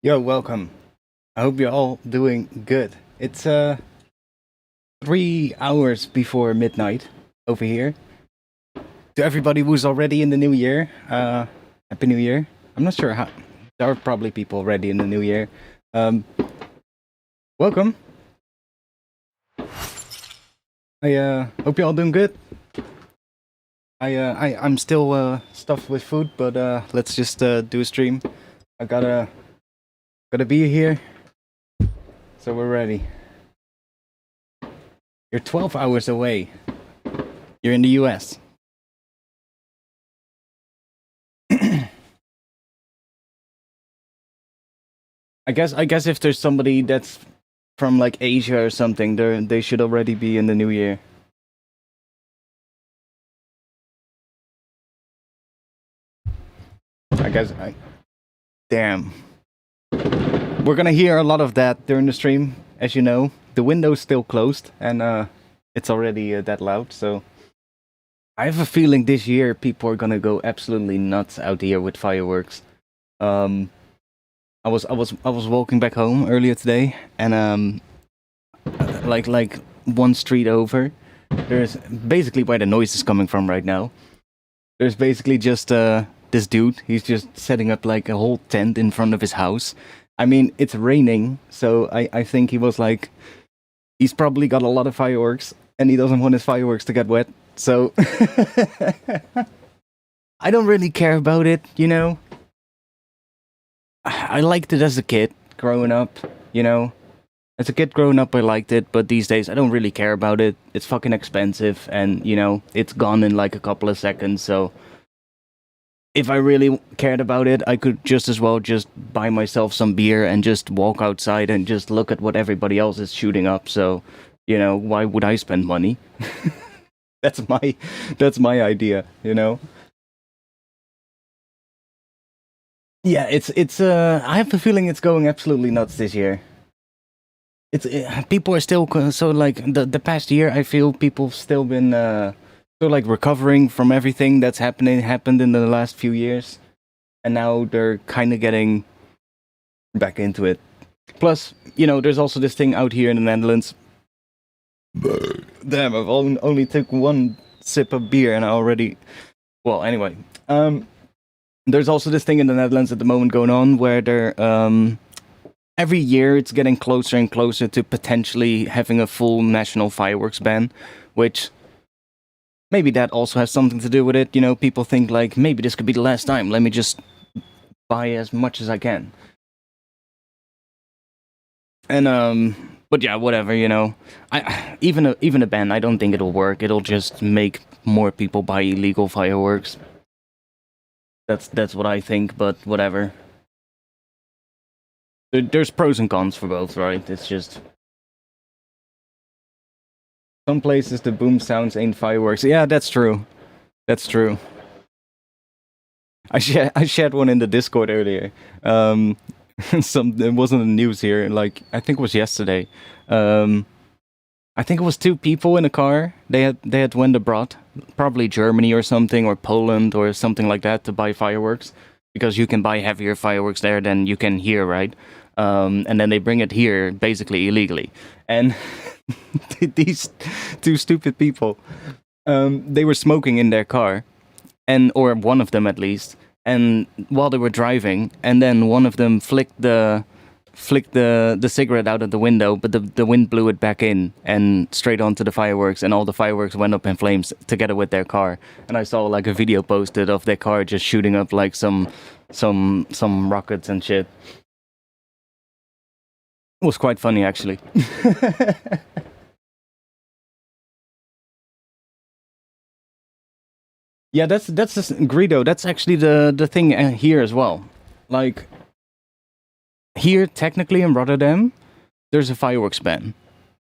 Yo, welcome. I hope you're all doing good. It's 3 hours before midnight over here. To everybody who's already in the new year, Happy New Year. I'm not sure how. There are probably people already in the new year. Welcome. I hope you're all doing good. I'm still stuffed with food, but let's just do a stream. I gotta be here, so we're ready. You're 12 hours away. You're in the US. I guess if there's somebody that's from like Asia or something, they should already be in the new year. Damn. We're gonna hear a lot of that during the stream, as you know. The window's still closed, and it's already that loud. So I have a feeling this year people are gonna go absolutely nuts out here with fireworks. I was walking back home earlier today, and like one street over, there's basically where the noise is coming from right now. There's basically just this dude. He's just setting up like a whole tent in front of his house. I mean, it's raining, so I think he was like, he's probably got a lot of fireworks, and he doesn't want his fireworks to get wet. So I don't really care about it, you know. I liked it as a kid growing up, you know. As a kid growing up, I liked it, but these days I don't really care about it. It's fucking expensive, and you know, it's gone in like a couple of seconds. So if I really cared about it, I could just as well just buy myself some beer and just walk outside and just look at what everybody else is shooting up. So, you know, why would I spend money? that's my idea, you know. Yeah, it's I have the feeling it's going absolutely nuts this year. It's people are still so like the past year. I feel people still been so like recovering from everything that's happened in the last few years, and now they're kind of getting back into it. Plus, you know, there's also this thing out here in the Netherlands. Damn, I've only took one sip of beer and I already. Well, anyway, there's also this thing in the Netherlands at the moment going on where they're every year it's getting closer and closer to potentially having a full national fireworks ban, which maybe that also has something to do with it. You know, people think like maybe this could be the last time. Let me just buy as much as I can. And but yeah, whatever, you know. I even a ban, I don't think it'll work. It'll just make more people buy illegal fireworks. That's what I think, but whatever. There's pros and cons for both, right? It's just some places the boom sounds ain't fireworks. Yeah, that's true. That's true. I shared one in the Discord earlier. It wasn't in the news here. Like I think it was yesterday. I think it was two people in a car. They had went abroad, probably Germany or something, or Poland or something like that, to buy fireworks, because you can buy heavier fireworks there than you can here, right? And then they bring it here basically illegally. And these two stupid people, they were smoking in their car, or one of them at least, and while they were driving, and then one of them flicked the cigarette out of the window, but the wind blew it back in and straight onto the fireworks, and all the fireworks went up in flames together with their car. And I saw like a video posted of their car just shooting up like some rockets and shit. It was quite funny, actually. Yeah, that's Greedo. That's actually the thing here as well. Like here, technically in Rotterdam, there's a fireworks ban,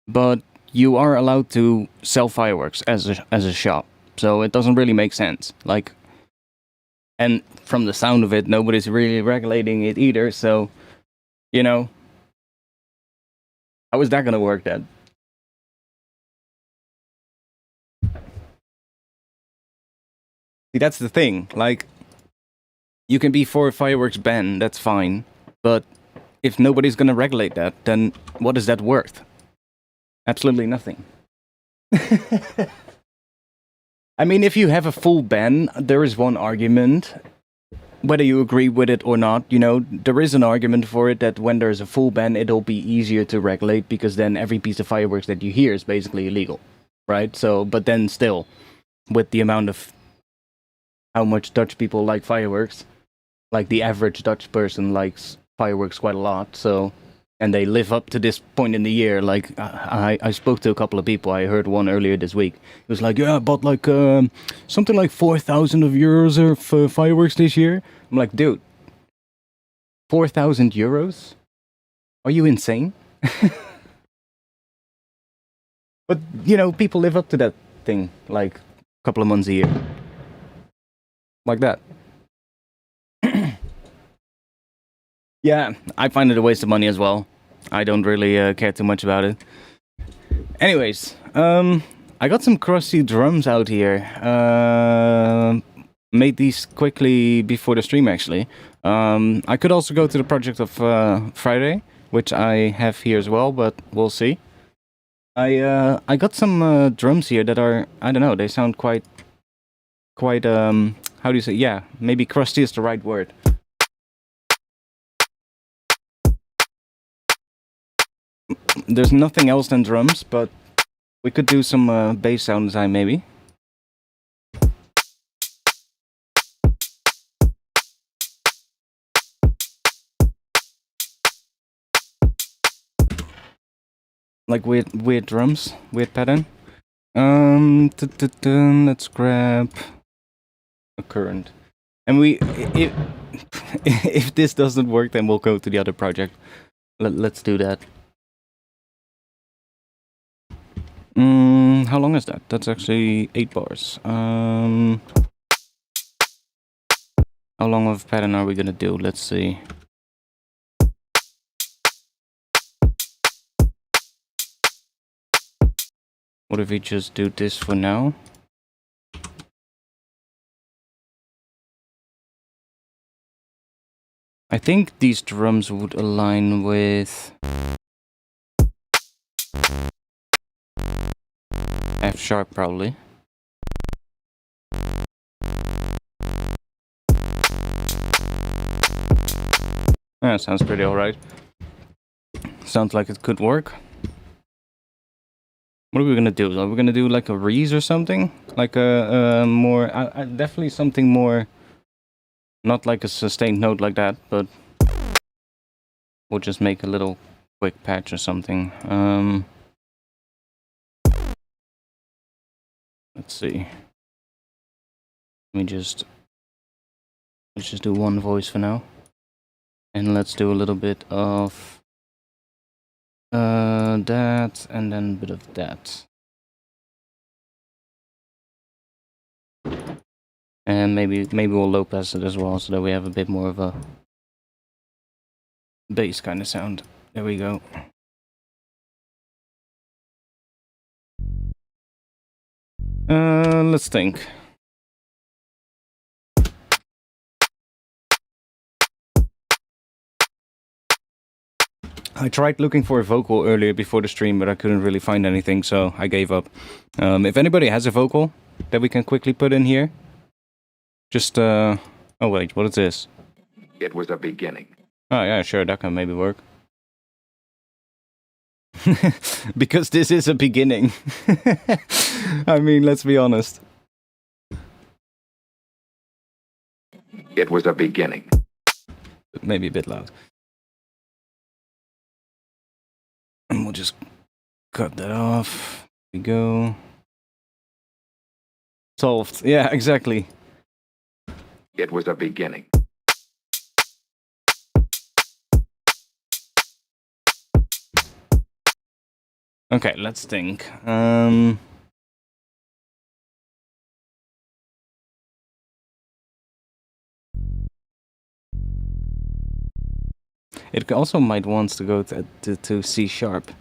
but you are allowed to sell fireworks as a shop. So it doesn't really make sense. Like, and from the sound of it, nobody's really regulating it either. So, you know, how is that gonna work then? See, that's the thing. Like, you can be for a fireworks ban, that's fine, but if nobody's gonna regulate that, then what is that worth? Absolutely nothing. I mean, if you have a full ban, there is one argument. Whether you agree with it or not, you know, there is an argument for it that when there's a full ban, it'll be easier to regulate because then every piece of fireworks that you hear is basically illegal, right? So, but then still, with the amount of how much Dutch people like fireworks, like the average Dutch person likes fireworks quite a lot, so, and they live up to this point in the year. Like, I spoke to a couple of people. I heard one earlier this week. It was like, yeah, I bought like something like 4,000 euros of fireworks this year. I'm like, dude, 4,000 euros? Are you insane? But, you know, people live up to that thing like a couple of months a year. Like that. Yeah, I find it a waste of money as well. I don't really care too much about it. Anyways, I got some crusty drums out here. Made these quickly before the stream, actually. I could also go to the project of Friday, which I have here as well, but we'll see. I got some drums here that are, I don't know, they sound quite how do you say? Yeah, maybe crusty is the right word. There's nothing else than drums, but we could do some bass sound design maybe. Like weird drums, weird pattern. Let's grab a current. And if this doesn't work, then we'll go to the other project. Let's do that. How long is that? That's actually 8 bars. How long of pattern are we gonna do? Let's see. What if we just do this for now? I think these drums would align with F sharp probably. Yeah, sounds pretty alright. Sounds like it could work. What are we gonna do? Are we gonna do like a Reese or something? Like a more, definitely something more, not like a sustained note like that, but we'll just make a little quick patch or something. Let's see. Let's just do one voice for now. And let's do a little bit of that, and then a bit of that. And maybe we'll low pass it as well, so that we have a bit more of a bass kind of sound. There we go. Let's think. I tried looking for a vocal earlier before the stream, but I couldn't really find anything, so I gave up. If anybody has a vocal that we can quickly put in here, just, oh wait, what is this? It was a beginning. Oh yeah, sure, that can maybe work. Because this is a beginning. I mean, let's be honest. It was a beginning. Maybe a bit loud. And we'll just cut that off. There we go. Solved. Yeah, exactly. It was a beginning. Okay, let's think. It also might want to go to C sharp.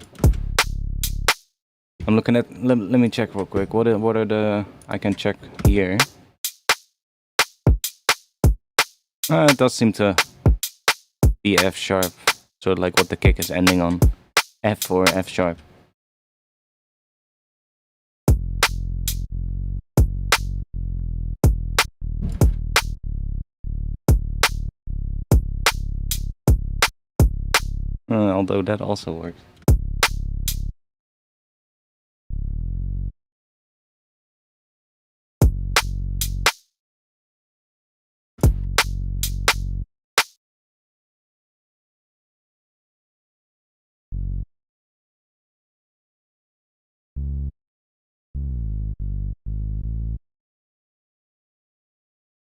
I'm looking at. Let me check real quick. What are the? I can check here. It does seem to be F sharp. So like what the kick is ending on, F or F sharp. Although that also works.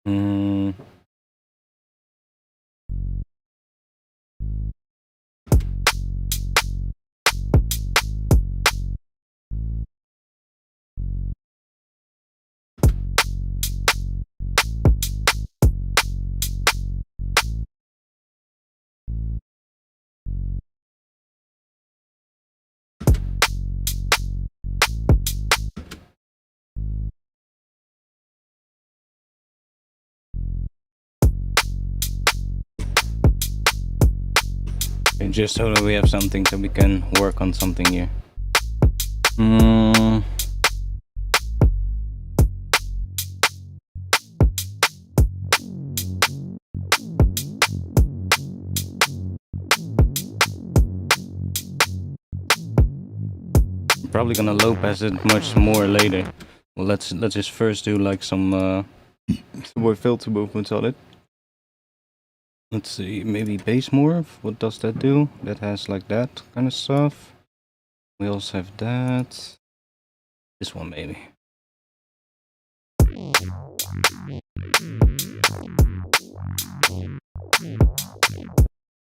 Mm. Okay, just so that we have something so we can work on something here. Probably gonna low pass it much more later. Well, let's just first do like some more filter movements on it. Let's see, maybe bass morph. What does that do? That has like that kind of stuff. We also have that. This one maybe.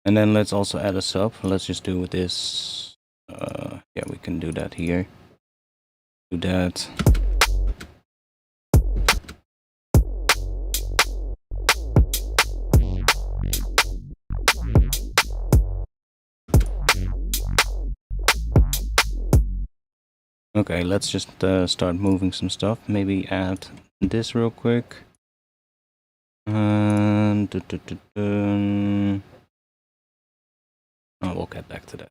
And then let's also add a sub. Let's just do with this. Yeah, we can do that here. Do that. Okay, let's just start moving some stuff. Maybe add this real quick. And we'll get back to that.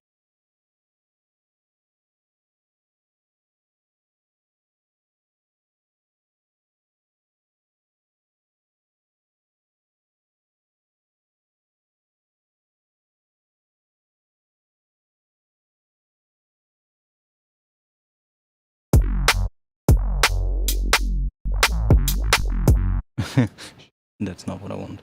That's not what I want.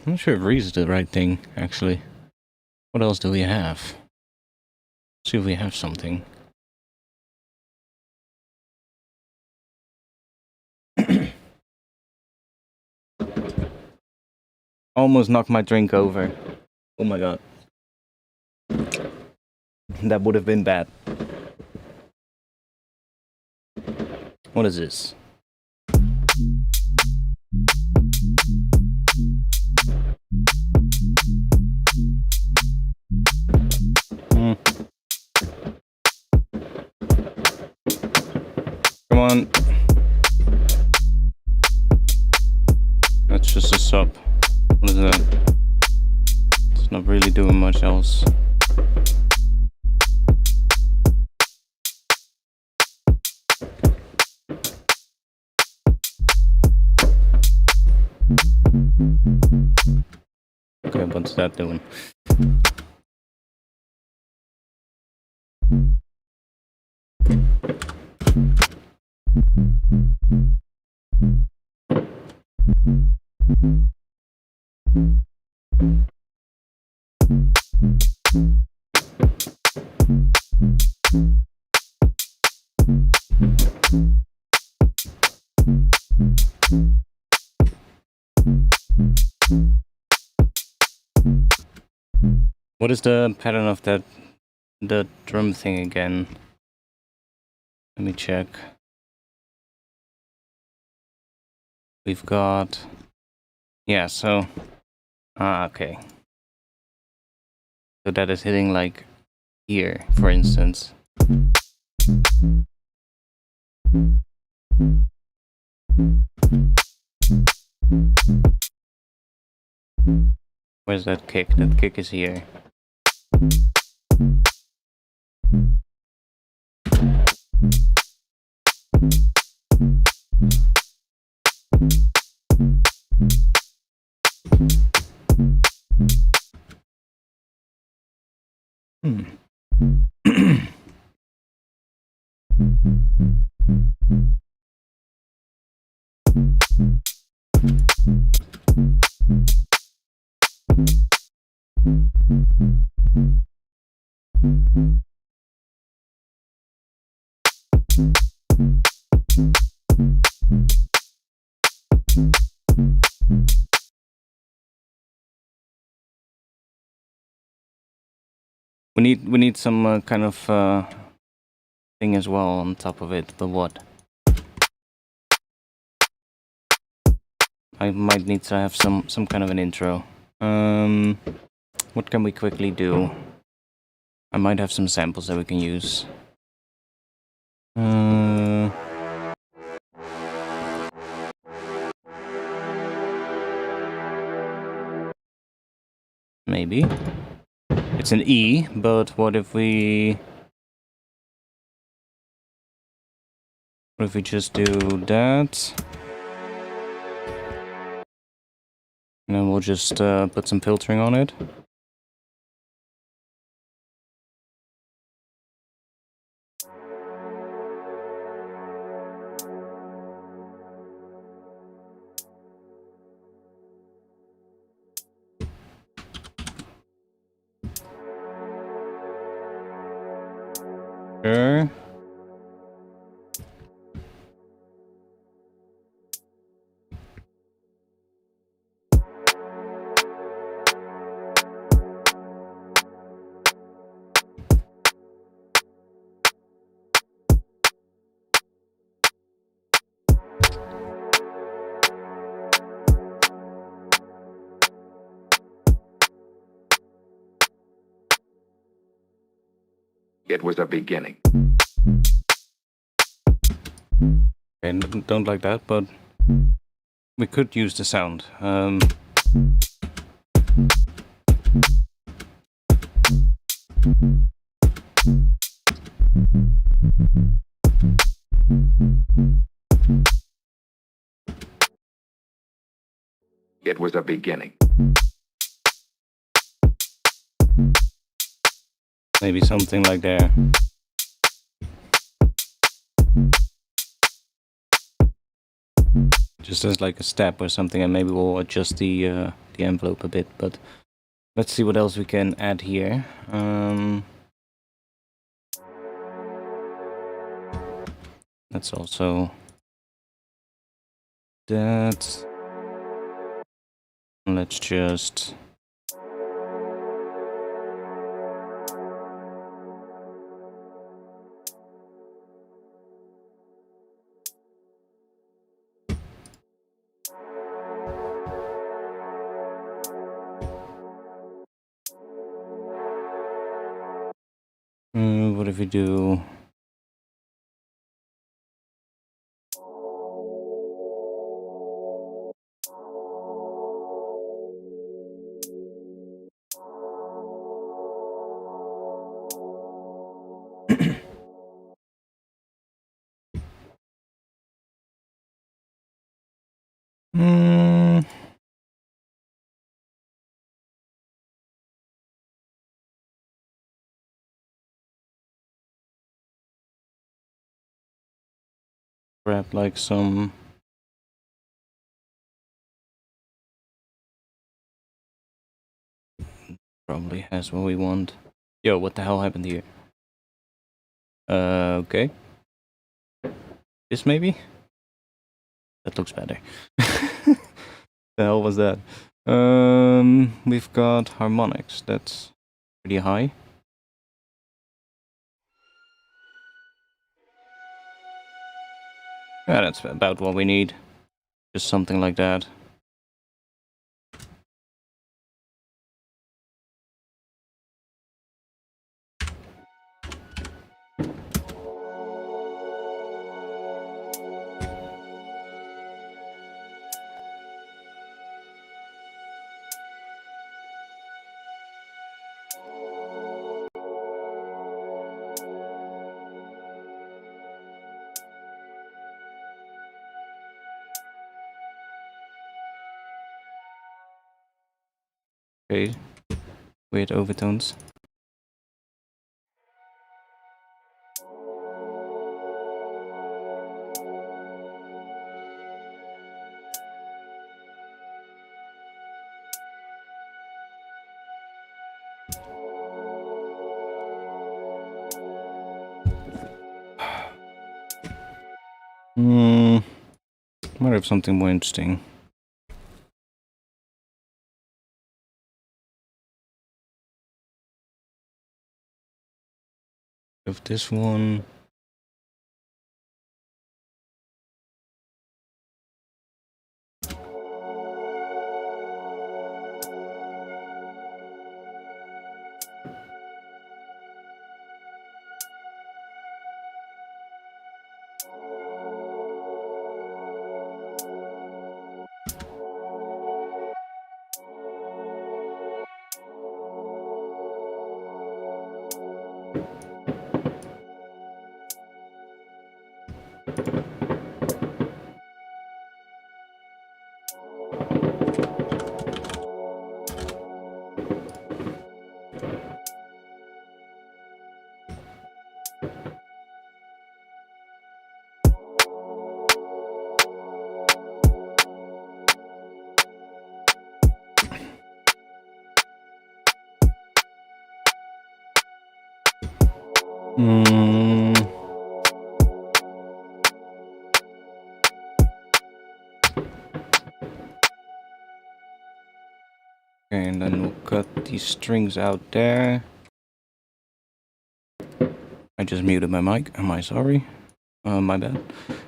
I'm not sure if Reese is the right thing, actually. What else do we have? See if we have something. Almost knocked my drink over. Oh my god. That would have been bad. What is this? Come on. That's just a sub. What is that? It's not really doing much else. Okay, what's that doing? What is the pattern of the drum thing again? Let me check. We've got... Yeah, so... okay. So that is hitting like here, for instance. Where's that kick? That kick is here. We need some kind of thing as well on top of it, but what? I might need to have some kind of an intro. What can we quickly do? I might have some samples that we can use. Maybe. It's an E, but what if we just do that? And then we'll just put some filtering on it. Sure. It was a beginning. Okay, don't like that, but we could use the sound. It was a beginning. Maybe something like there. Just as like a step or something, and maybe we'll adjust the envelope a bit. But let's see what else we can add here. That's also that. Let's just. What if we do? Grab like some. Probably has what we want. Yo, what the hell happened here? Okay. This maybe? That looks better. The hell was that? We've got harmonics. That's pretty high. Yeah, that's about what we need. Just something like that. Okay, weird overtones. Might have something more interesting. Of this one. Okay, and then we'll cut these strings out there. I just muted my mic. Am I sorry? My bad.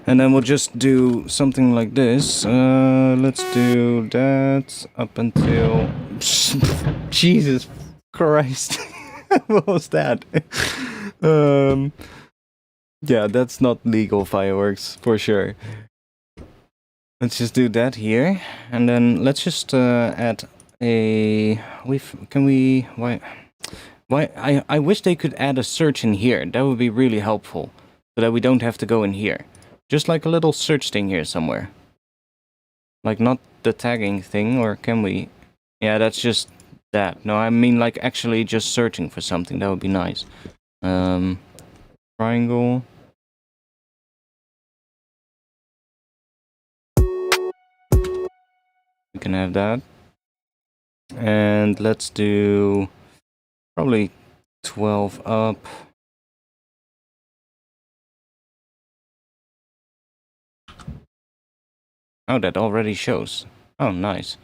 And then we'll just do something like this. Let's do that up until... Jesus Christ. What was that? Yeah, that's not legal fireworks, for sure. Let's just do that here. And then let's just add a... I wish they could add a search in here. That would be really helpful. So that we don't have to go in here. Just like a little search thing here somewhere. Like not the tagging thing, or can we? Yeah, that's just that. No, I mean like actually just searching for something. That would be nice. Triangle. We can have that. And let's do probably 12 up. Oh, that already shows. Oh, nice.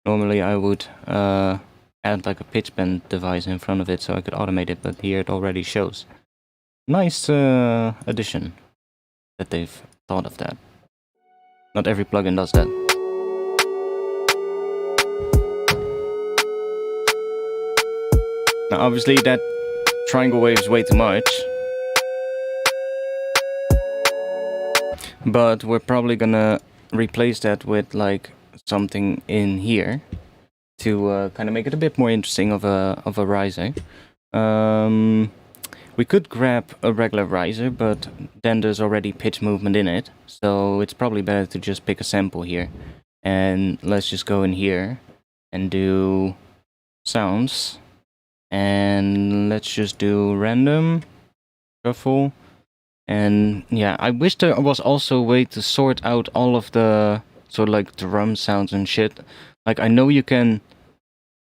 Normally I would add like a pitch bend device in front of it so I could automate it, but here it already shows. Nice addition that they've thought of that. Not every plugin does that. Now obviously that triangle wave is way too much. But we're probably gonna replace that with like something in here to kind of make it a bit more interesting of a riser. We could grab a regular riser, but then there's already pitch movement in it, so it's probably better to just pick a sample here. And let's just go in here and do sounds, and let's just do random, shuffle. And yeah, I wish there was also a way to sort out all of the sort of like drum sounds and shit. Like I know you can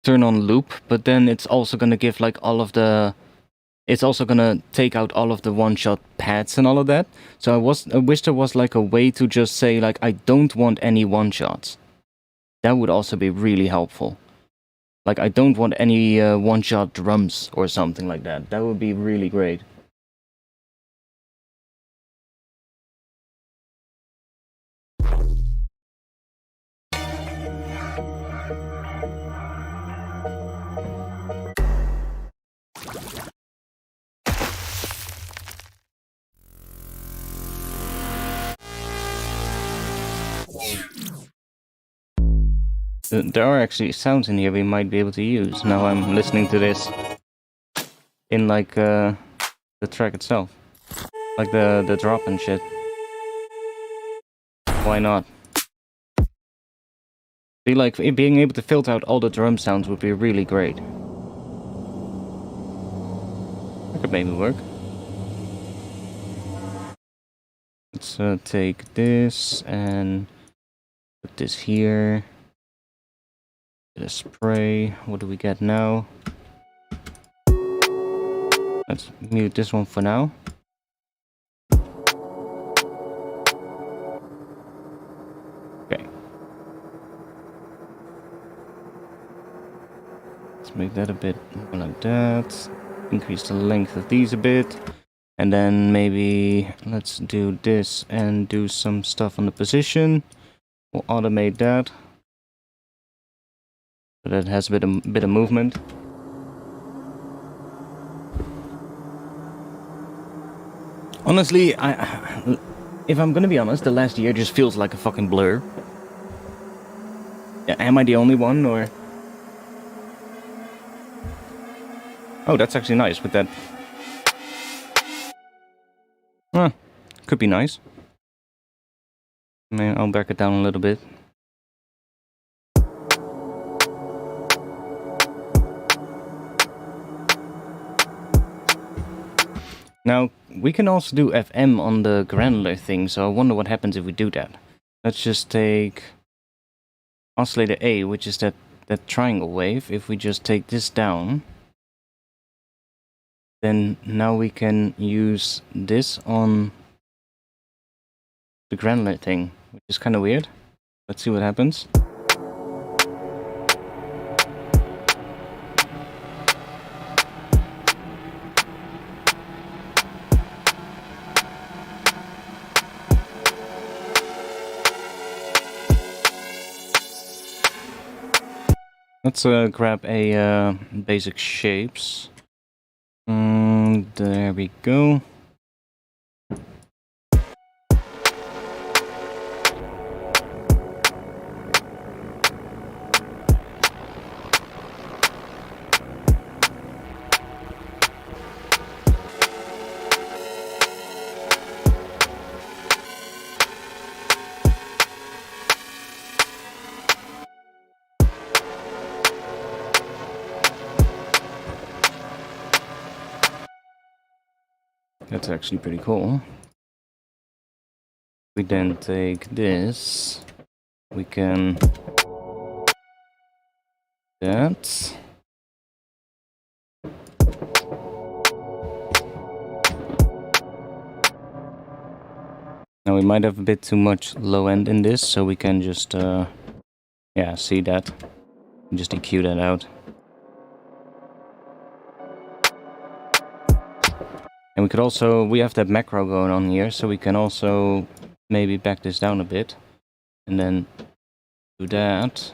turn on loop, but then it's also gonna give like all of the... It's also gonna take out all of the one-shot pads and all of that. So I wish there was like a way to just say like I don't want any one-shots. That would also be really helpful. Like, I don't want any one-shot drums or something like that. That would be really great. There are actually sounds in here we might be able to use. Now I'm listening to this in like the track itself. Like the drop and shit. Why not? See, like, being able to filter out all the drum sounds would be really great. That could maybe work. Let's take this and put this here. Get a spray. What do we get now? Let's mute this one for now. Okay. Let's make that a bit more like that. Increase the length of these a bit. And then maybe let's do this and do some stuff on the position. We'll automate that. So that has a bit of movement. Honestly, if I'm gonna be honest, the last year just feels like a fucking blur. Am I the only one, or? Oh, that's actually nice with that. Could be nice. Maybe I'll back it down a little bit. Now, we can also do FM on the granular thing, so I wonder what happens if we do that. Let's just take oscillator A, which is that triangle wave. If we just take this down, then now we can use this on the granular thing, which is kind of weird. Let's see what happens. Let's grab a basic shapes. There we go. That's actually pretty cool. We then take this, we can that. Now we might have a bit too much low end in this, so we can just yeah, see that. Just EQ that out. And we could also, we have that macro going on here, so we can also maybe back this down a bit. And then do that.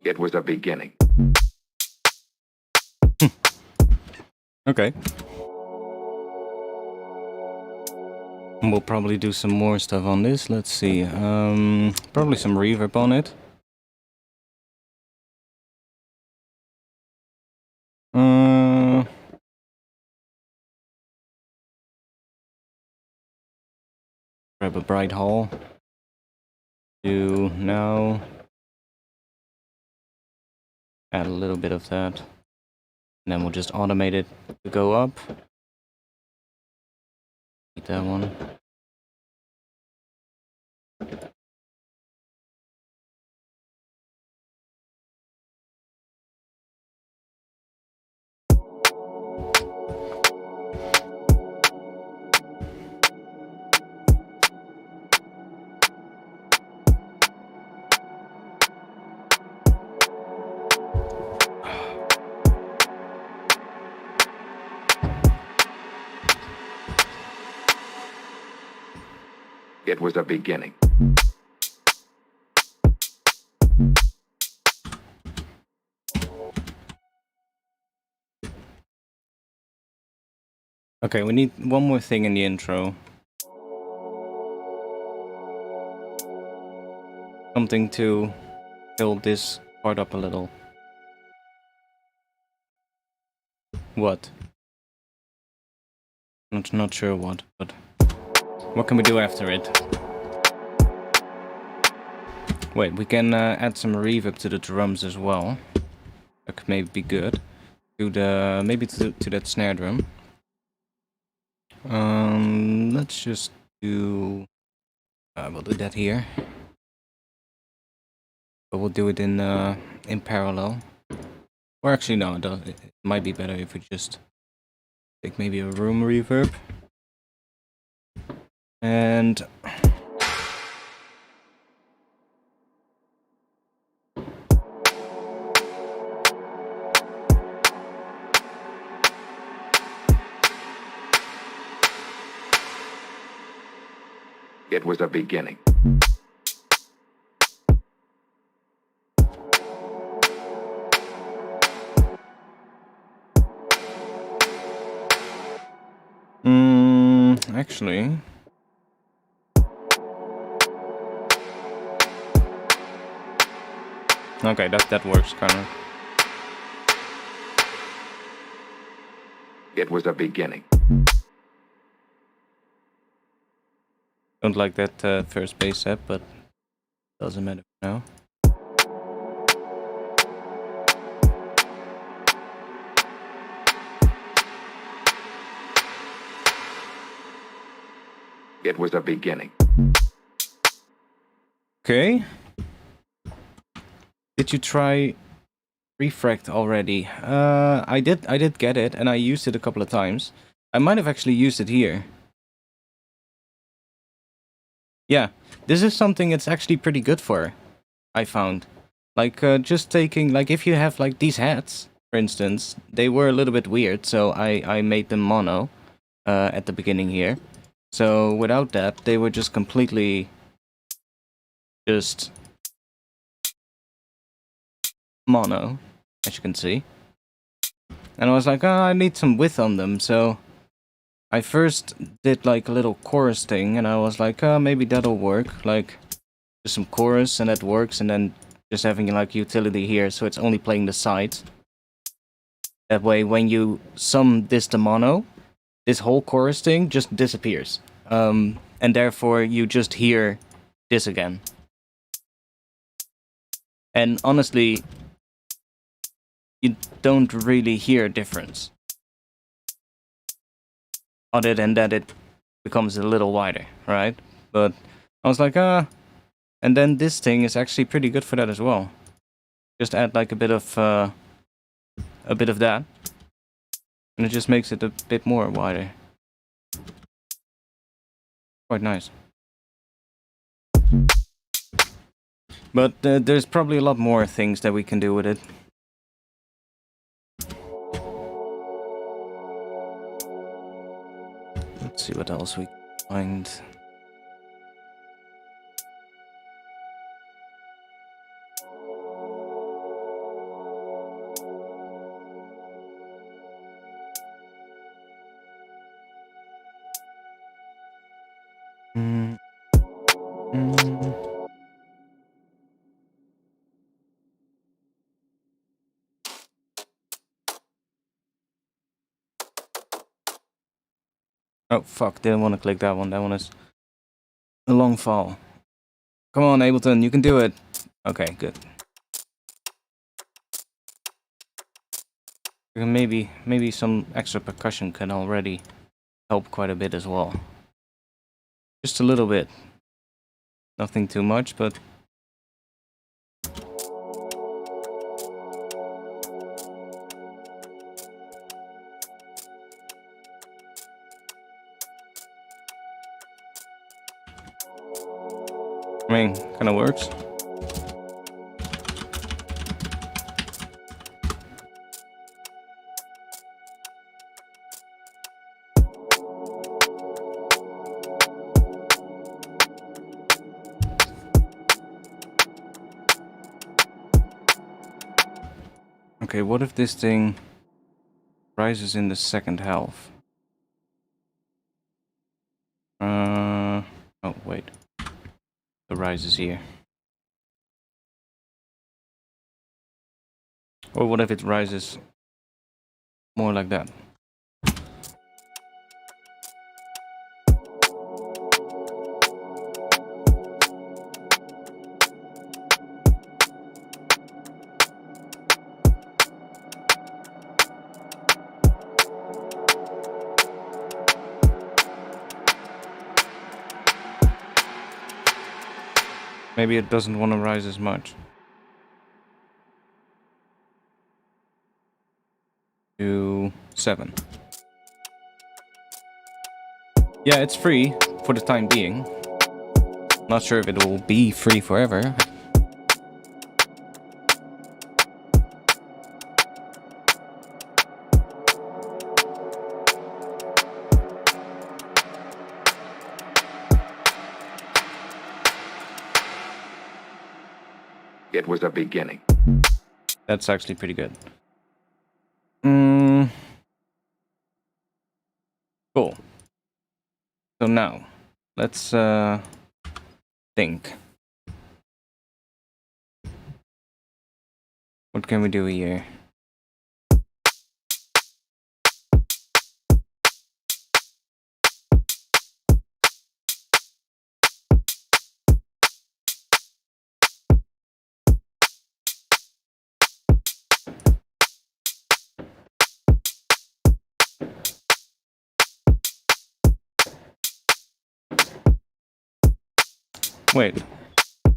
It was a beginning. Okay. And we'll probably do some more stuff on this. Let's see. Probably some reverb on it. Grab a bright hall. Do now. Add a little bit of that. And then we'll just automate it to go up. Need that one. It was a beginning. Okay, we need one more thing in the intro. Something to build this part up a little. What? Not sure what, but what can we do after it? Wait, we can add some reverb to the drums as well. That could maybe be good. To the to that snare drum. Let's just do. We'll do that here, but we'll do it in parallel. Or actually, no, it might be better if we just take maybe a room reverb and. It was a beginning. Actually. Okay, that works kind of. It was a beginning. Don't like that first bass set, but doesn't matter now. It was a beginning. Okay. Did you try Refract already? I did get it, and I used it a couple of times. I might have actually used it here. Yeah, this is something it's actually pretty good for, I found. Like, just taking, like, if you have, like, these hats, for instance, they were a little bit weird, so I made them mono at the beginning here. So, without that, they were just completely just mono, as you can see. And I was like, oh, I need some width on them, so I first did like a little chorus thing, and I was like, oh, maybe that'll work, like just some chorus, and that works, and then just having like utility here, so it's only playing the sides. That way, when you sum this to mono, this whole chorus thing just disappears. And therefore, you just hear this again. And honestly, you don't really hear a difference. Other than that, it becomes a little wider, right? But I was like, and then this thing is actually pretty good for that as well. Just add like a bit of that, and it just makes it a bit more wider. Quite nice. But there's probably a lot more things that we can do with it. Let's see what else we can find. Oh, fuck. Didn't want to click that one. That one is a long fall. Come on, Ableton. You can do it. Okay, good. And maybe some extra percussion can already help quite a bit as well. Just a little bit. Nothing too much, but... I mean, kinda works. Okay, what if this thing rises in the second half? Oh, wait. The rise is here. Or what if it rises more like that? Maybe it doesn't want to rise as much. To 7. Yeah, it's free for the time being. Not sure if it will be free forever. It was a beginning. That's actually pretty good. Cool. So now, let's think. What can we do here? Wait,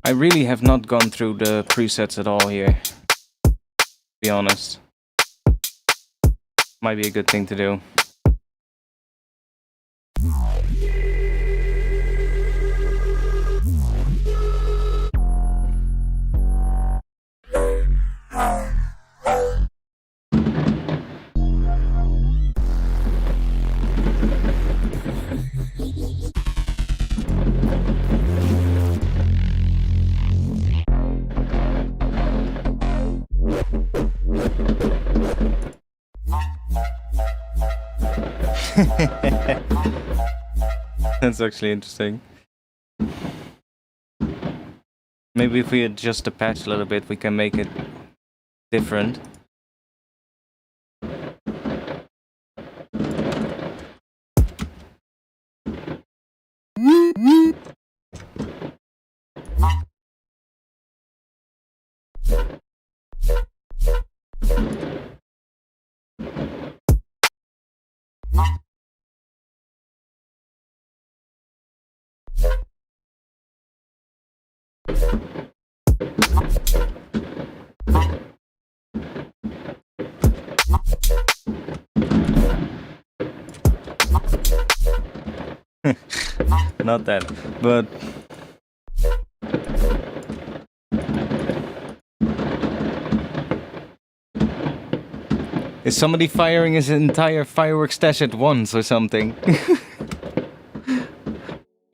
I really have not gone through the presets at all here, to be honest. Might be a good thing to do. That's actually interesting. Maybe if we adjust the patch a little bit, we can make it different. Not that, but is somebody firing his entire fireworks stash at once or something?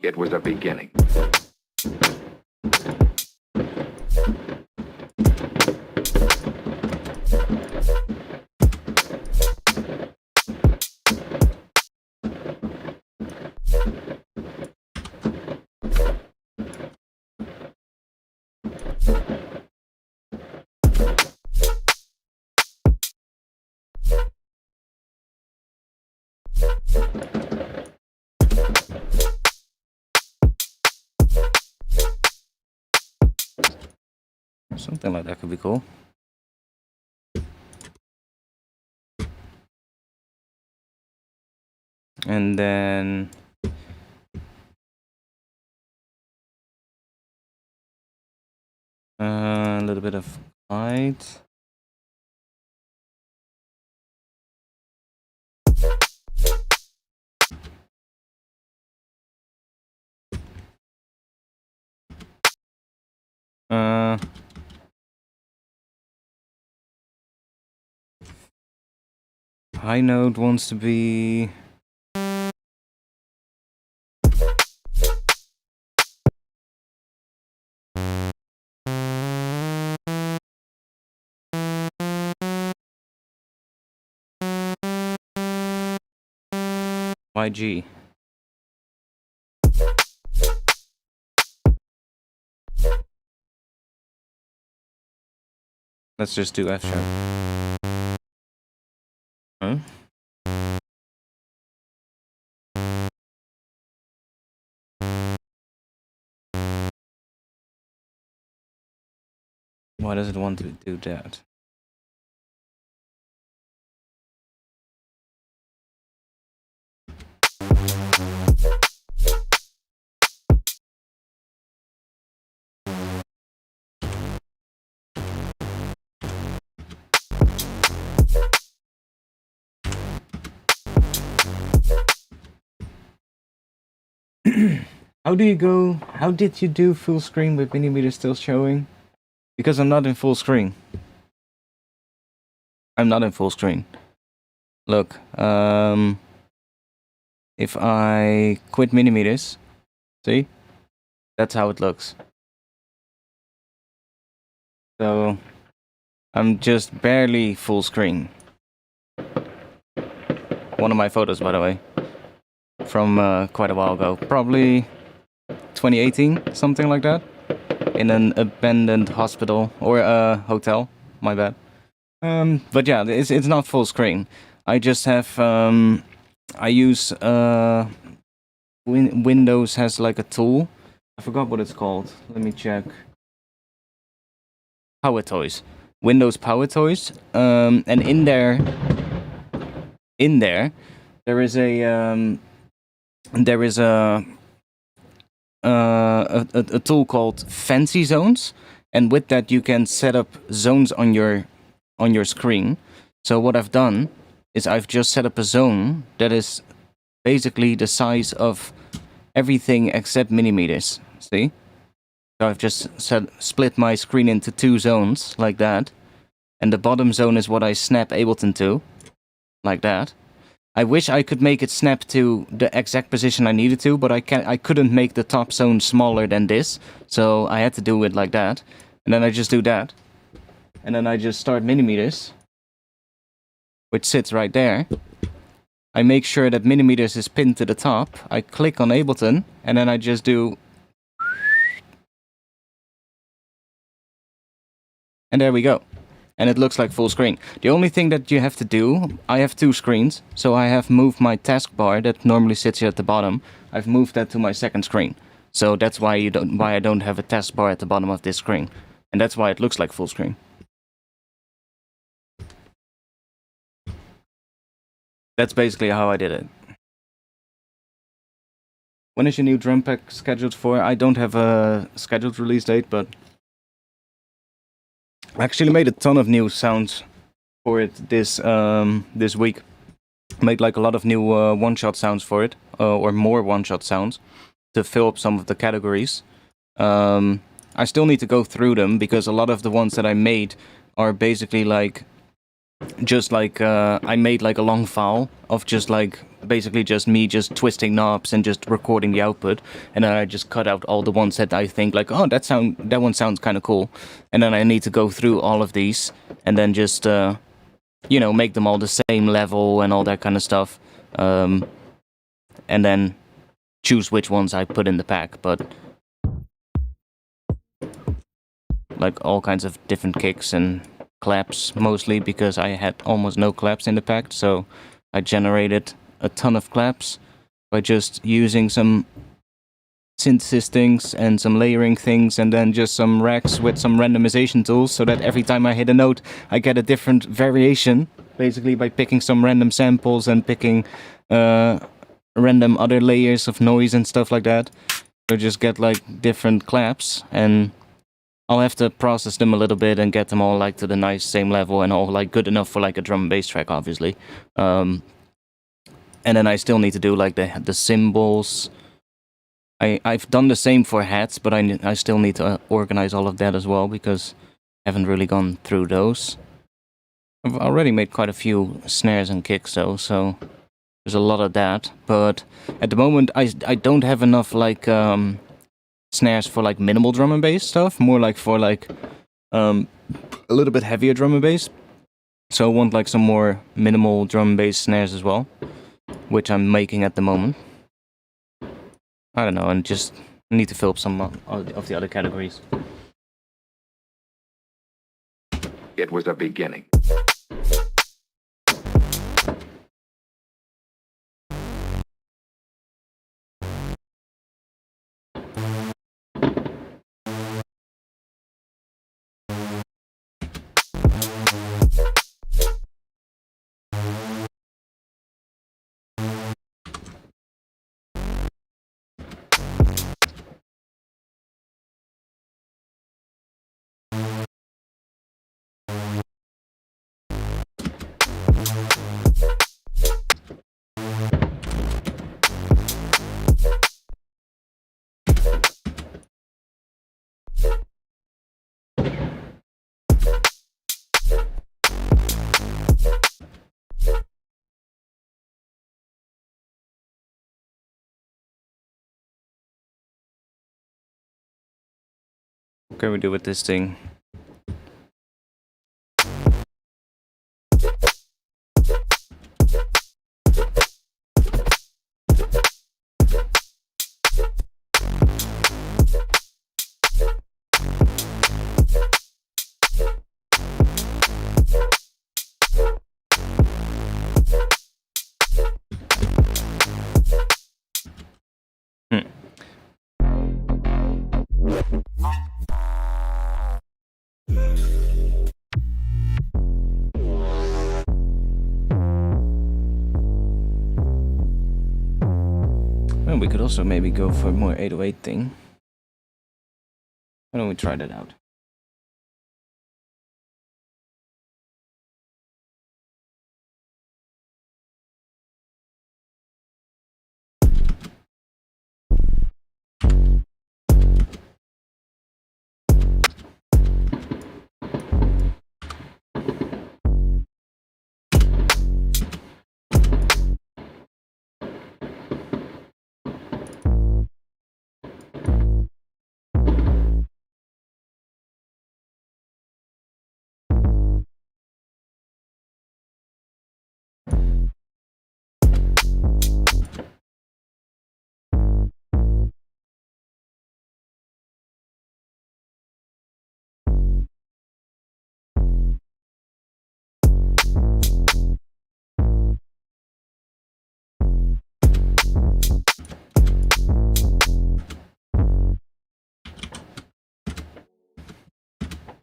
It was a beginning. Something like that could be cool. And then a little bit of light. High note wants to be YG. Let's just do F sharp. Huh? Why does it want to do that? How did you do full screen with millimeter still showing? Because I'm not in full screen. I'm not in full screen. Look, if I quit millimeters, see? That's how it looks. So, I'm just barely full screen. One of my photos, by the way, from quite a while ago. Probably 2018, something like that. In an abandoned hospital, or hotel, my bad. But yeah, it's not full screen. I just have, I use, Windows has like a tool. I forgot what it's called. Let me check. Power Toys. Windows Power Toys. And in there, there is a tool called Fancy Zones, and with that you can set up zones on your screen. So what I've done is I've just set up a zone that is basically the size of everything except millimeters. See? So I've just split my screen into two zones like that, and the bottom zone is what I snap Ableton to, like that. I wish I could make it snap to the exact position I needed to, but I couldn't make the top zone smaller than this, so I had to do it like that. And then I just do that. And then I just start millimeters, which sits right there. I make sure that millimeters is pinned to the top. I click on Ableton, and then I just do... And there we go. And it looks like full screen. The only thing that you have to do, I have two screens, so I have moved my taskbar that normally sits here at the bottom. I've moved that to my second screen. So that's why I don't have a taskbar at the bottom of this screen. And that's why it looks like full screen. That's basically how I did it. When is your new drum pack scheduled for? I don't have a scheduled release date, but I actually made a ton of new sounds for it this week. Made like a lot of new one-shot sounds for it, or more one-shot sounds, to fill up some of the categories. I still need to go through them, because a lot of the ones that I made are basically like, just like, I made like a long file of just like, basically just me just twisting knobs and just recording the output, and then I just cut out all the ones that I think like, oh, that one sounds kind of cool, and then I need to go through all of these, and then just, you know, make them all the same level and all that kind of stuff, and then choose which ones I put in the pack, but like all kinds of different kicks and claps, mostly because I had almost no claps in the pack, so I generated a ton of claps by just using some synthesis things and some layering things, and then just some racks with some randomization tools, so that every time I hit a note, I get a different variation, basically by picking some random samples and picking random other layers of noise and stuff like that. So just get like different claps, and I'll have to process them a little bit and get them all like to the nice same level and all like good enough for like a drum and bass track, obviously. And then I still need to do like the cymbals. I've done the same for hats, but I still need to organize all of that as well, because I haven't really gone through those. I've already made quite a few snares and kicks though, so there's a lot of that. But at the moment I don't have enough like snares for like minimal drum and bass stuff, more like for like a little bit heavier drum and bass. So I want like some more minimal drum and bass snares as well, which I'm making at the moment. I don't know, and just need to fill up some of the other categories. It was a beginning. What can we do with this thing? Well, we could also maybe go for a more 808 thing. Why don't we try that out?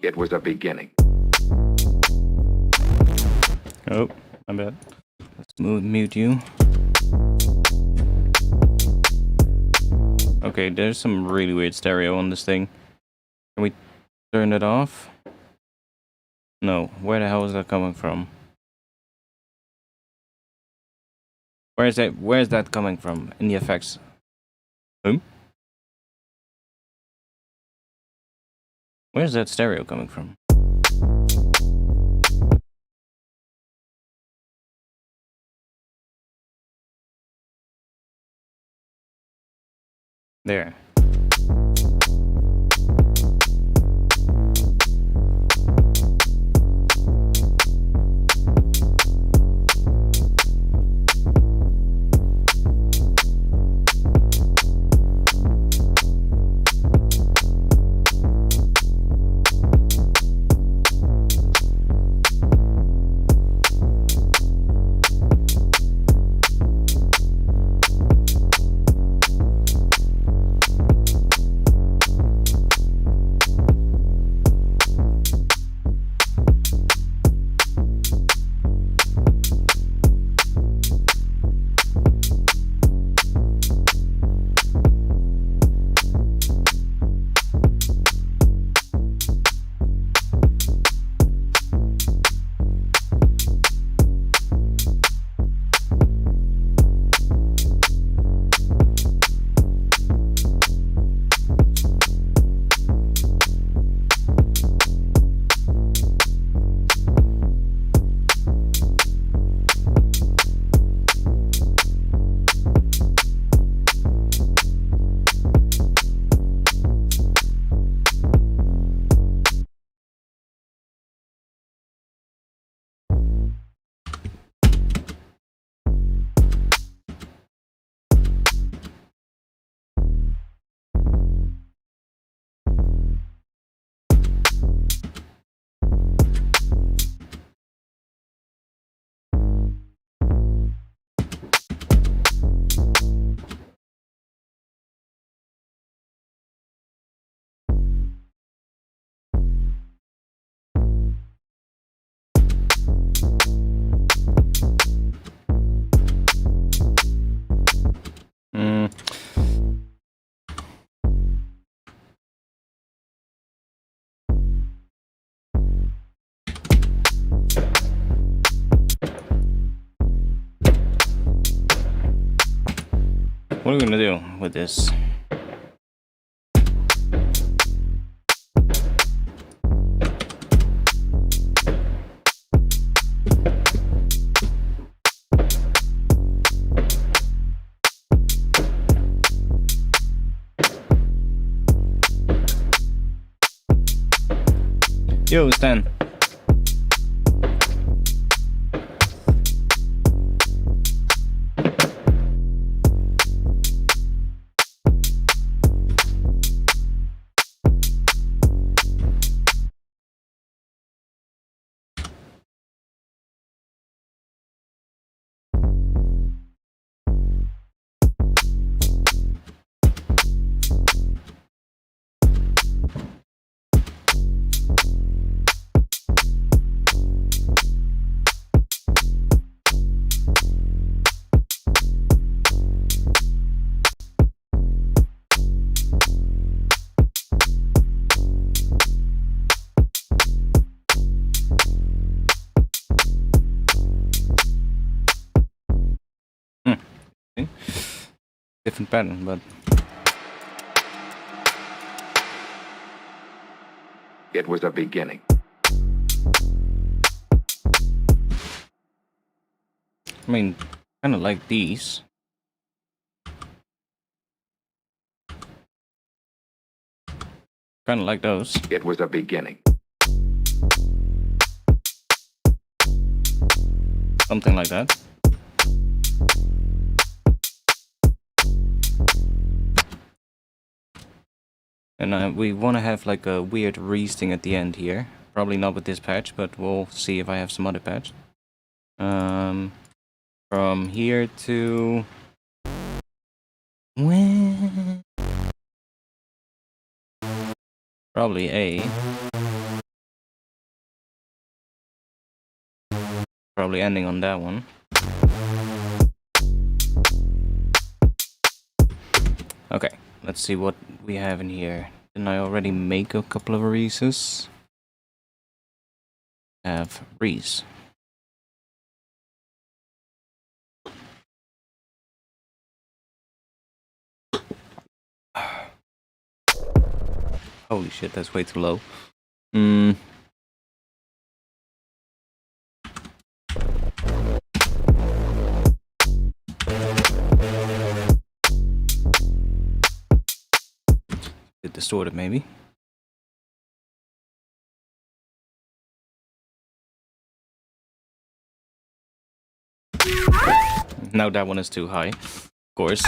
It was a beginning. Oh, my bad. Let's mute you. Okay, there's some really weird stereo on this thing. Can we turn it off? No, where the hell is that coming from? Where's that coming from in the effects? Where's that stereo coming from? There. What are we gonna do with this? Yo, Stan. Different pattern, but It was a beginning. I mean, kind of like these. Kind of like those. It was a beginning. Something like that. And we want to have like a weird re-sting at the end here. Probably not with this patch, but we'll see if I have some other patch. From here to... Probably A. Probably ending on that one. Okay, let's see what we have in here. Didn't I already make a couple of Reeses? Have Reese. Holy shit, that's way too low. Bit distorted, maybe. Now that one is too high, of course.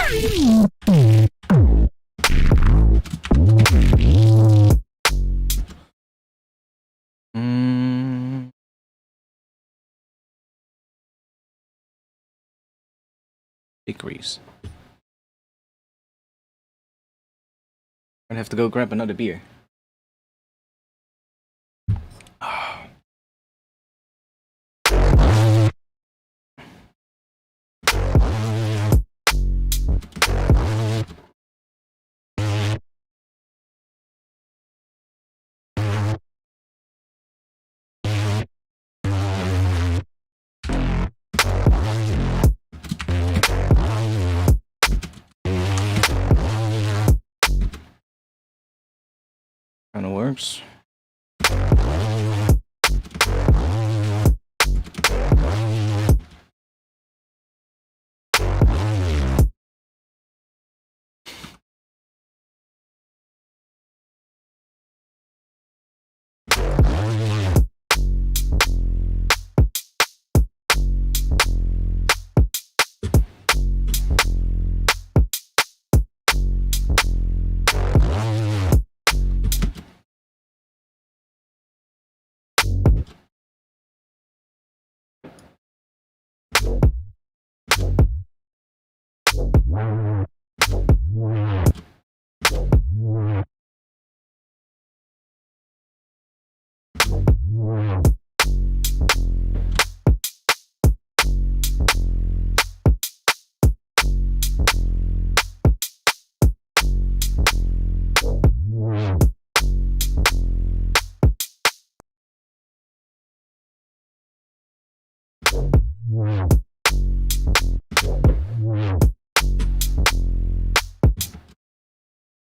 Decrease. I'd have to go grab another beer. Kinda works.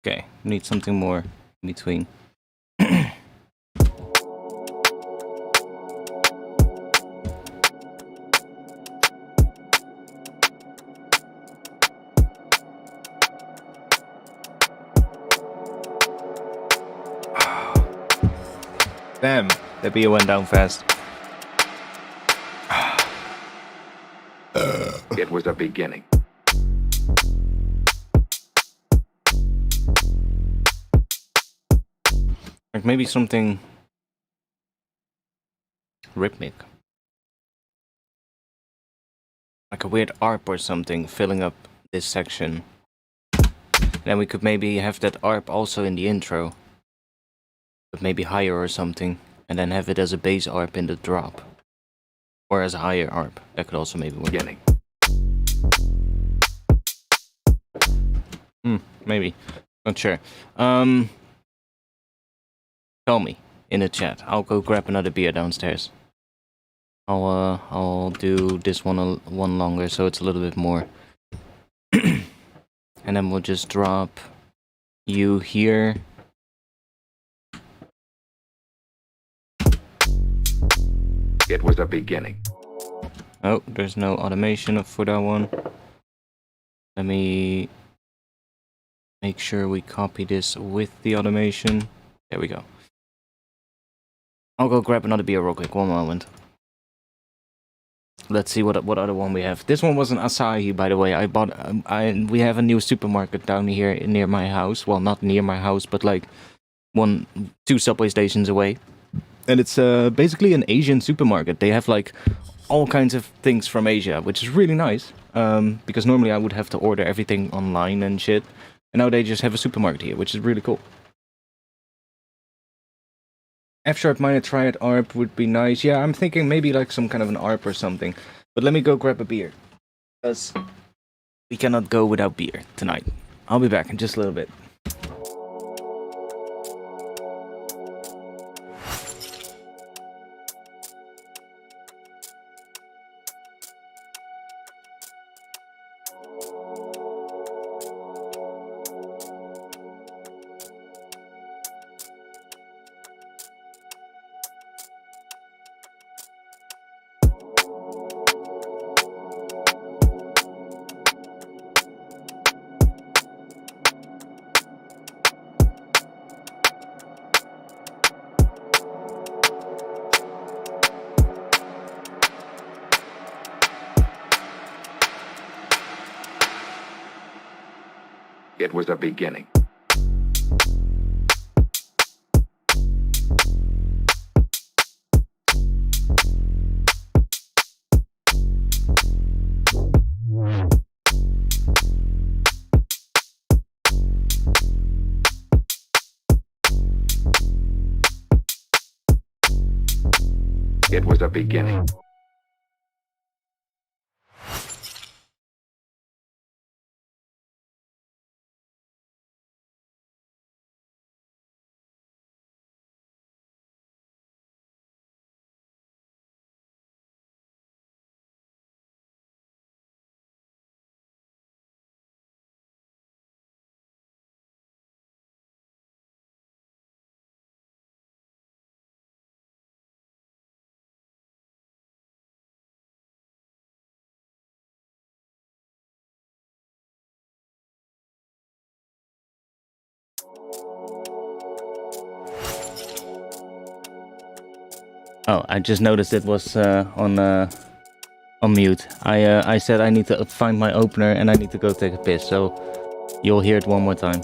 Okay, need something more in between. Damn, the beer went down fast. It was a beginning. Like maybe something rhythmic. Like a weird ARP or something filling up this section. Then we could maybe have that ARP also in the intro. But maybe higher or something. And then have it as a bass ARP in the drop. Or as a higher ARP. That could also maybe work. Beginning. Maybe. Not sure. Tell me in the chat. I'll go grab another beer downstairs. I'll do this one longer so it's a little bit more. And then we'll just drop you here. It was a beginning. Oh, there's no automation for that one. Let me make sure we copy this with the automation. There we go. I'll go grab another beer real quick. One moment. Let's see what other one we have. This one was an Asahi, by the way. I bought. We have a new supermarket down here near my house. Well, not near my house, but like 2 subway stations away. And it's basically an Asian supermarket. They have like all kinds of things from Asia, which is really nice. Because normally I would have to order everything online and shit. And now they just have a supermarket here, which is really cool. F-sharp minor triad ARP would be nice. Yeah, I'm thinking maybe like some kind of an ARP or something. But let me go grab a beer. Because we cannot go without beer tonight. I'll be back in just a little bit. It was a beginning. It was a beginning. Oh, I just noticed it was on mute. I said I need to find my opener and I need to go take a piss, so you'll hear it one more time.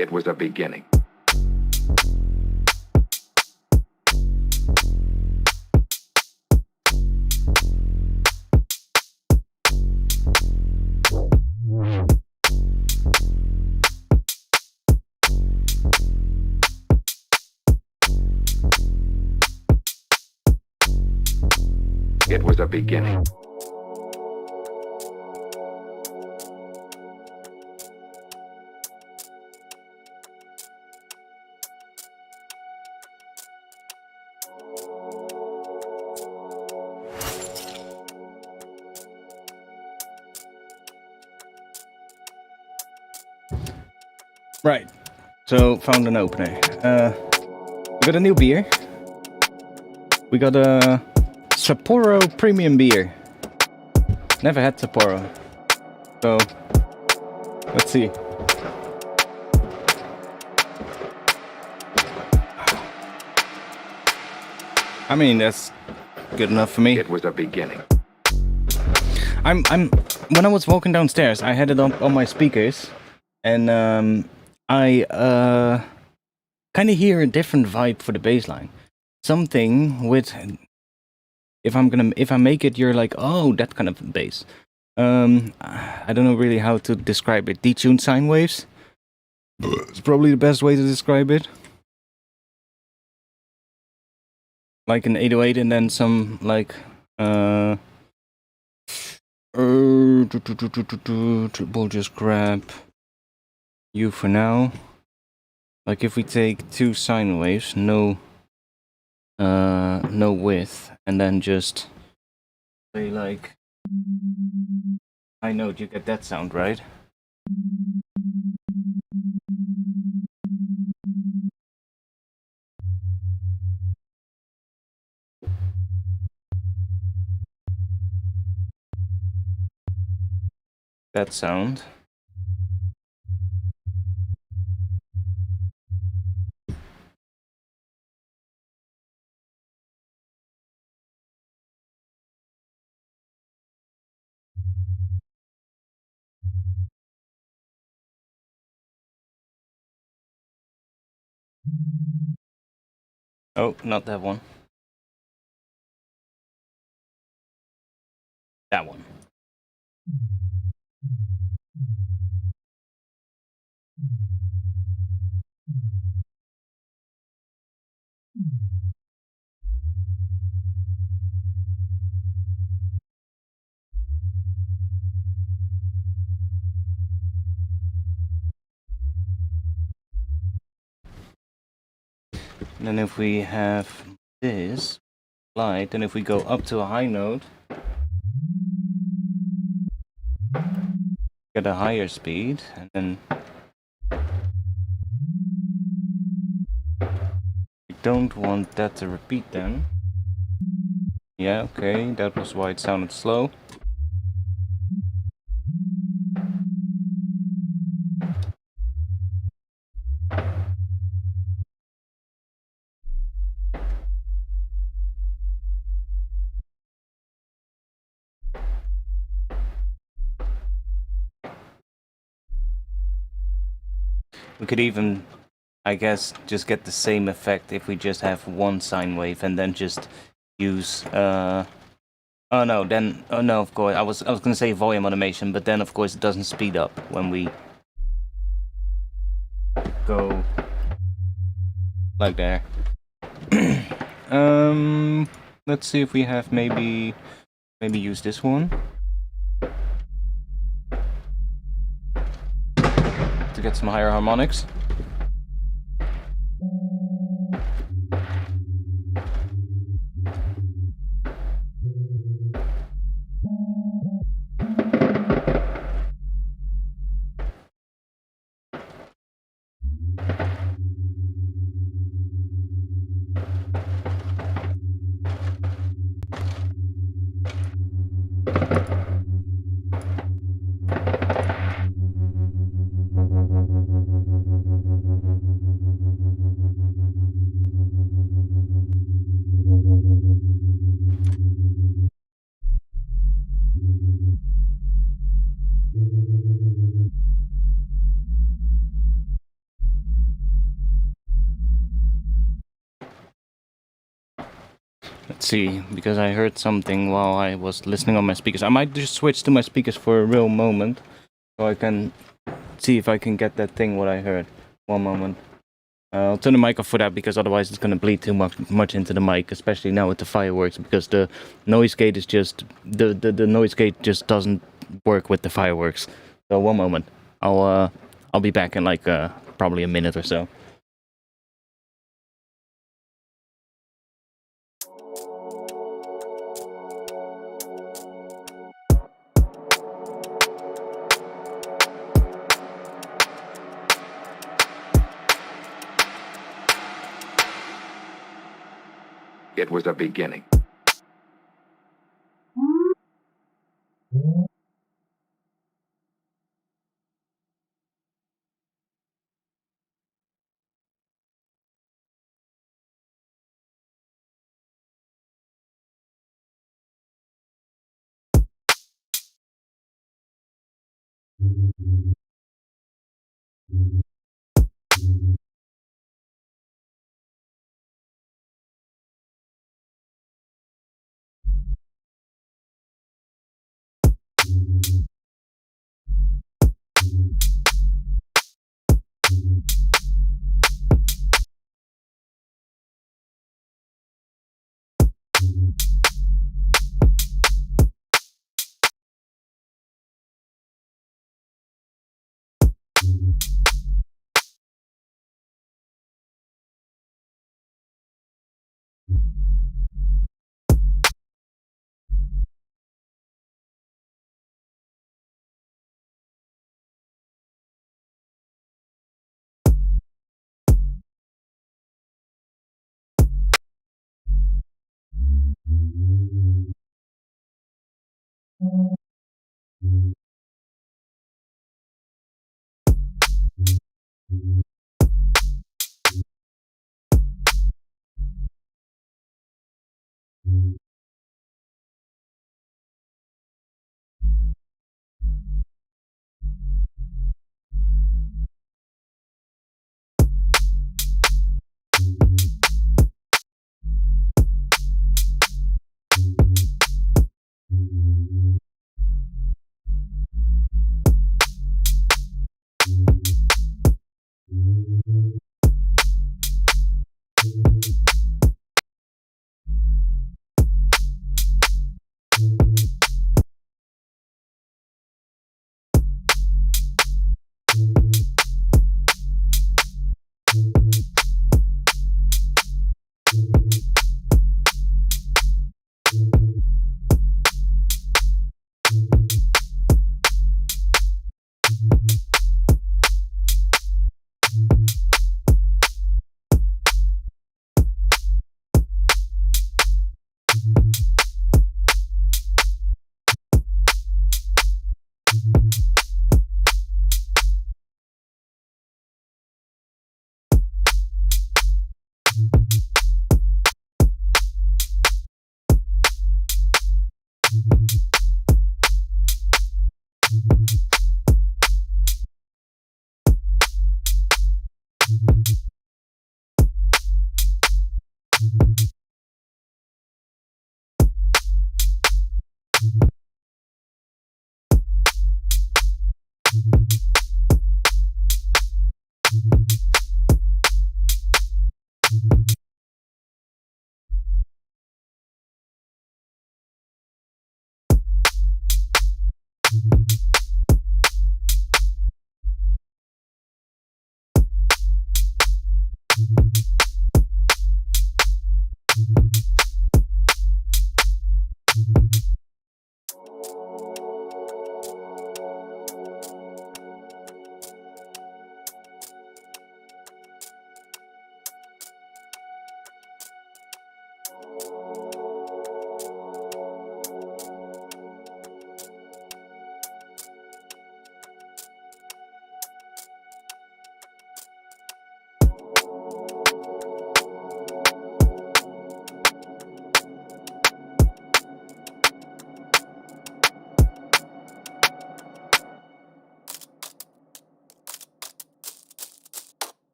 It was a beginning. It was a beginning. Right. So found an opener. We got a new beer. We got a Sapporo premium beer. Never had Sapporo. So let's see. I mean, that's good enough for me. It was a beginning. I'm when I was walking downstairs, I had it on my speakers, and I kind of hear a different vibe for the bass line. Something with if I make it, you're like, oh, that kind of bass. I don't know really how to describe it. Detuned sine waves. It's probably the best way to describe it. Like an 808 and then some like we'll just grab you for now. Like if we take two sine waves, no width, and then just play like high note, you get that sound, right? That sound. Oh, not that one. That one. And then if we have this light, and if we go up to a high note, get a higher speed, and then we don't want that to repeat then. Yeah, okay, that was why it sounded slow. We could even, I guess, just get the same effect if we just have one sine wave and then just use oh no, of course I was gonna say volume automation, but then of course it doesn't speed up when we go like there. Let's see if we have maybe use this one to get some higher harmonics. Let's see, because I heard something while I was listening on my speakers. I might just switch to my speakers for a real moment, so I can see if I can get that thing what I heard. One moment. I'll turn the mic off for that because otherwise it's going to bleed too much into the mic, especially now with the fireworks, because the noise gate is just the noise gate just doesn't work with the fireworks. So one moment, I'll be back in like probably a minute or so. It was a beginning.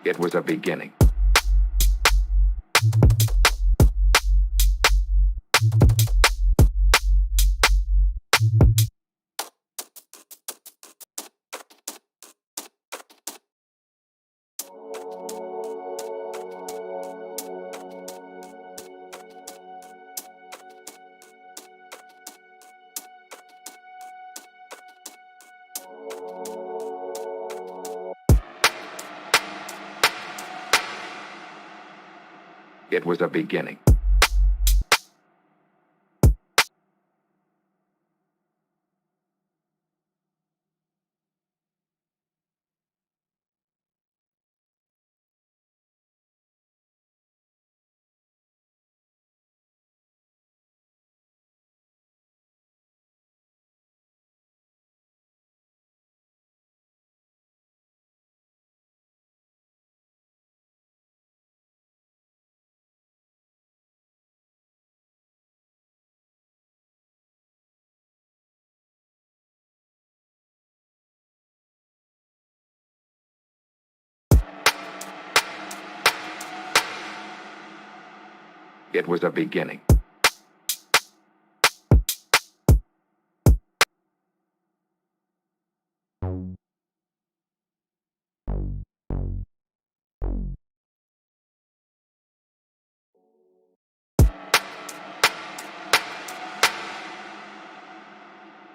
It was a beginning. It was a beginning. It was a beginning.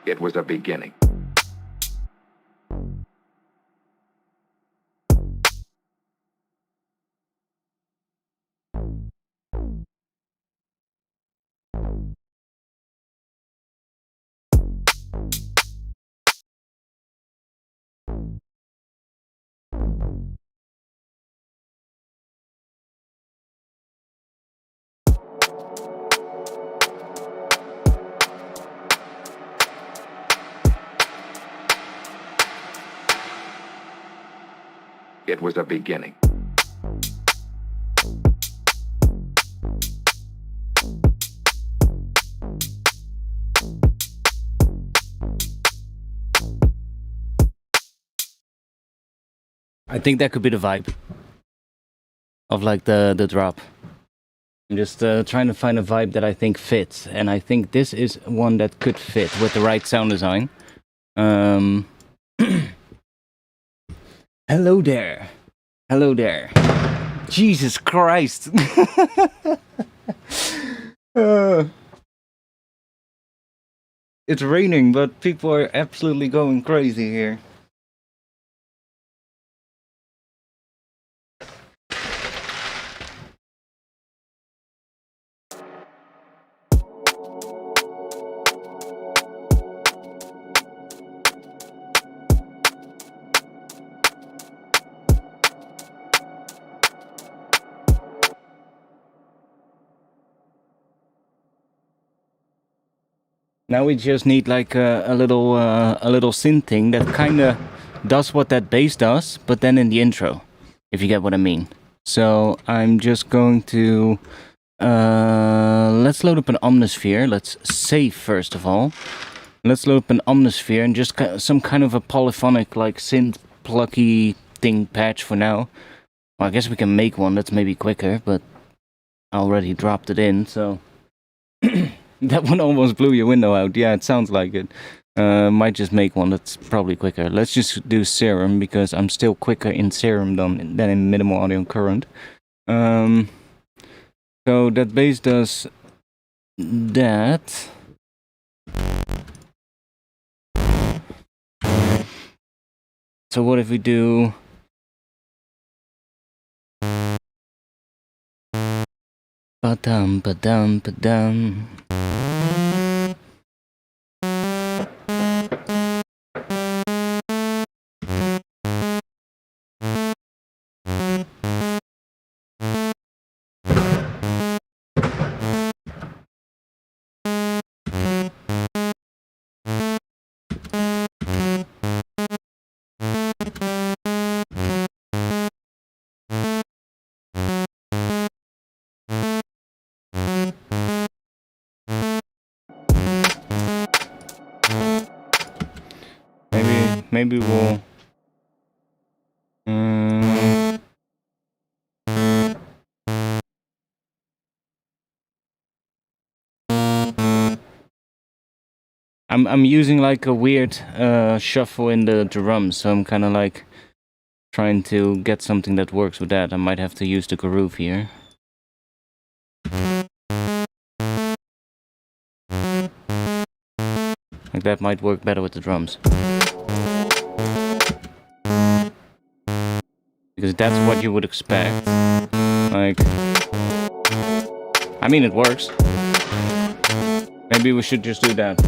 It was a beginning. It was a beginning. I think that could be the vibe of like the drop. I'm just trying to find a vibe that I think fits, and I think this is one that could fit with the right sound design. Hello there. Hello there. Jesus Christ. It's raining, but people are absolutely going crazy here. Now we just need like a little synth thing that kind of does what that bass does, but then in the intro, if you get what I mean. So I'm just going to let's load up an Omnisphere. Let's save first of all. Let's load up an Omnisphere and just some kind of a polyphonic like synth plucky thing patch for now. Well, I guess we can make one that's maybe quicker, but I already dropped it in, so. That one almost blew your window out. Yeah, it sounds like it. Might just make one that's probably quicker. Let's just do Serum, because I'm still quicker in Serum than in Minimal Audio Current. So that bass does that. So what if we do... Ba-dum, ba-dum, ba-dum. Maybe we'll... I'm using like a weird shuffle in the drums, so I'm kind of like trying to get something that works with that. I might have to use the groove here. Like that might work better with the drums. Because that's what you would expect. Like, I mean, it works. Maybe we should just do that.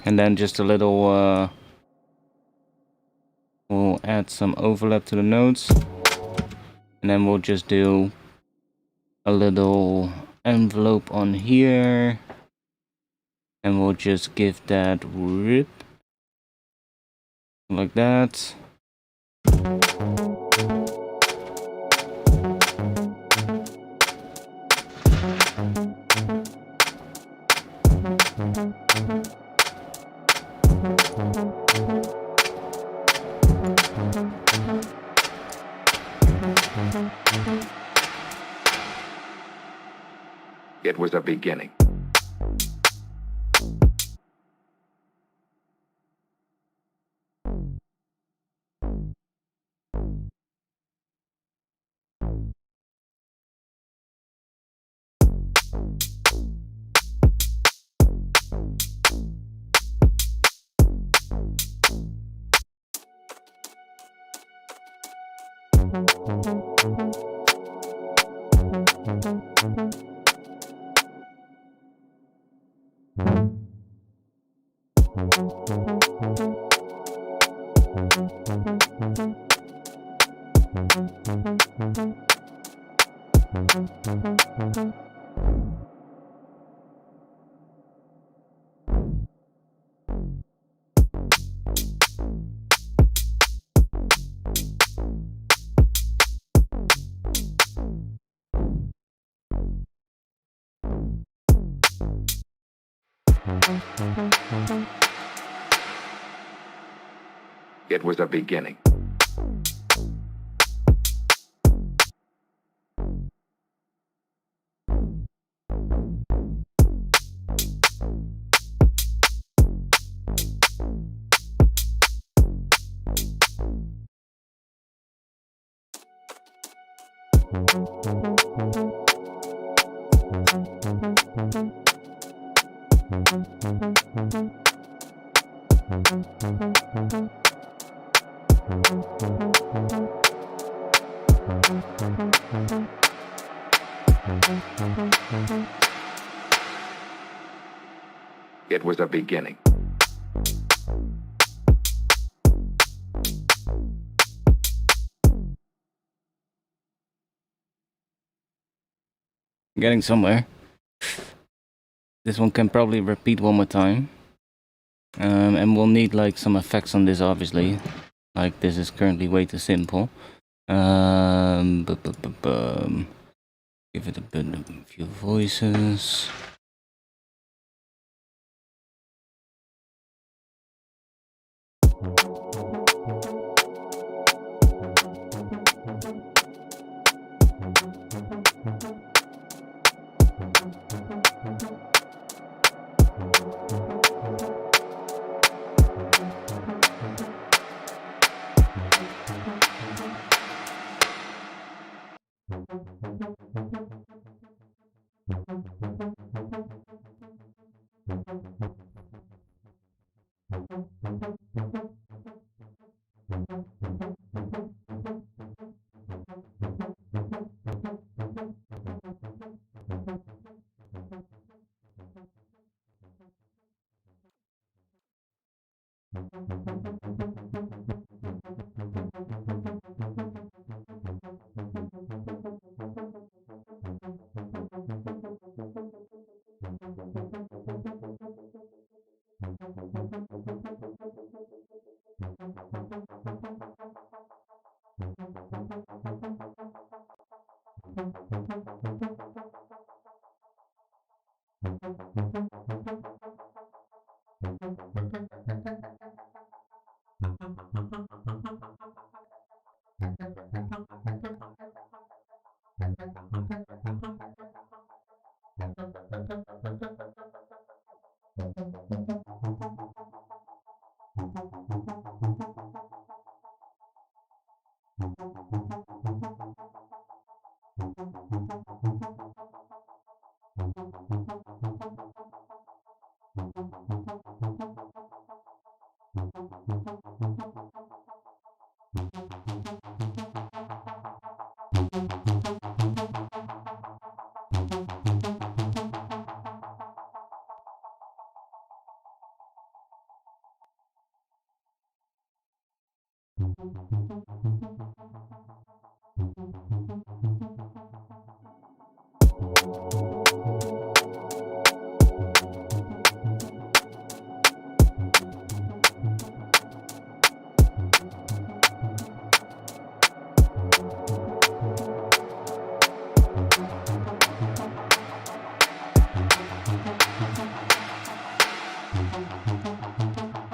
And then just a little, we'll add some overlap to the notes. And then we'll just do a little envelope on here. And we'll just give that rip. Like that. It was a beginning. It was a beginning. It was a beginning. Getting somewhere. This one can probably repeat one more time. And we'll need like some effects on this, obviously. Like this is currently way too simple. Give it a few voices.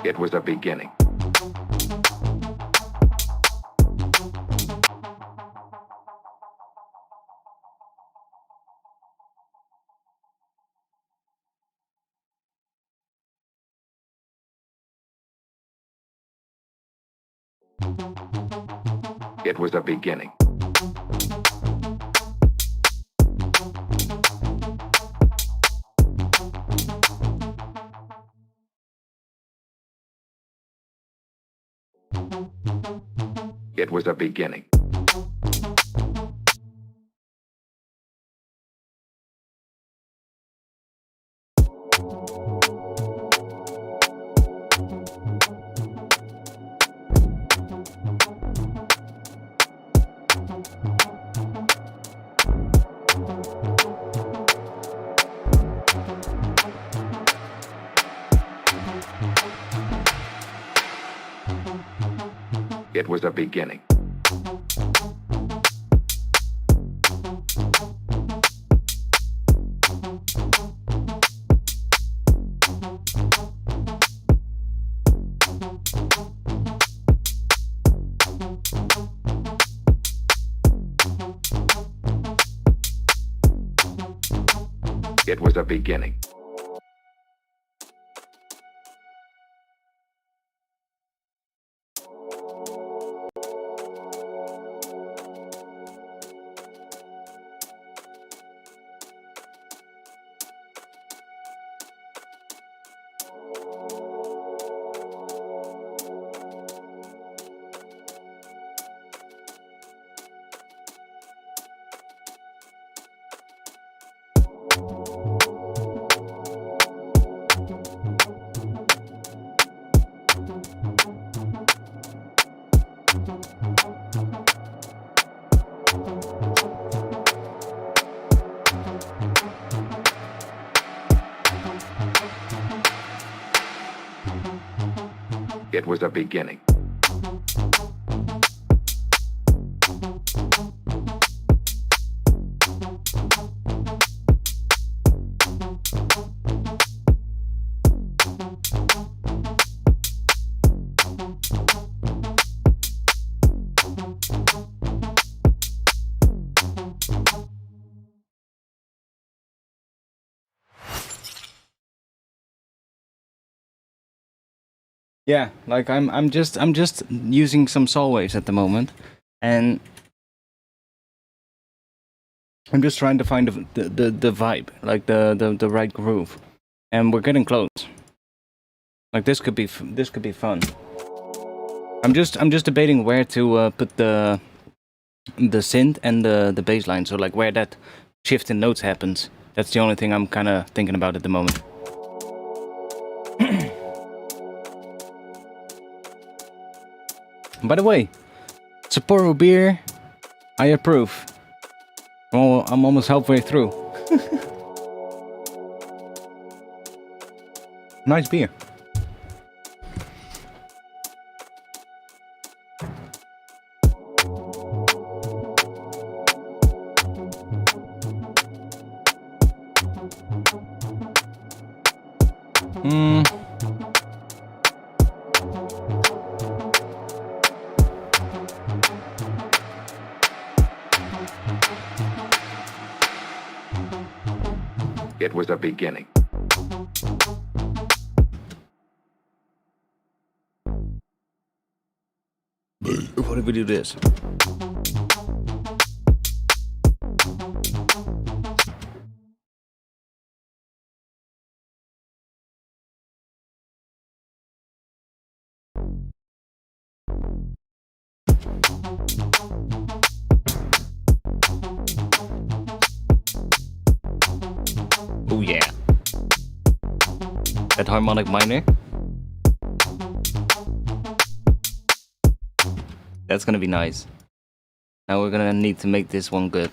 It was a beginning. It was a beginning. It was a beginning. It was a beginning. It was a beginning. It was a beginning. Yeah, like I'm just using some saw waves at the moment, and I'm just trying to find the vibe, like the right groove, and we're getting close. Like this could be fun. I'm just debating where to put the synth and the bass line, so like where that shift in notes happens. That's the only thing I'm kind of thinking about at the moment. By the way, Sapporo beer, I approve. Oh, I'm almost halfway through. Nice beer. It was a beginning. What if we do this? Oh yeah. That harmonic minor. That's gonna be nice. Now we're gonna need to make this one good.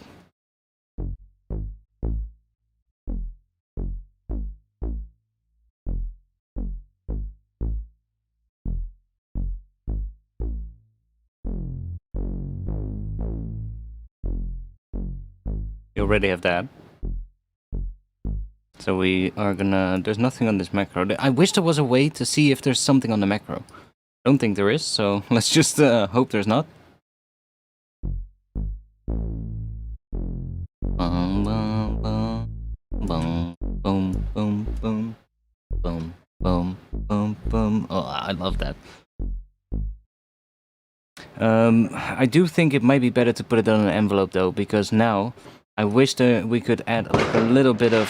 You already have that. So we are gonna... There's nothing on this macro. I wish there was a way to see if there's something on the macro. Don't think there is, so let's just hope there's not. Boom, boom, boom, boom, boom, boom, boom, boom, boom, boom, boom. Oh, I love that. I do think it might be better to put it on an envelope though, because now I wish that we could add like a little bit of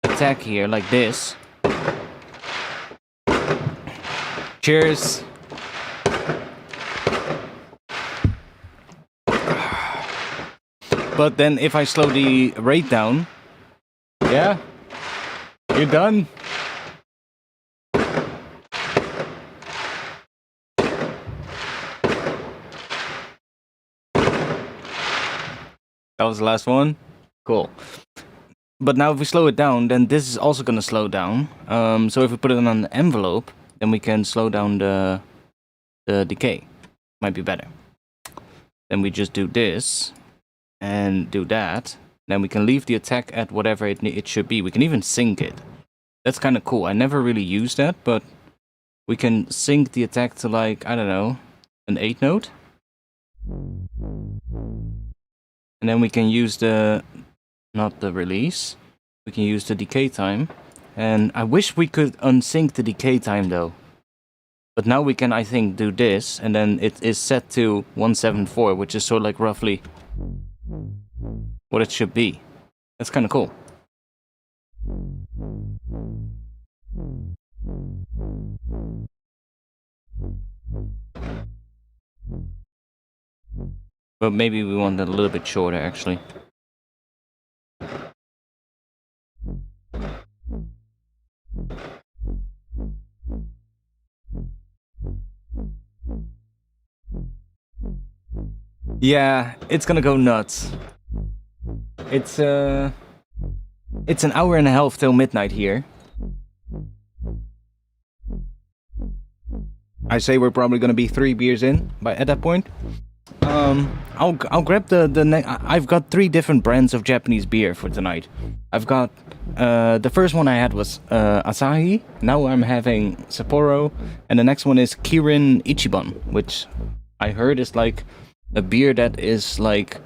attack here, like this. Cheers. But then if I slow the rate down, yeah, you're done. That was the last one. Cool. But now if we slow it down, then this is also going to slow down. So if we put it on an envelope, then we can slow down the decay. Might be better. Then we just do this and do that. Then we can leave the attack at whatever it should be. We can even sync it. That's kind of cool. I never really used that, but we can sync the attack to like, I don't know, an 8 note. And then we can use the, not the release, we can use the decay time. And I wish we could unsync the decay time though. But now we can, I think, do this, and then it is set to 174, which is sort of like roughly what it should be. That's kind of cool. But maybe we want it a little bit shorter, actually. Yeah, it's gonna go nuts. It's an hour and a half till midnight here. I say we're probably gonna be 3 beers in at that point. I'll grab I've got 3 different brands of Japanese beer for tonight. I've got the first one I had was Asahi. Now I'm having Sapporo, and the next one is Kirin Ichiban, which I heard is like a beer that is like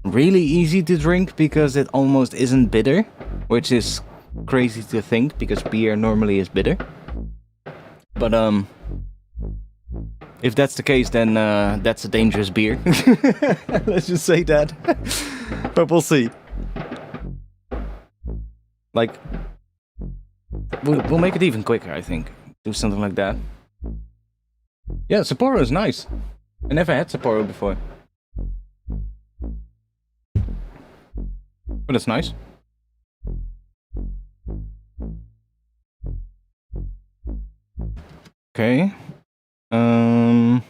really easy to drink because it almost isn't bitter, which is crazy to think because beer normally is bitter. But if that's the case, then that's a dangerous beer. Let's just say that. But we'll see. Like, we'll make it even quicker, I think. Do something like that. Yeah, Sapporo is nice. I never had Sapporo before. But it's nice. Okay. And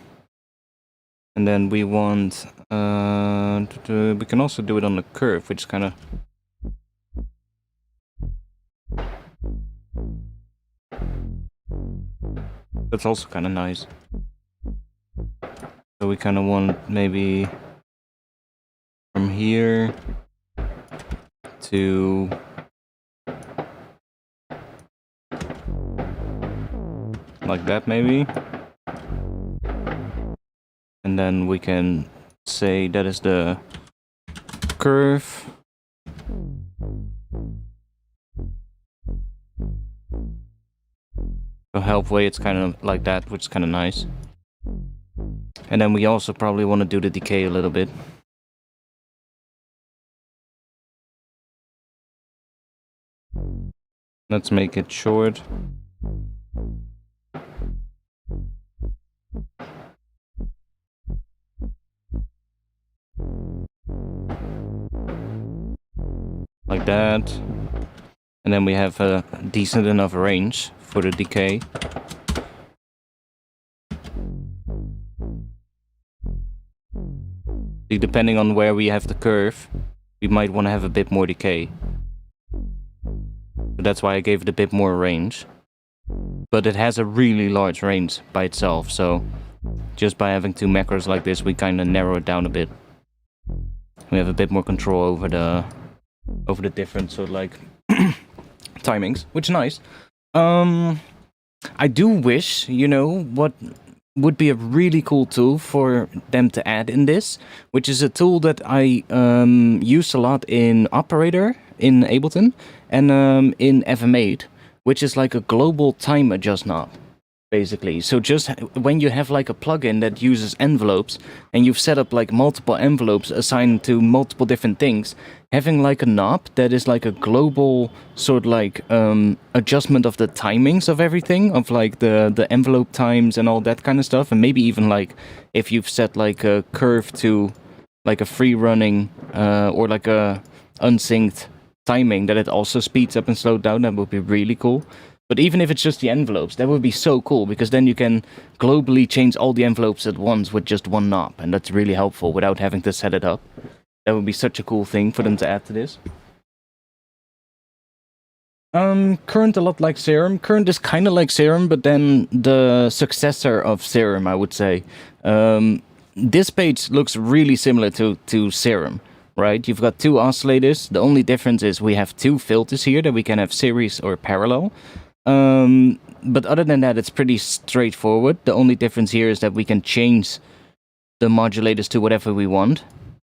then we want we can also do it on the curve, which is kind of that's also kind of nice. So we kind of want maybe from here to like that maybe. And then we can say that is the curve. So halfway it's kind of like that, which is kind of nice. And then we also probably want to do the decay a little bit. Let's make it short. Like that. And then we have a decent enough range for the decay. Depending on where we have the curve, we might want to have a bit more decay. So that's why I gave it a bit more range. But it has a really large range by itself, so just by having two macros like this, we kind of narrow it down a bit. We have a bit more control over the different sort of like timings, which is nice. I do wish, you know, what would be a really cool tool for them to add in this, which is a tool that I use a lot in Operator, in Ableton, and in FM8, which is like a global time adjust knob, basically. So just when you have like a plugin that uses envelopes, and you've set up like multiple envelopes assigned to multiple different things, having like a knob that is like a global sort of like adjustment of the timings of everything, of like the envelope times and all that kind of stuff, and maybe even like if you've set like a curve to like a free running or like a unsynced timing, that it also speeds up and slows down, that would be really cool. But even if it's just the envelopes, that would be so cool, because then you can globally change all the envelopes at once with just one knob, and that's really helpful without having to set it up. That would be such a cool thing for them to add to this. Current a lot like Serum. Current is kind of like Serum, but then the successor of Serum, I would say. This page looks really similar to Serum, right? You've got two oscillators. The only difference is we have two filters here that we can have series or parallel. But other than that, it's pretty straightforward. The only difference here is that we can change the modulators to whatever we want.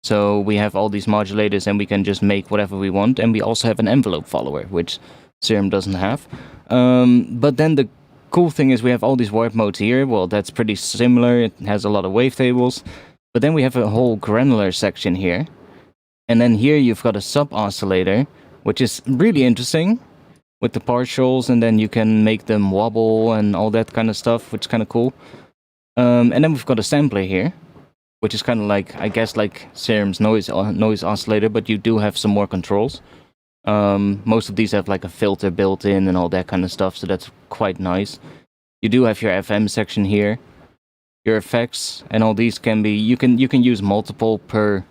So we have all these modulators and we can just make whatever we want. And we also have an envelope follower, which Serum doesn't have. But then the cool thing is we have all these warp modes here. Well, that's pretty similar. It has a lot of wavetables. But then we have a whole granular section here. And then here you've got a sub-oscillator, which is really interesting with the partials. And then you can make them wobble and all that kind of stuff, which is kind of cool. And then we've got a sampler here, which is kind of like, I guess, like Serum's noise oscillator, but you do have some more controls. Most of these have like a filter built in and all that kind of stuff, so that's quite nice. You do have your FM section here, your effects, and all these can be, you can use multiple per,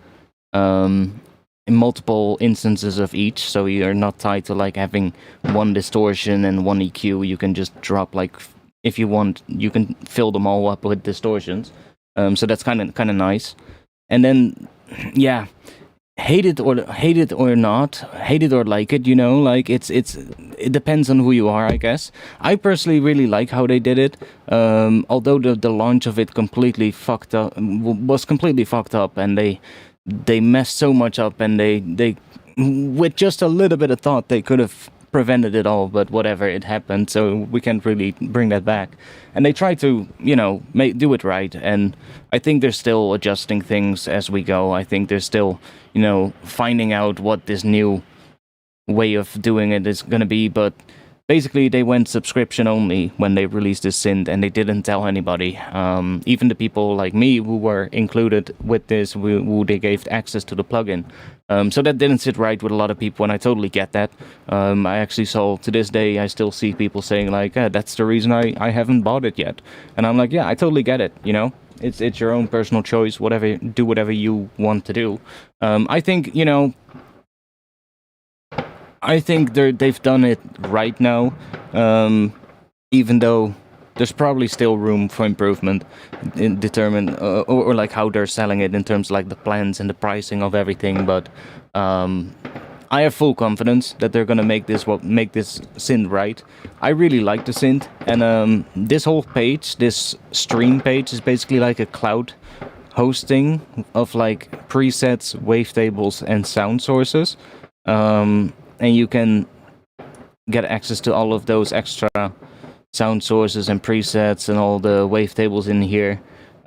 in multiple instances of each, so you're not tied to like having one distortion and one EQ. You can just drop like, if you want, you can fill them all up with distortions. So that's kind of nice. And then, yeah, hate it or not, hate it or like it, you know, like it depends on who you are, I guess. I personally really like how they did it. Although the launch of it was completely fucked up, and they messed so much up, and they with just a little bit of thought they could have prevented it all, but whatever, it happened, so we can't really bring that back. And they try to, you know, do it right, and I think they're still adjusting things as we go. I think they're still, you know, finding out what this new way of doing it is gonna be, but basically they went subscription only when they released this synth, and they didn't tell anybody. Even the people like me who were included with this, who they gave access to the plugin. So that didn't sit right with a lot of people, and I totally get that. I actually saw, to this day, I still see people saying like, that's the reason I haven't bought it yet. And I'm like, yeah, I totally get it, you know? It's your own personal choice, do whatever you want to do. I think, you know, I think they've done it right now, even though there's probably still room for improvement in or like how they're selling it in terms of like the plans and the pricing of everything. But I have full confidence that they're gonna make this synth right. I really like the synth, and this whole page, this stream page, is basically like a cloud hosting of like presets, wavetables, and sound sources. And you can get access to all of those extra sound sources and presets and all the wavetables in here.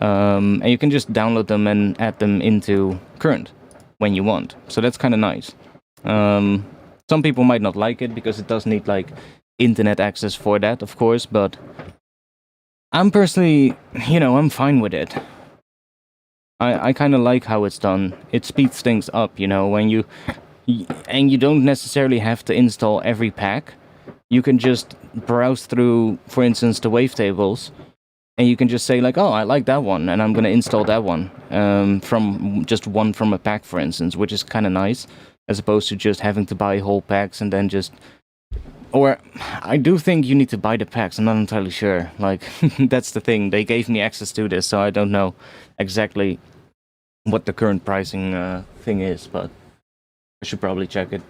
And you can just download them and add them into Current when you want. So that's kind of nice. Some people might not like it because it does need like internet access for that, of course, but I'm personally, I'm fine with it. I kind of like how it's done. It speeds things up, when and you don't necessarily have to install every pack. You can just browse through, for instance, the wavetables, and you can just say like, oh, I like that one, and I'm going to install that one from just one from a pack, for instance, which is kind of nice, as opposed to just having to buy whole packs and then just... Or, I do think you need to buy the packs, I'm not entirely sure. Like, that's the thing, they gave me access to this, so I don't know exactly what the current pricing thing is, but I should probably check it.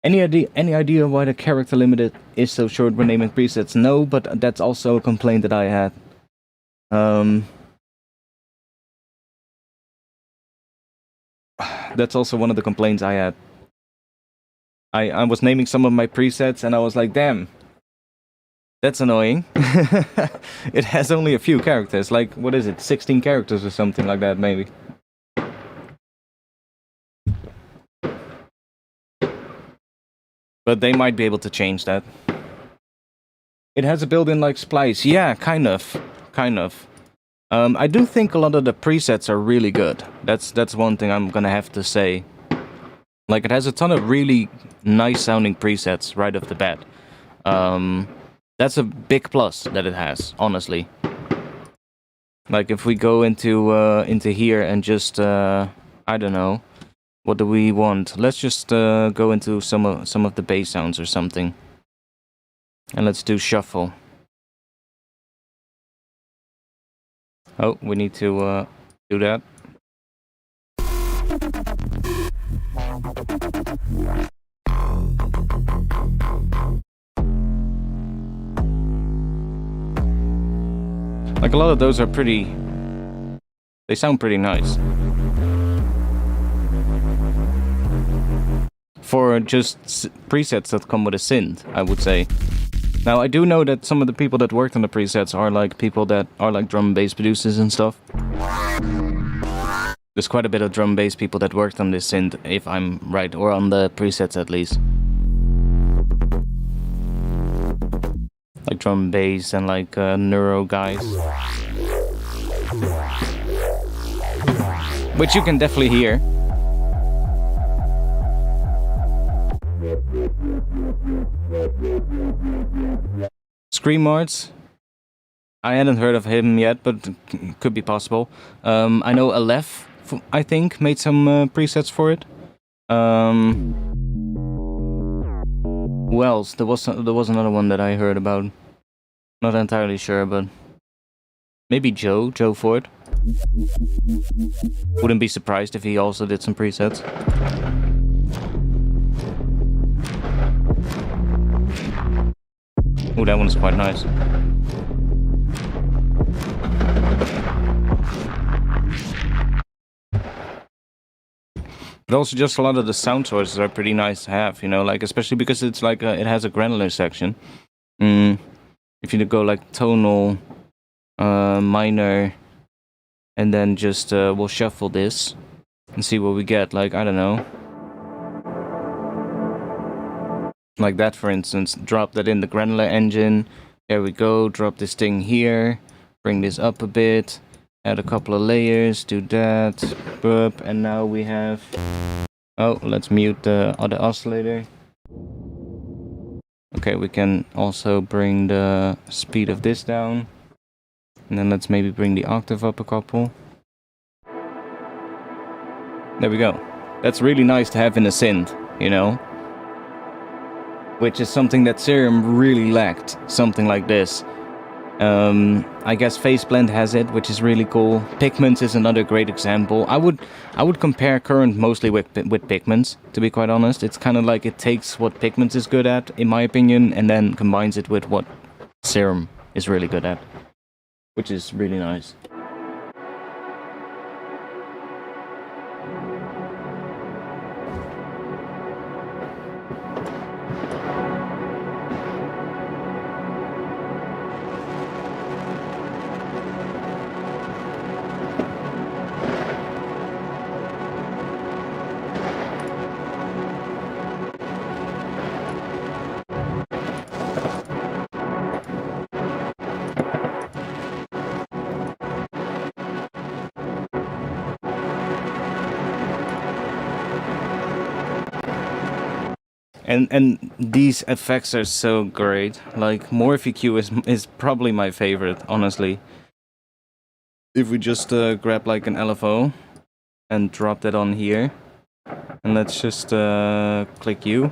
Any idea why the character limit is so short when naming presets? No, but that's also a complaint that I had. That's also one of the complaints I had. I was naming some of my presets and I was like, damn, that's annoying. It has only a few characters, like, what is it, 16 characters or something like that, maybe. But they might be able to change that. It has a built-in like splice. Yeah, kind of. I do think a lot of the presets are really good. That's one thing I'm gonna have to say. Like, it has a ton of really nice sounding presets right off the bat. That's a big plus that it has, honestly. Like, if we go into here and just I don't know, what do we want? Let's just go into some of the bass sounds or something, and let's do shuffle. Oh, we need to do that. Like, a lot of those are pretty... They sound pretty nice. For just presets that come with a synth, I would say. Now, I do know that some of the people that worked on the presets are like people that are like drum and bass producers and stuff. There's quite a bit of drum and bass people that worked on this synth, if I'm right, or on the presets at least. Like drum and bass and like neuro guys. Which you can definitely hear. Scream Arts. I hadn't heard of him yet, but could be possible. I know Aleph, I think, made some presets for it. Who else? There was another one that I heard about. Not entirely sure, but maybe Joe Ford. Wouldn't be surprised if he also did some presets. Oh, that one's quite nice. But also just a lot of the sound sources are pretty nice to have, like, especially because it's like it has a granular section. If you go like tonal, minor, and then just we'll shuffle this and see what we get. Like, I don't know. Like that, for instance. Drop that in the granular engine. There we go. Drop this thing here. Bring this up a bit. Add a couple of layers. Do that. Boop. And now we have... Oh, let's mute the other oscillator. Okay, we can also bring the speed of this down. And then let's maybe bring the octave up a couple. There we go. That's really nice to have in a synth, Which is something that Serum really lacked. Something like this. I guess Faceblend has it, which is really cool. Pigments is another great example. I would compare Current mostly with Pigments, to be quite honest. It's kind of like it takes what Pigments is good at, in my opinion, and then combines it with what Serum is really good at, which is really nice. And these effects are so great. Like Morphe Q is probably my favorite, honestly. If we just grab like an LFO and drop that on here, and let's just click U,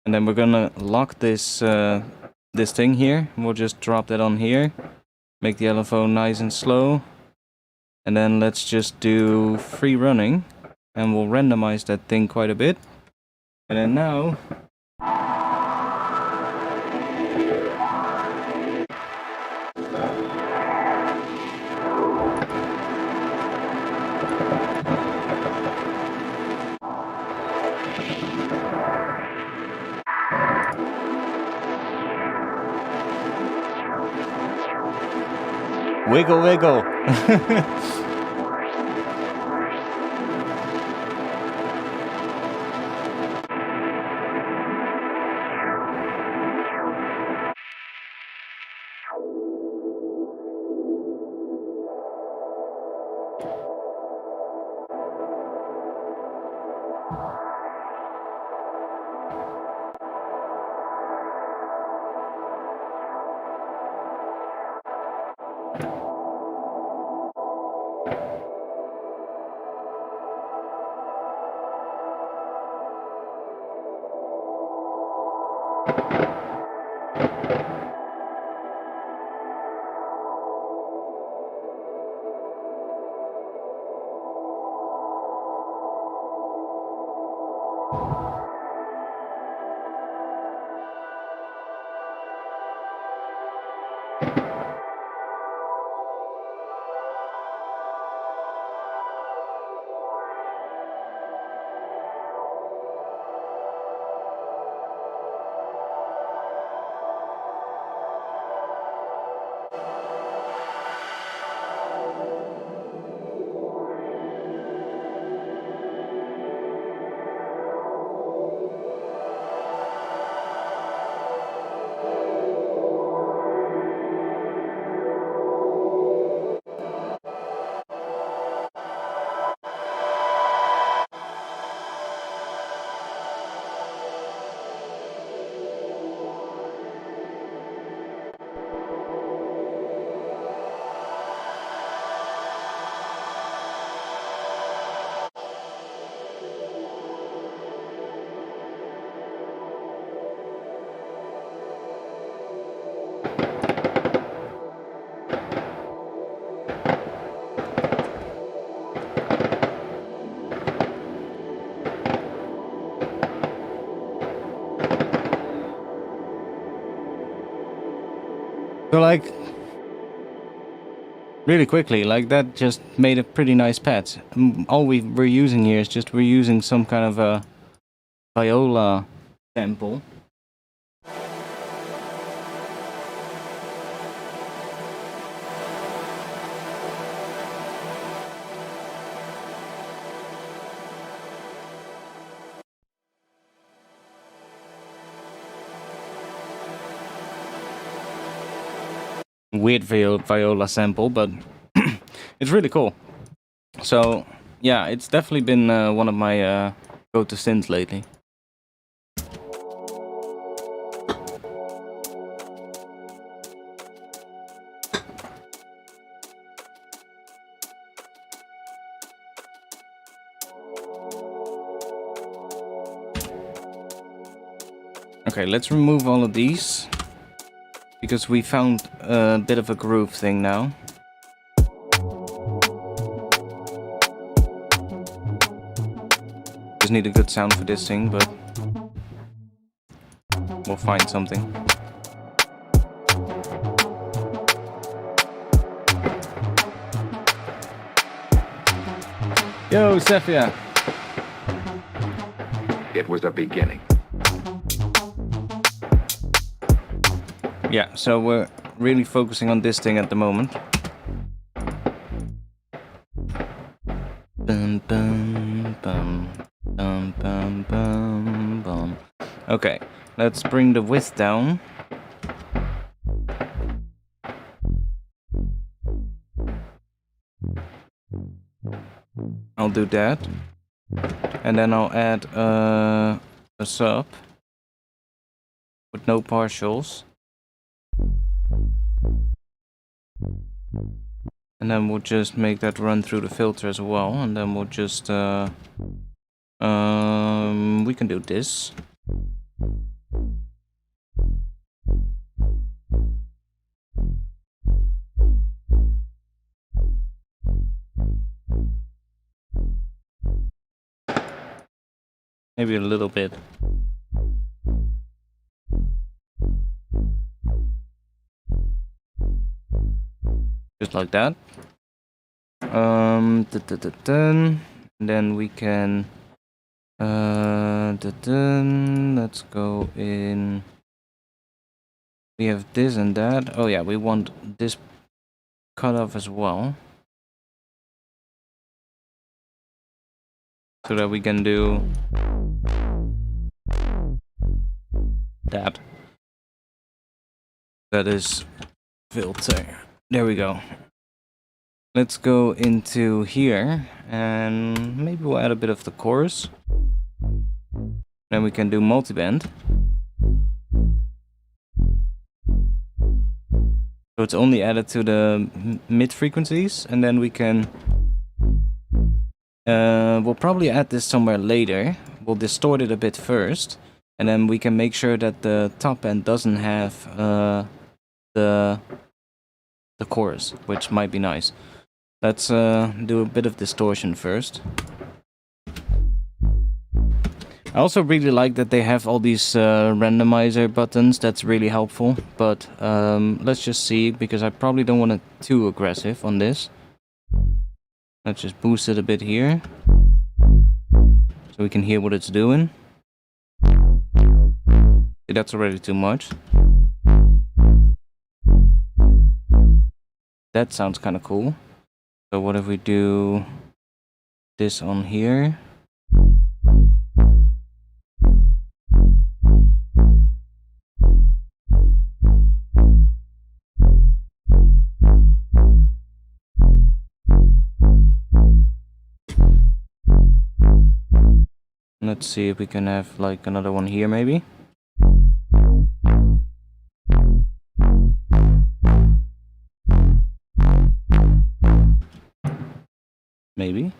and then we're gonna lock this this thing here. We'll just drop that on here, make the LFO nice and slow, and then let's just do free running, and we'll randomize that thing quite a bit. And then now wiggle, wiggle. So like, really quickly, like that just made a pretty nice pad. All we're using here is just we're using some kind of a viola sample. Weird viola sample, but it's really cool. So yeah, it's definitely been one of my go-to synths lately. Okay, let's remove all of these, because we found a bit of a groove thing now. Just need a good sound for this thing, but we'll find something. Yo, Sephia! It was a beginning. Yeah, so we're really focusing on this thing at the moment. Bum, bum, bum, bum, bum, bum, bum. Okay, let's bring the width down. I'll do that. And then I'll add a a sub with no partials. And then we'll just make that run through the filter as well, and then we'll just we can do this. Maybe a little bit. Just like that. And then we can let's go in. We have this and that. Oh yeah, we want this cut off as well, so that we can do that. That is filter. There we go. Let's go into here and maybe we'll add a bit of the chorus. Then we can do multiband. So it's only added to the mid frequencies, and then we can we'll probably add this somewhere later. We'll distort it a bit first, and then we can make sure that the top end doesn't have the chorus, which might be nice. Let's do a bit of distortion first. I also really like that they have all these randomizer buttons. That's really helpful. But let's just see, because I probably don't want it too aggressive on this. Let's just boost it a bit here, so we can hear what it's doing. See, that's already too much. That sounds kind of cool. So what if we do this on here? Let's see if we can have like another one here maybe. Maybe.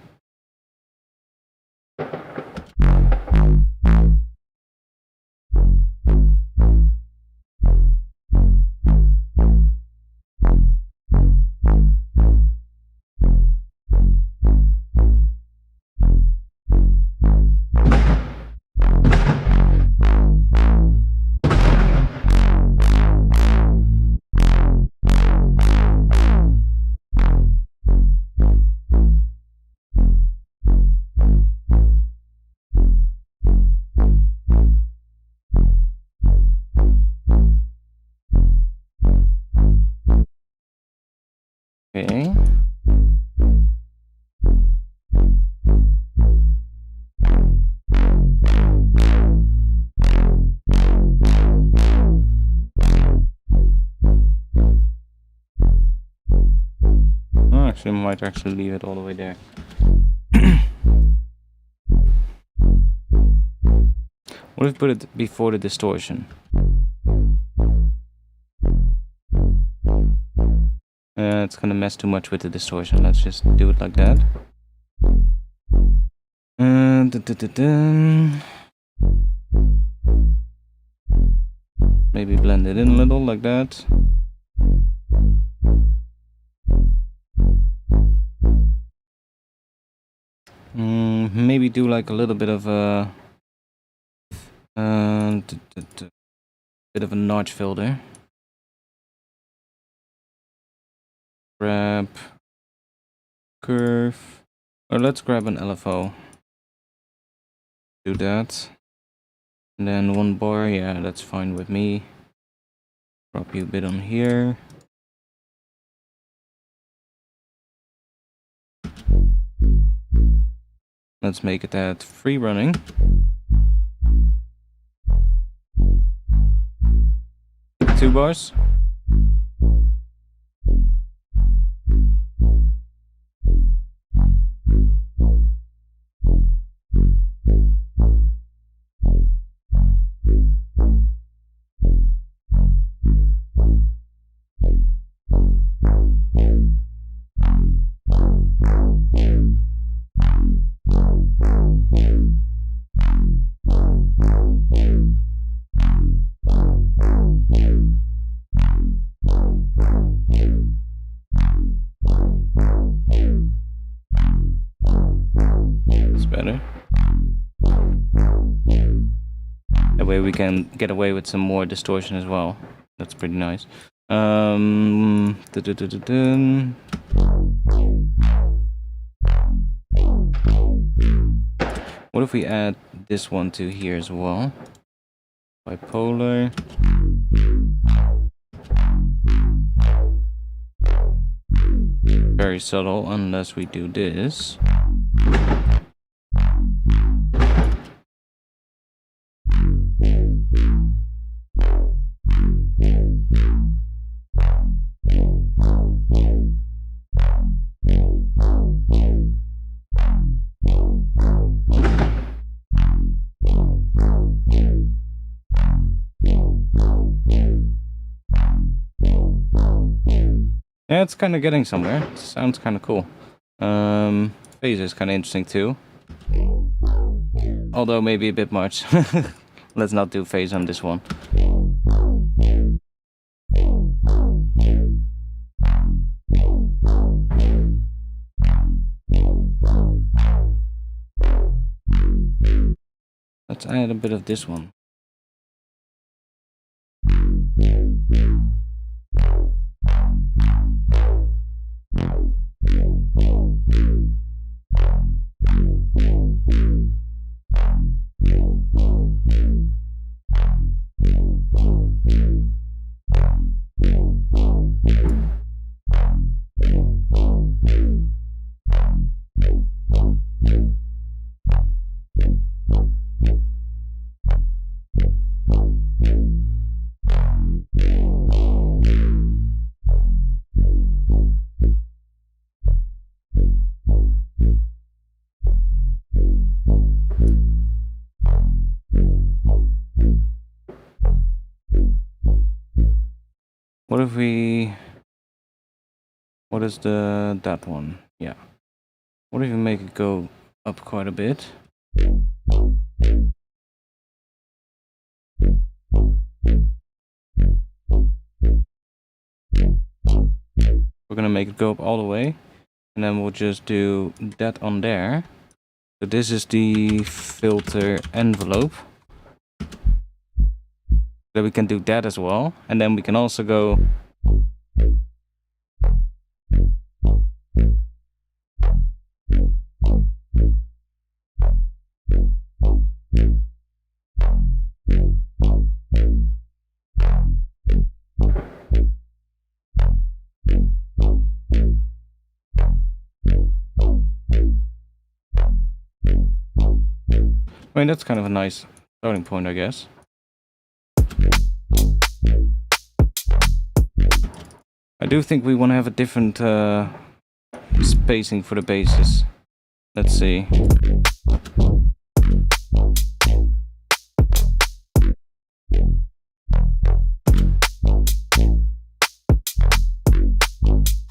Okay. Oh, actually, I might actually leave it all the way there. What if we put it before the distortion? It's gonna mess too much with the distortion. Let's just do it like that. Maybe blend it in a little like that. Maybe do like a little bit of a bit of a notch filter. Grab curve, or let's grab an LFO. Do that, and then one bar. Yeah, that's fine with me. Drop you a bit on here. Let's make it at free running. Two bars. better. That way we can get away with some more distortion as well. That's pretty nice. Dun-dun-dun-dun-dun. What if we add this one to here as well? Bipolar. Very subtle unless we do this. Yeah, it's kind of getting somewhere. It sounds kind of cool. Phase is kind of interesting too. Although maybe a bit much. Let's not do phase on this one. Let's add a bit of this one. What if we... What is that one? Yeah. What if we make it go up quite a bit? We're gonna make it go up all the way. And then we'll just do that on there. So this is the filter envelope. So we can do that as well. And then we can also go... I mean, that's kind of a nice starting point, I guess. I do think we want to have a different spacing for the basses. Let's see.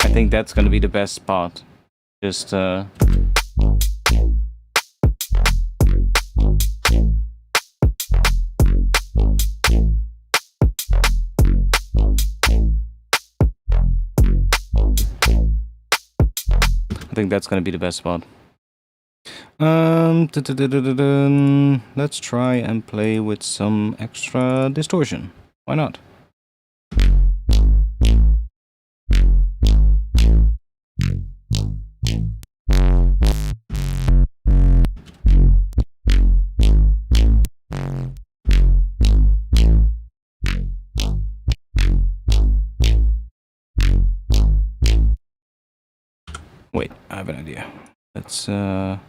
I think that's going to be the best spot. Just I think that's gonna be the best spot. Let's try and play with some extra distortion. Why not? Wait, I have an idea. Let's what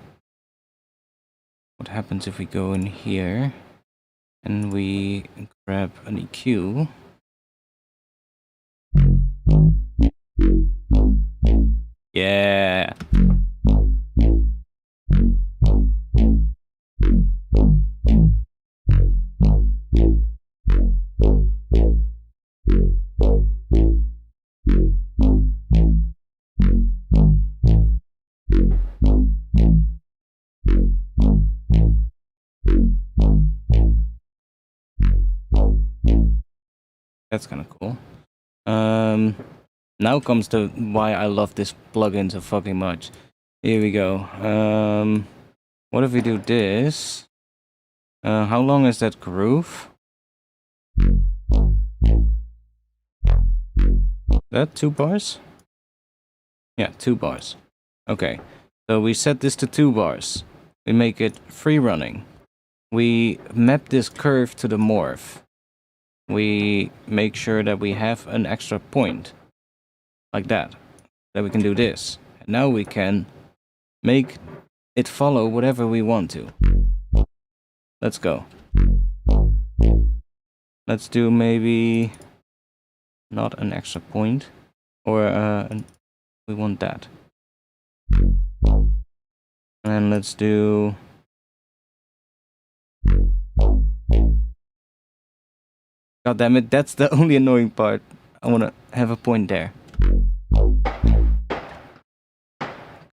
happens if we go in here and we grab an EQ? Yeah. That's kind of cool. Now comes to why I love this plugin so fucking much. Here we go. What if we do this? How long is that groove? That 2 bars? Yeah, 2 bars. Okay, so we set this to 2 bars. We make it free running. We map this curve to the morph. We make sure that we have an extra point. Like that. That we can do this. And now we can make it follow whatever we want to. Let's go. Let's do maybe not an extra point, or we want that. And let's do God damn it, that's the only annoying part. I want to have a point there.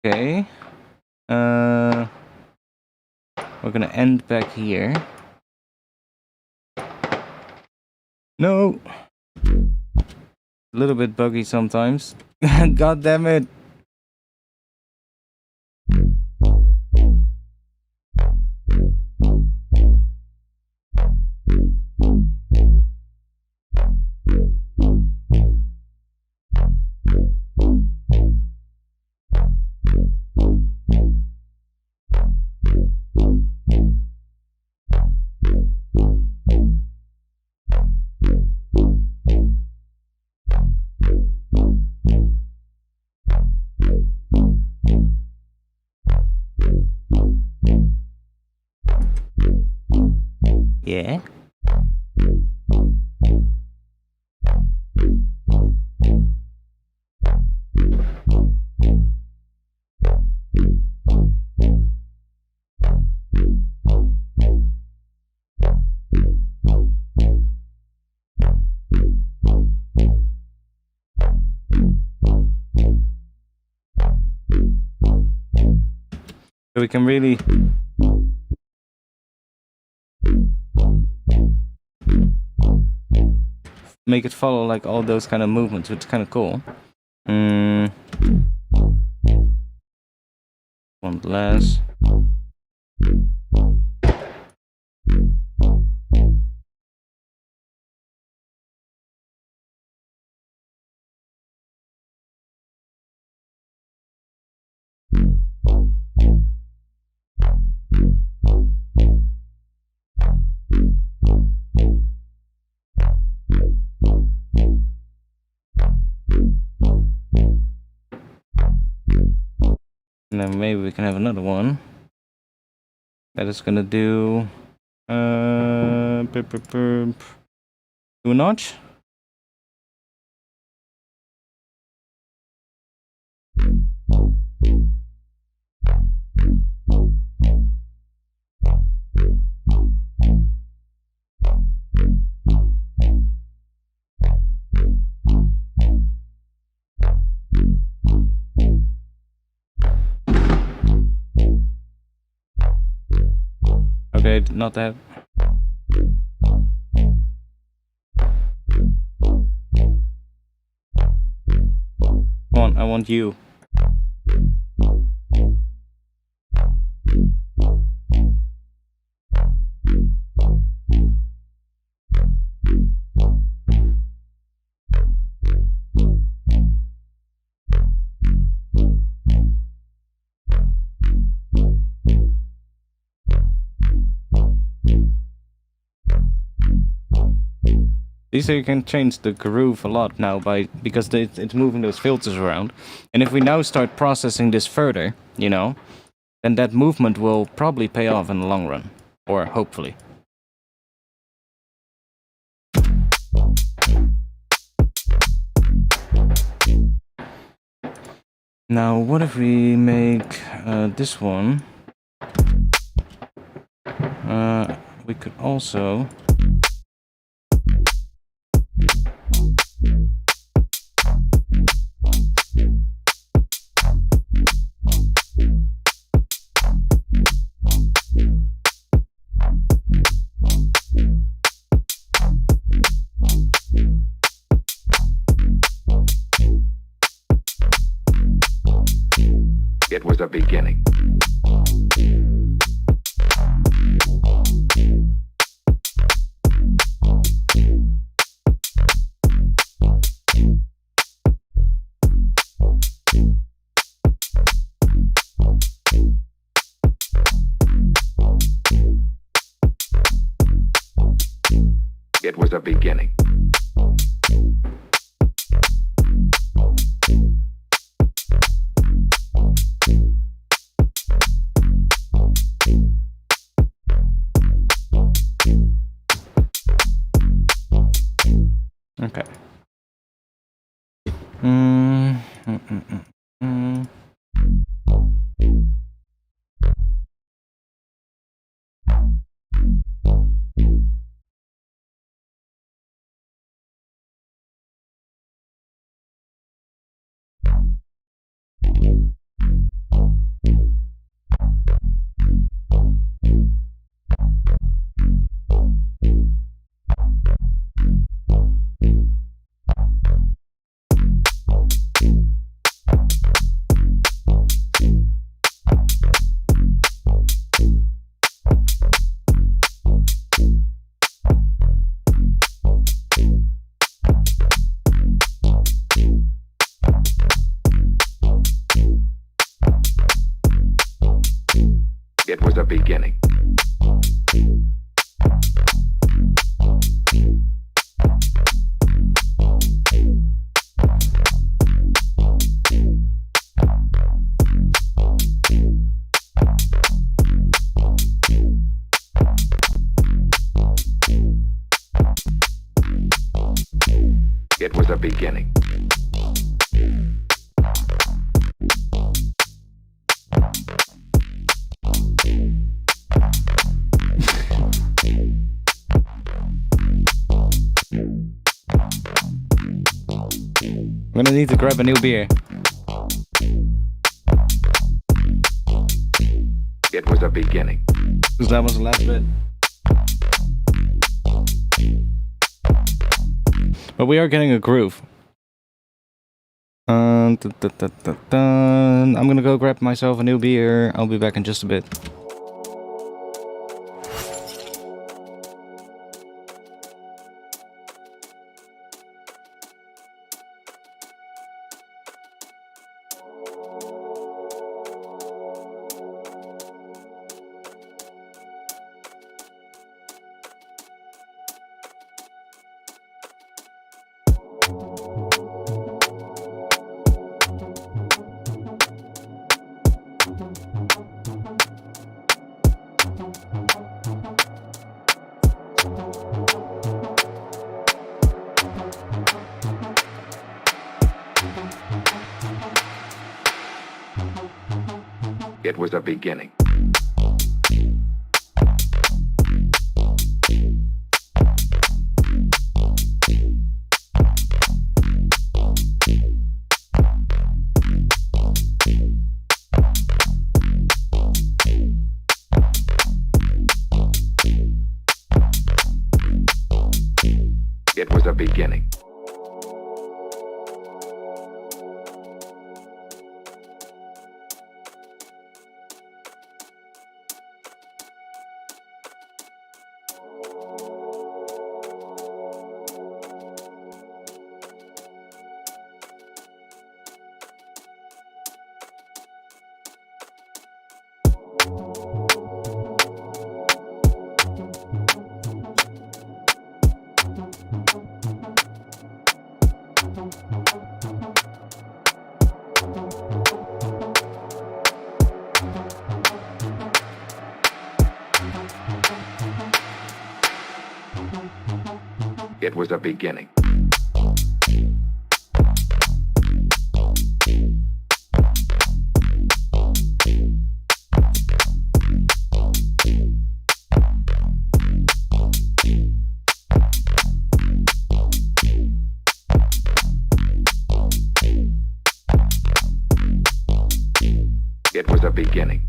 Okay. We're gonna end back here. No! A little bit buggy sometimes. God damn it! Yeah. So we can really make it follow like all those kind of movements, which is kind of cool. One less. And then maybe we can have another one that is gonna do do a notch. Okay, not that. Come on, I want you. See, so you can change the groove a lot now because it's moving those filters around. And if we now start processing this further, you know, then that movement will probably pay off in the long run. Or hopefully. Now, what if we make this one? We could also... It was a beginning. a beginning. Okay. Mm. It was a beginning. It was a beginning. I'm gonna need to grab a new beer. It was a beginning. Because that was the last bit. But we are getting a groove. I'm gonna go grab myself a new beer. I'll be back in just a bit. It was a beginning. It was a beginning. It was a beginning. It was a beginning.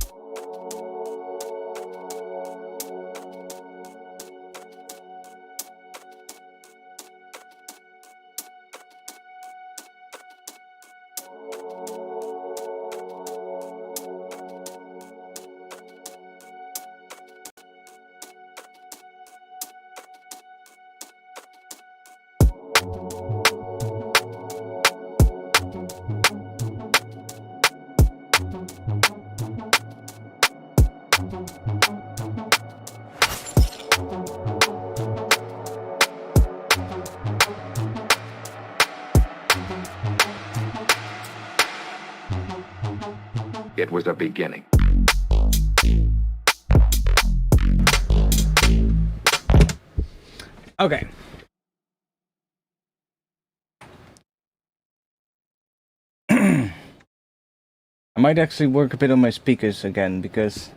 It was a beginning. Okay. I might actually work a bit on my speakers again because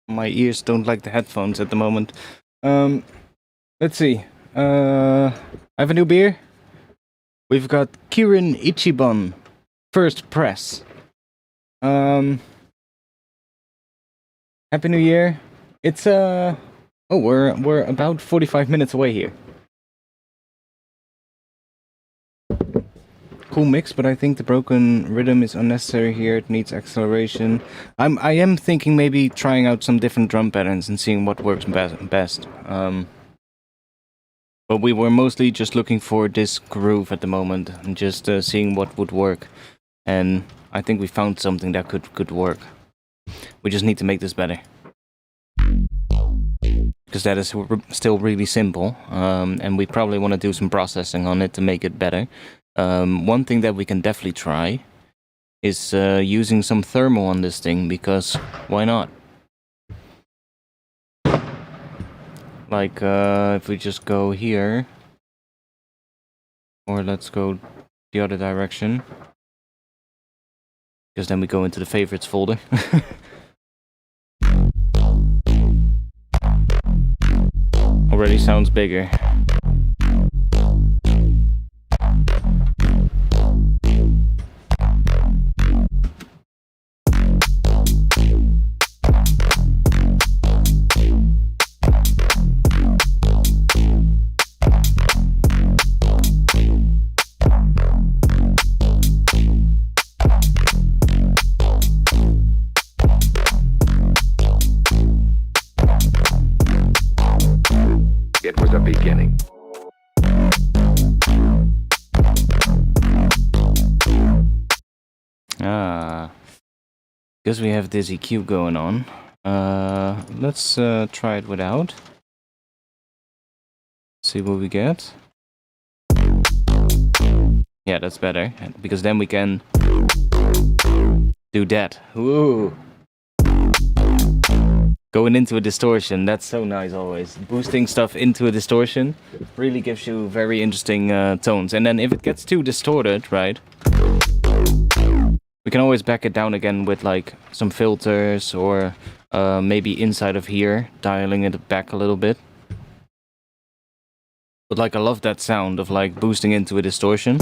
my ears don't like the headphones at the moment. Let's see. I have a new beer. We've got Kirin Ichiban First Press. Happy New Year. It's oh, we're about 45 minutes away here. Cool mix, but I think the broken rhythm is unnecessary here. It needs acceleration. I am thinking maybe trying out some different drum patterns and seeing what works best. But we were mostly just looking for this groove at the moment and just seeing what would work. And I think we found something that could work. We just need to make this better. Because that is still really simple. And we probably want to do some processing on it to make it better. One thing that we can definitely try is using some thermal on this thing, because why not? Like, if we just go here, or let's go the other direction, because then we go into the favorites folder. Already sounds bigger. It was a beginning. Because we have this EQ going on, let's try it without. See what we get. Yeah, that's better, because then we can do that. Ooh. Going into a distortion, that's so nice always. Boosting stuff into a distortion really gives you very interesting tones. And then if it gets too distorted, right, we can always back it down again with like some filters, or maybe inside of here, dialing it back a little bit. But like, I love that sound of like boosting into a distortion.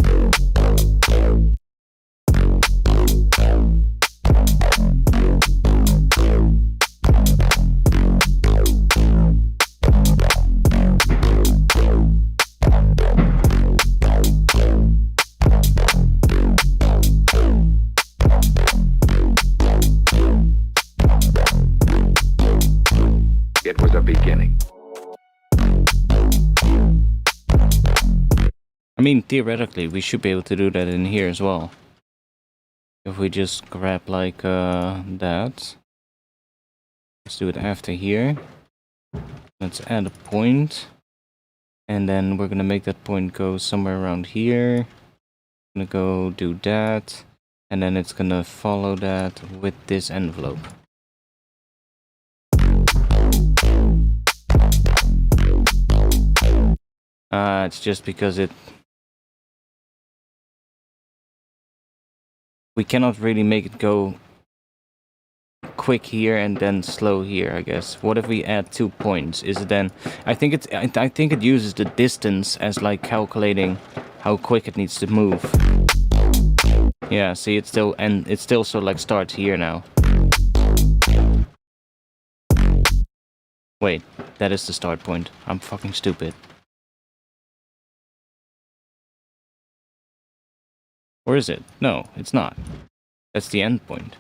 It was a beginning. I mean, theoretically, we should be able to do that in here as well. If we just grab like that. Let's do it after here. Let's add a point. And then we're gonna make that point go somewhere around here. Gonna go do that. And then it's gonna follow that with this envelope. It's just because we cannot really make it go quick here and then slow here, I guess. What if we add 2 points? Is it then... I think it uses the distance as like calculating how quick it needs to move. Yeah, see, it's still so like starts here now. Wait, that is the start point. I'm fucking stupid. Or is it? No, it's not. That's the end point.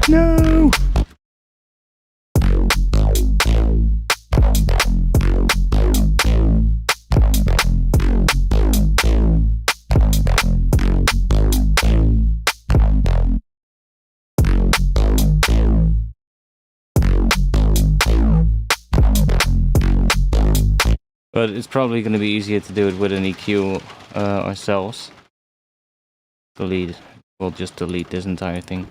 No! But it's probably going to be easier to do it with an EQ ourselves. Delete. We'll just delete this entire thing.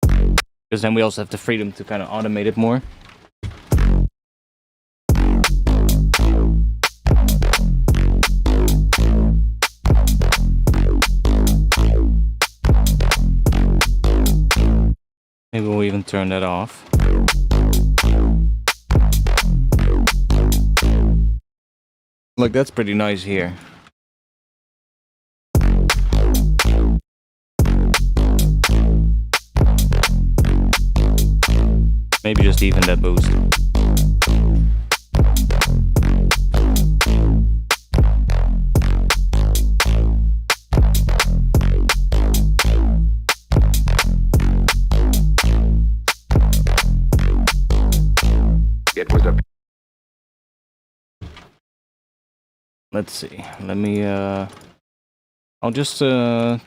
Because then we also have the freedom to kind of automate it more. Maybe we'll even turn that off. Look, that's pretty nice here. Maybe just even that boost. It was a Let's see. Let me I'll just let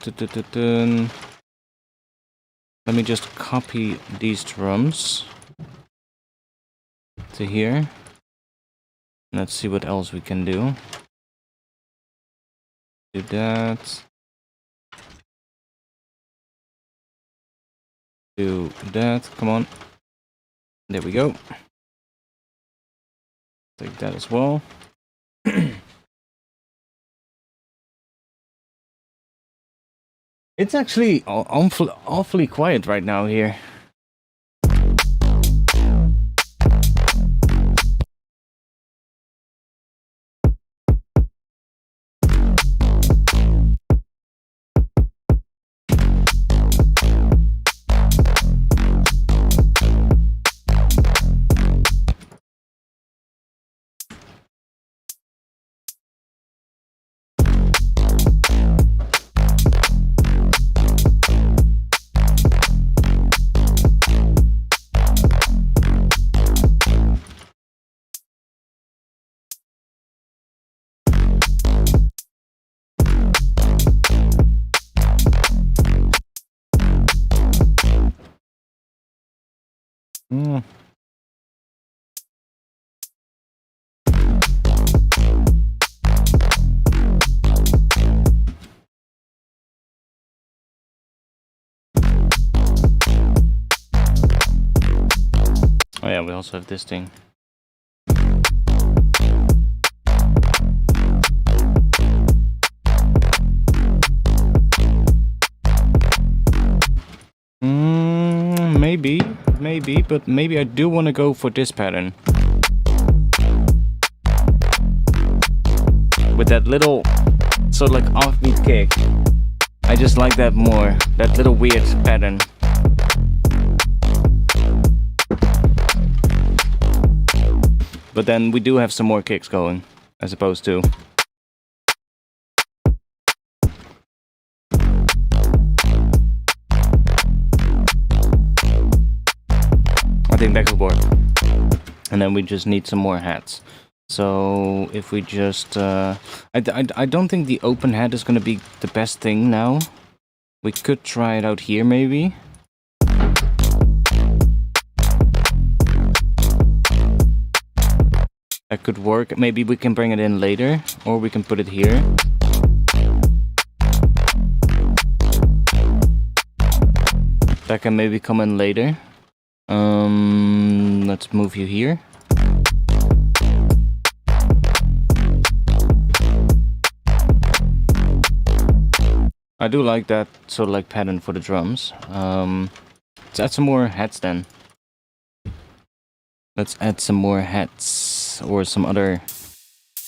me just copy these drums to here. Let's see what else we can do. Do that. Do that. Come on. There we go. Take that as well. It's actually awfully quiet right now here. Mm. Oh yeah, we also have this thing. Maybe, but maybe I do want to go for this pattern. With that little, sort of like offbeat kick. I just like that more, that little weird pattern. But then we do have some more kicks going, as opposed to. I think that could work. And then we just need some more hats. So if we just, I don't think the open hat is gonna be the best thing now. We could try it out here maybe. That could work. Maybe we can bring it in later, or we can put it here. That can maybe come in later. Let's move you here. I do like that sort of like pattern for the drums. Let's add some more hats then. Let's add some more hats or some other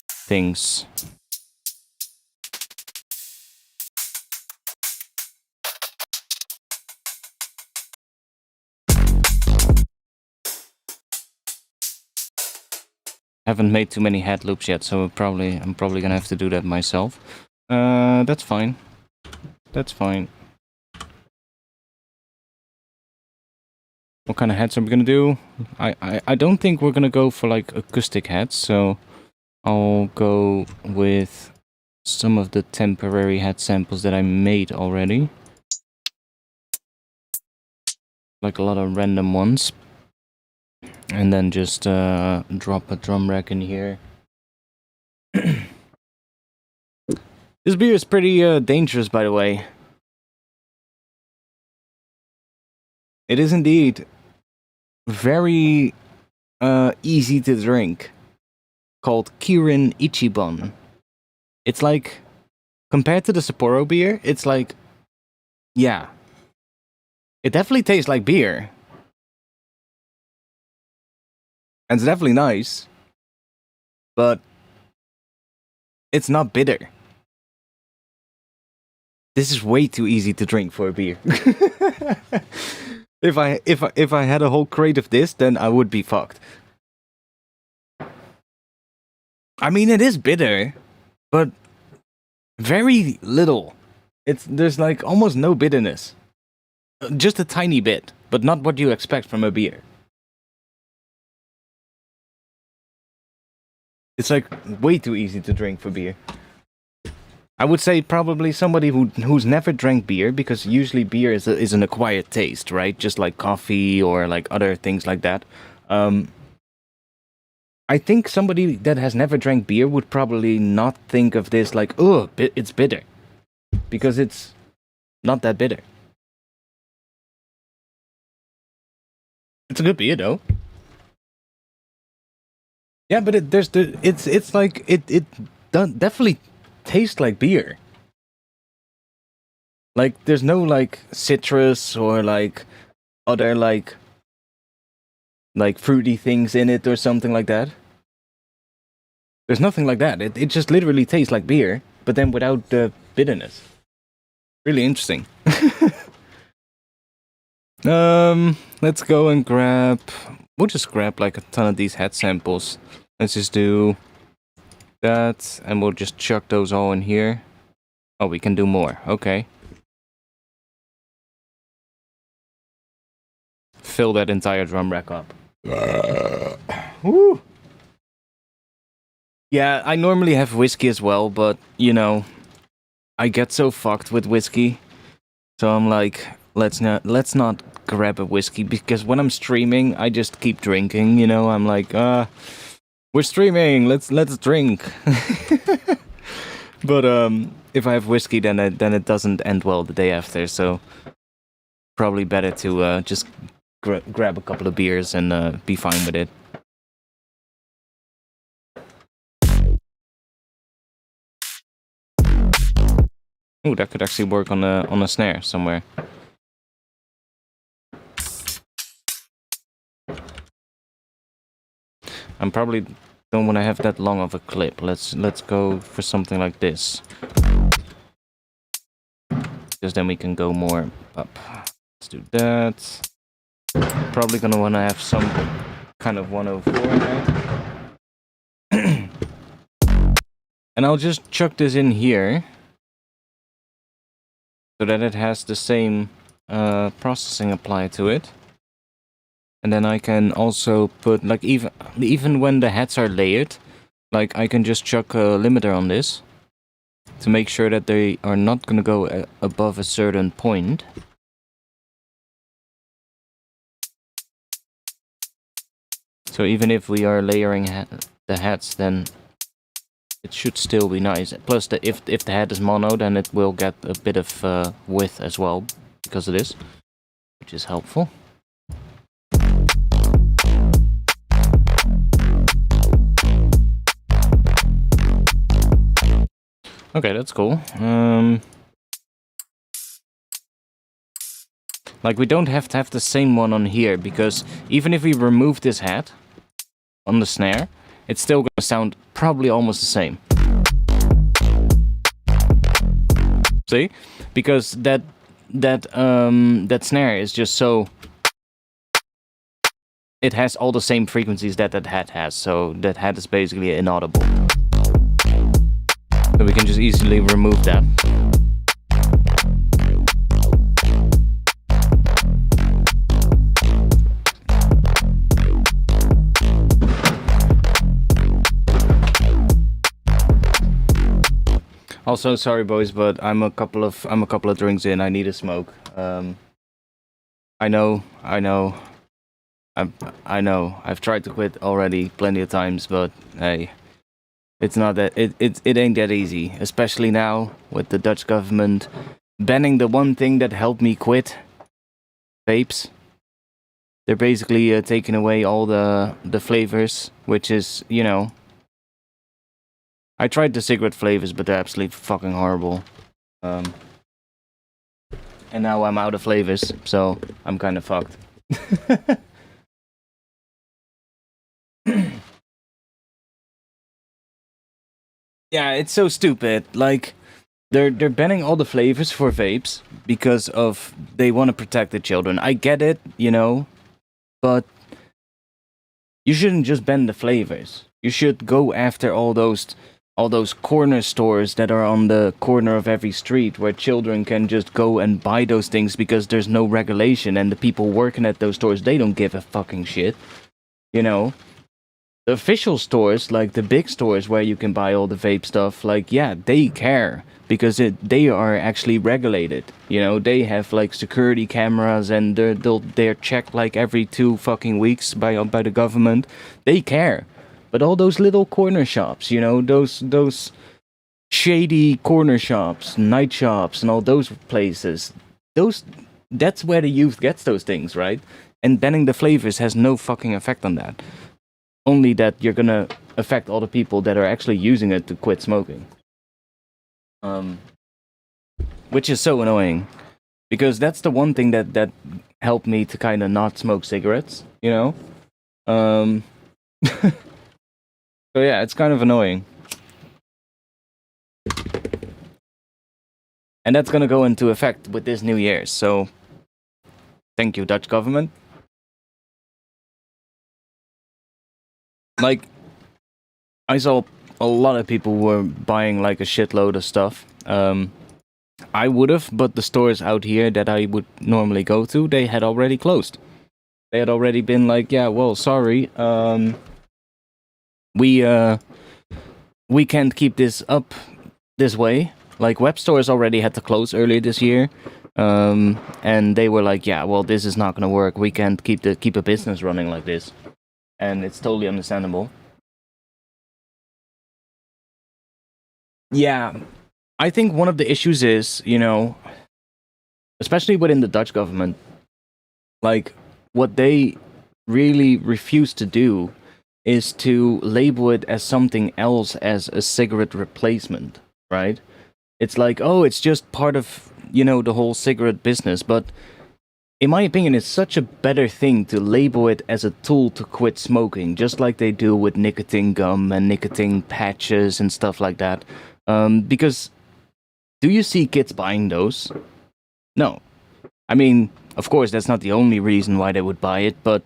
things. Haven't made too many hat loops yet, so I'm probably gonna have to do that myself. That's fine. That's fine. What kind of hats are we gonna do? I don't think we're gonna go for like acoustic hats, so I'll go with some of the temporary hat samples that I made already. Like a lot of random ones. And then just drop a drum rack in here This beer is pretty dangerous, by the way. It is indeed very easy to drink. Called Kirin Ichiban. It's like, compared to the Sapporo beer, it's like, yeah. It definitely tastes like beer. And it's definitely nice. But it's not bitter. This is way too easy to drink for a beer. If I had a whole crate of this, then I would be fucked. I mean, it is bitter, but very little. There's like almost no bitterness. Just a tiny bit, but not what you expect from a beer. It's like way too easy to drink for beer. I would say probably somebody who's never drank beer, because usually beer is an acquired taste, right? Just like coffee or like other things like that. I think somebody that has never drank beer would probably not think of this like, oh, it's bitter. Because it's not that bitter. It's a good beer though. Yeah, but it definitely tastes like beer. Like there's no like citrus or like other like fruity things in it or something like that. There's nothing like that. It just literally tastes like beer, but then without the bitterness. Really interesting. Let's go and grab... We'll just grab like a ton of these head samples. Let's just do that, and we'll just chuck those all in here. Oh, we can do more. Okay. Fill that entire drum rack up. Woo! Yeah, I normally have whiskey as well, but, you know, I get so fucked with whiskey. So I'm like, let's not grab a whiskey, because when I'm streaming, I just keep drinking, you know? I'm like, we're streaming, let's drink. But if I have whiskey, then it doesn't end well the day after, so probably better to just grab a couple of beers and be fine with it. Ooh, that could actually work on a snare somewhere. I probably don't want to have that long of a clip. Let's go for something like this. Because then we can go more up. Let's do that. Probably gonna want to have some kind of 104 in there. And I'll just chuck this in here, so that it has the same processing applied to it. And then I can also put, like, even when the heads are layered, like, I can just chuck a limiter on this to make sure that they are not gonna go above a certain point. So even if we are layering the heads, then it should still be nice. Plus, if the head is mono, then it will get a bit of width as well because of this, which is helpful. Okay, that's cool. Like, we don't have to have the same one on here, because even if we remove this head on the snare, it's still gonna sound probably almost the same. See? Because that snare is just so... It has all the same frequencies that head has, so that head is basically inaudible. So we can just easily remove that. Also, sorry boys, but I'm a couple of drinks in. I need a smoke. I know. I've tried to quit already plenty of times, but hey, It's not that it ain't that easy, especially now with the Dutch government banning the one thing that helped me quit, vapes. They're basically taking away all the flavors, which is, you know, I tried the cigarette flavors, but they're absolutely fucking horrible. And now I'm out of flavors, so I'm kind of fucked. Yeah, it's so stupid. Like, they're banning all the flavors for vapes because of they want to protect the children. I get it, you know, but you shouldn't just ban the flavors. You should go after all those corner stores that are on the corner of every street where children can just go and buy those things because there's no regulation, and the people working at those stores, they don't give a fucking shit. You know? The official stores, like the big stores where you can buy all the vape stuff, like, yeah, they care because they are actually regulated. You know, they have like security cameras, and they're checked like every 2 fucking weeks by the government. They care. But all those little corner shops, you know, those shady corner shops, night shops, and all those places, that's where the youth gets those things, right? And banning the flavors has no fucking effect on that. Only that you're gonna affect all the people that are actually using it to quit smoking. Which is so annoying. Because that's the one thing that helped me to kind of not smoke cigarettes, you know? So yeah, it's kind of annoying. And that's gonna go into effect with this New Year's, so thank you, Dutch government. Like, I saw a lot of people were buying like a shitload of stuff. I would have, but the stores out here that I would normally go to, they had already closed. They had already been like, yeah, well, sorry, we can't keep this up this way. Like, web stores already had to close earlier this year. And they were like, yeah, well, this is not gonna work. We can't keep a business running like this. And it's totally understandable. Yeah, I think one of the issues is, you know, especially within the Dutch government, like, what they really refuse to do is to label it as something else, as a cigarette replacement, right? It's like, oh, it's just part of, you know, the whole cigarette business, but in my opinion, it's such a better thing to label it as a tool to quit smoking, just like they do with nicotine gum and nicotine patches and stuff like that. Because do you see kids buying those? No. I mean, of course, that's not the only reason why they would buy it, but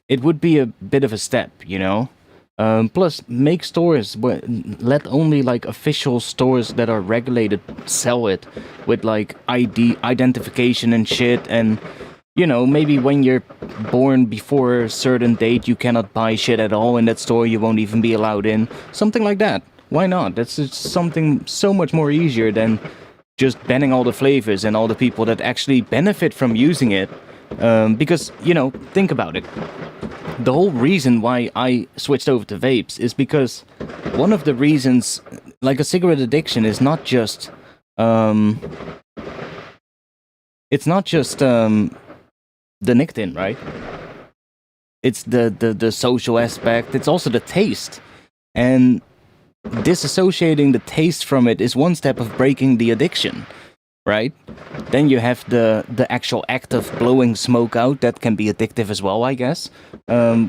it would be a bit of a step, you know? Plus, make stores, let only like official stores that are regulated sell it with like ID identification and shit, and you know, maybe when you're born before a certain date, you cannot buy shit at all in that store, you won't even be allowed in. Something like that. Why not? That's just something so much more easier than just banning all the flavors and all the people that actually benefit from using it. Because, you know, think about it. The whole reason why I switched over to vapes is because one of the reasons, like, a cigarette addiction is not just, it's not just, the nicotine, right? It's the social aspect. It's also the taste. And disassociating the taste from it is one step of breaking the addiction, right? Then you have the actual act of blowing smoke out. That can be addictive as well, I guess.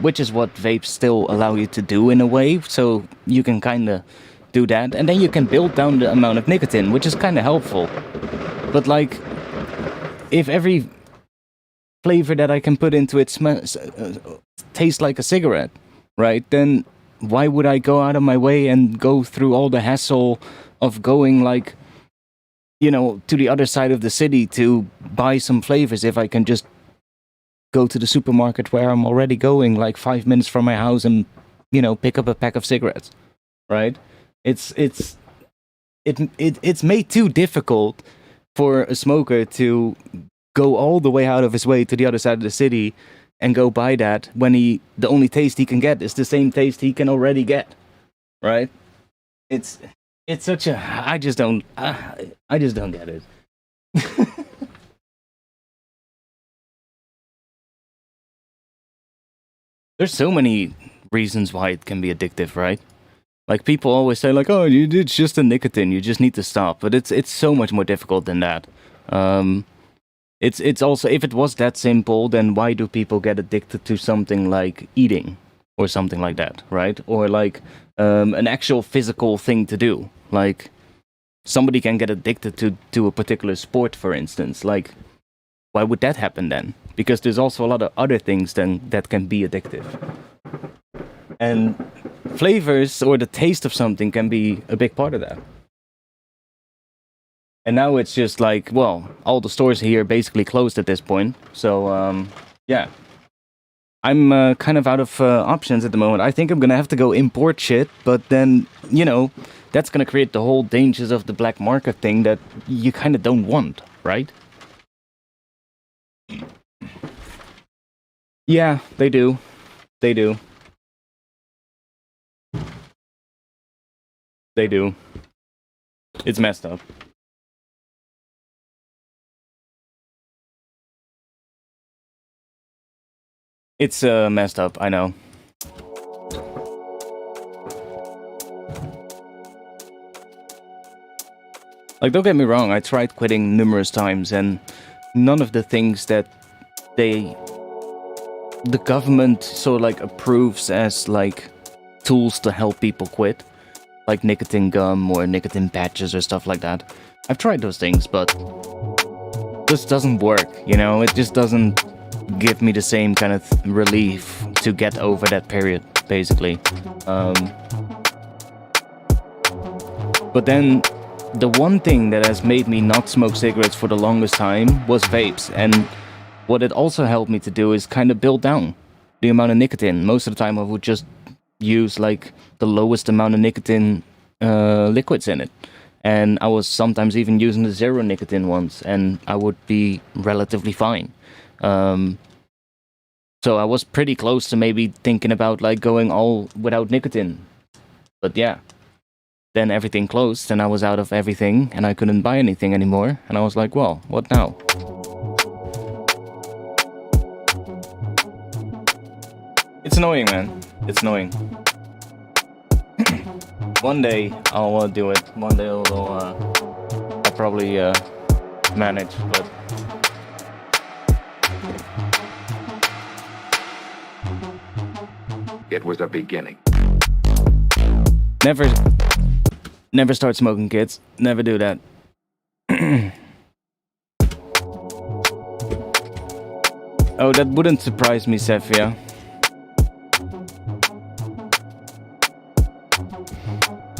Which is what vapes still allow you to do in a way. So you can kind of do that. And then you can build down the amount of nicotine, which is kind of helpful. But like, if every flavor that I can put into it tastes like a cigarette, right? Then why would I go out of my way and go through all the hassle of going, like, you know, to the other side of the city to buy some flavors if I can just go to the supermarket where I'm already going, like 5 minutes from my house, and, you know, pick up a pack of cigarettes, right? It's made too difficult for a smoker to go all the way out of his way to the other side of the city and go buy that when the only taste he can get is the same taste he can already get, right? it's such a I just don't get it. There's so many reasons why it can be addictive, right? Like people always say, like, "Oh, it's just a nicotine. You just need to stop." But it's so much more difficult than that. It's also, if it was that simple, then why do people get addicted to something like eating or something like that, right? Or like an actual physical thing to do. Like somebody can get addicted to a particular sport, for instance. Like why would that happen then? Because there's also a lot of other things then that can be addictive. And flavors or the taste of something can be a big part of that. And now it's just like, well, all the stores here basically closed at this point. So, yeah. I'm kind of out of options at the moment. I think I'm gonna have to go import shit, but then, you know, that's gonna create the whole dangers of the black market thing that you kind of don't want, right? Yeah, they do. They do. They do. It's messed up. It's messed up, I know. Like, don't get me wrong, I tried quitting numerous times, and none of the things that the government sort of like approves as like tools to help people quit, like nicotine gum or nicotine patches or stuff like that. I've tried those things, but this doesn't work, you know? It just doesn't give me the same kind of relief to get over that period, basically. But then the one thing that has made me not smoke cigarettes for the longest time was vapes, and what it also helped me to do is kind of build down the amount of nicotine. Most of the time I would just use like the lowest amount of nicotine liquids in it. And I was sometimes even using the zero nicotine ones, and I would be relatively fine. So I was pretty close to maybe thinking about like going all without nicotine. But yeah. Then everything closed and I was out of everything and I couldn't buy anything anymore. And I was like, well, what now? It's annoying, man. It's annoying. One day I'll do it. One day I'll probably manage, but... It was a beginning. Never start smoking, kids. Never do that. Oh, that wouldn't surprise me, Sephia.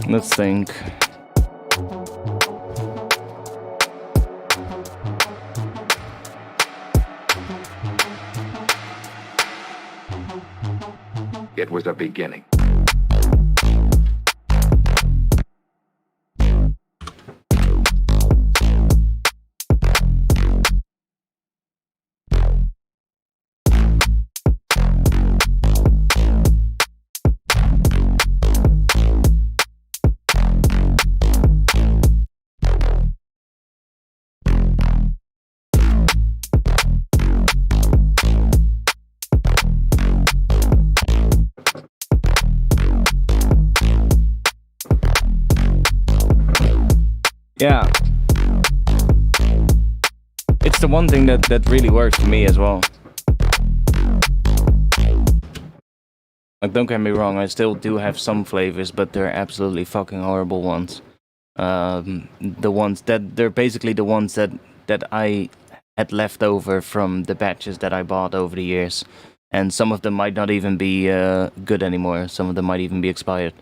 Let's think. It was a beginning. Yeah. It's the one thing that really works for me as well. Like, don't get me wrong, I still do have some flavors, but they're absolutely fucking horrible ones. The ones that, they're basically the ones that I had left over from the batches that I bought over the years. And some of them might not even be good anymore. Some of them might even be expired.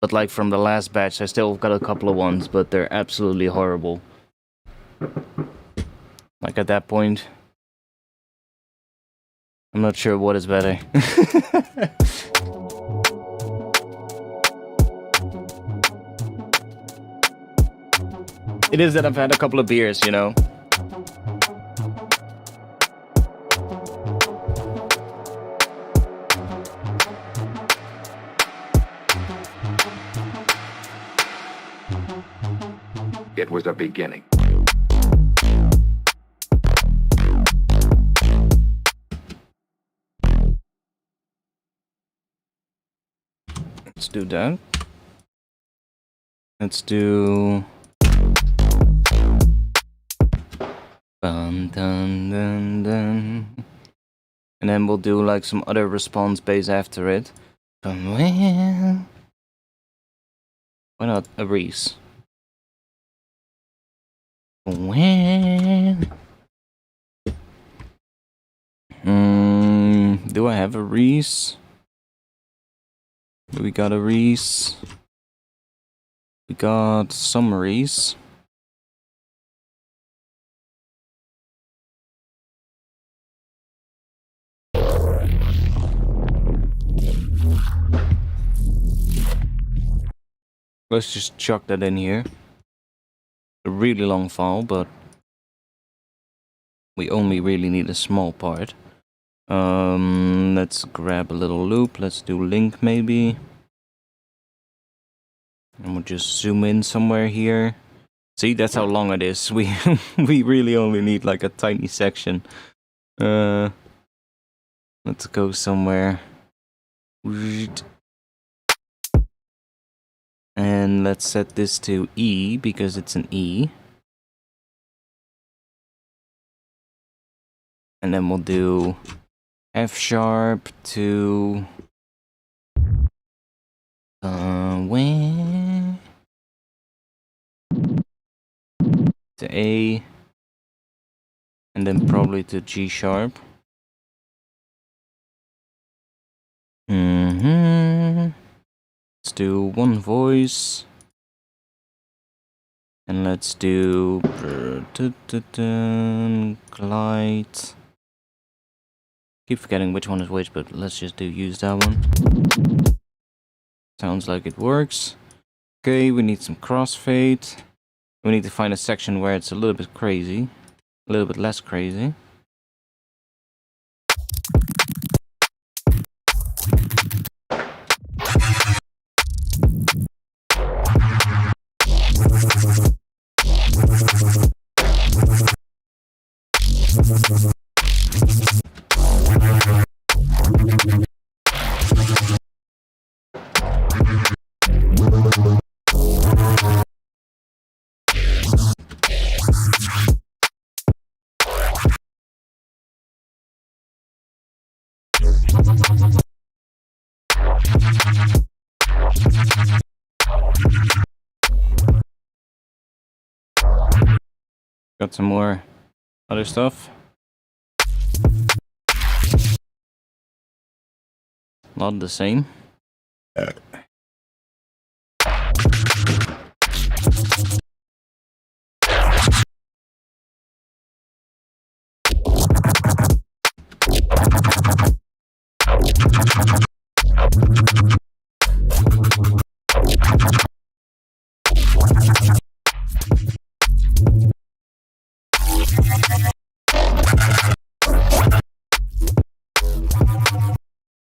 But like from the last batch, I still got a couple of ones, but they're absolutely horrible. Like at that point, I'm not sure what is better. It is that I've had a couple of beers, you know? It was a beginning. Let's do that. Let's do... Dun, dun, dun, dun. And then we'll do like some other response bass after it. Why not a Reese? Do I have a Reese? We got a Reese. We got some Reese. Let's just chuck that in here. A really long file, but we only really need a small part. Let's grab a little loop. Let's do link maybe. And we'll just zoom in somewhere here. See, that's how long it is. We we really only need like a tiny section. Let's go somewhere. And let's set this to E because it's an E. And then we'll do F sharp to where? To A. And then probably to G sharp. Let's do one voice. And let's do glide. Keep forgetting which one is which, but let's just use that one. Sounds like it works. Okay, we need some crossfade. We need to find a section where it's a little bit crazy. A little bit less crazy. Got some more other stuff. Not the same.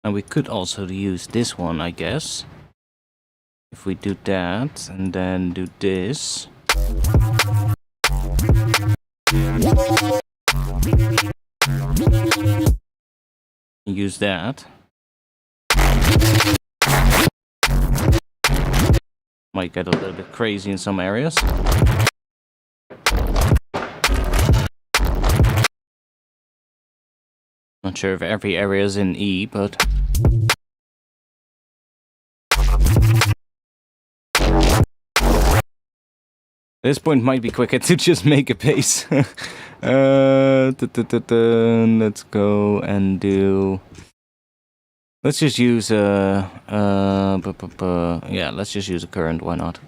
And we could also use this one, I guess. If we do that, and then do this. Use that. Might get a little bit crazy in some areas. Not sure if every area is in E, but... At this point might be quicker to just make a bass. Let's go and do... Let's just use yeah, let's just use a current, why not?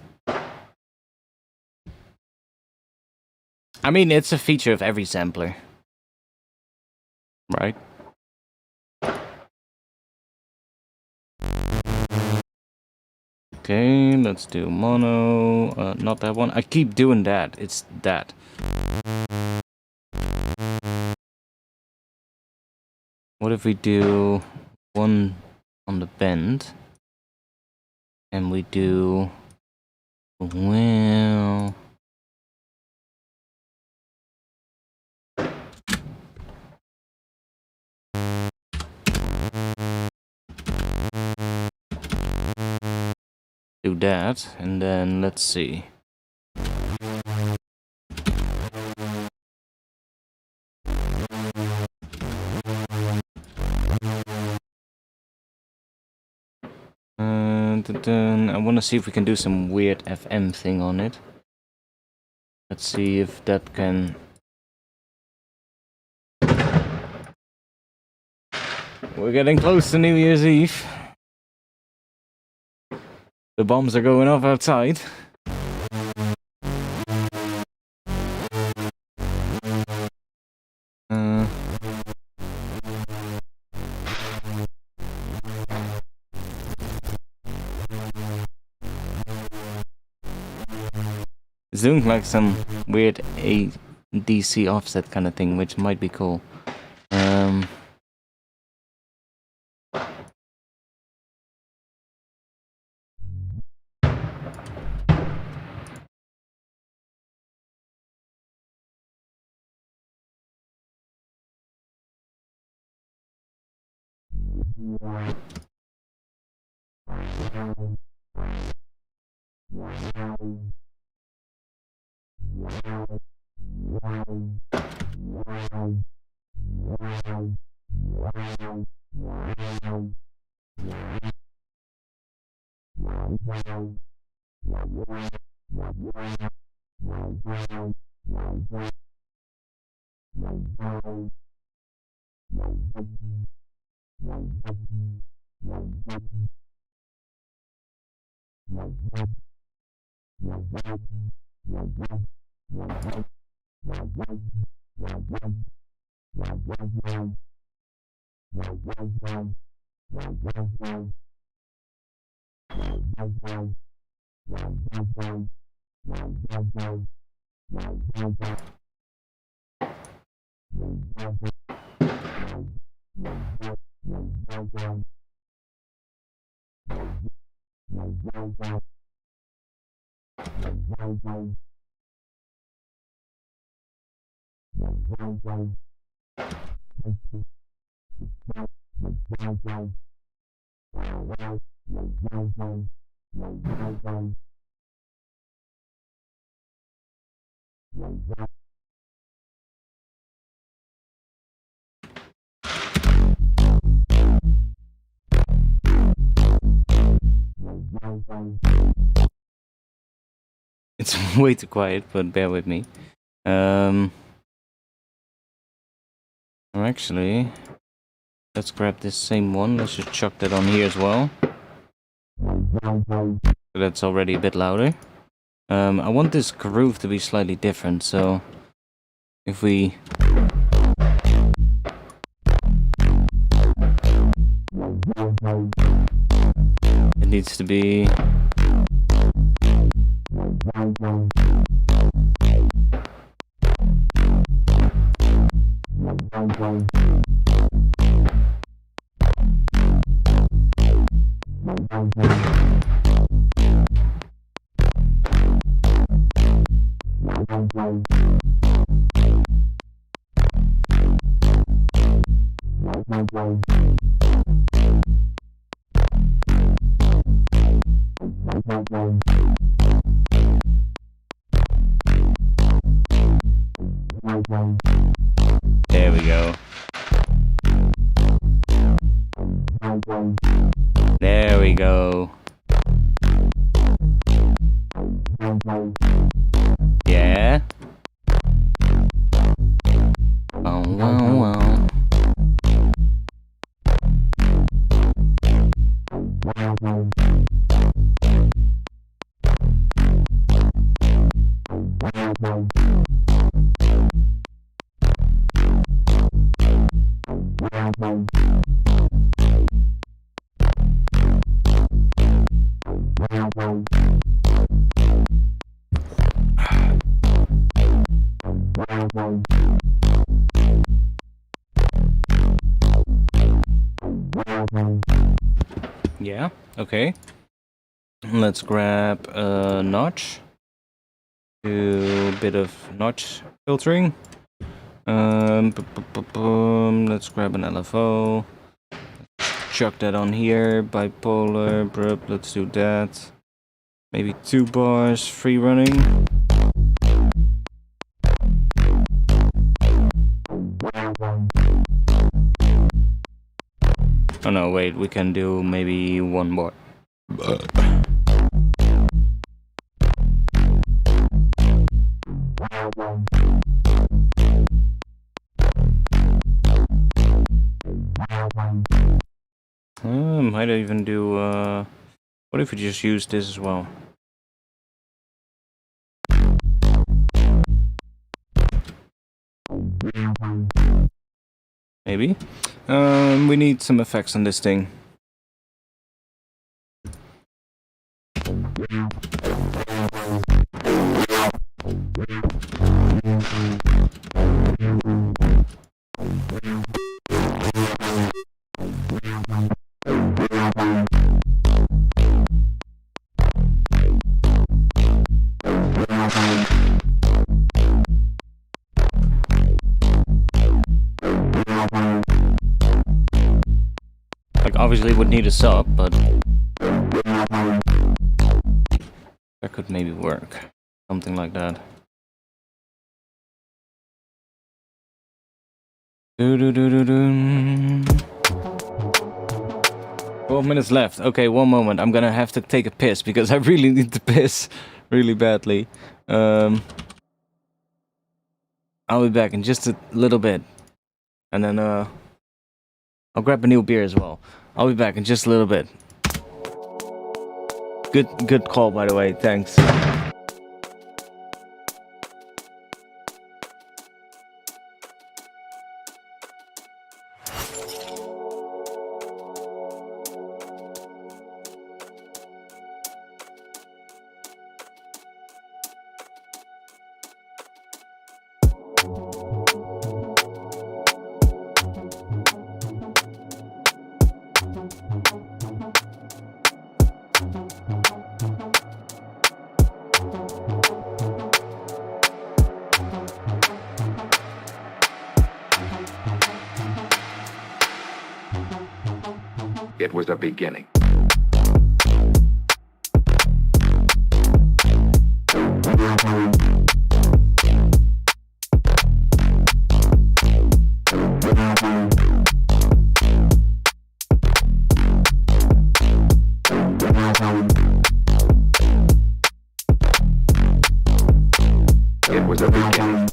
I mean, it's a feature of every sampler. Right? Okay, let's do mono. Not that one. I keep doing that. It's that. What if we do one on the bend? And we do Well... do that, and then let's see. I want to see if we can do some weird FM thing on it. Let's see if that can... We're getting close to New Year's Eve. The bombs are going off outside. It's doing like some weird ADC offset kind of thing, which might be cool. It's way too quiet, but bear with me. Actually, let's grab this same one. Let's just chuck that on here as well. So that's already a bit louder. I want this groove to be slightly different, so if we... It needs to be... There we go. There we go. Yeah. Oh, wow, wow. Yeah, okay. Let's grab a notch. Do a bit of notch filtering. Let's grab an LFO. Chuck that on here. Bipolar. Let's do that. Maybe 2 bars. Free running. Oh no, wait. We can do maybe 1 bar. Might even do, what if we just use this as well? Maybe. We need some effects on this thing. Obviously would need a sub, but that could maybe work. Something like that. 12 minutes left. Okay, 1 moment. I'm gonna have to take a piss because I really need to piss really badly. I'll be back in just a little bit. And then I'll grab a new beer as well. I'll be back in just a little bit. Good call, by the way. Thanks. It was a beginning. It was a beginning.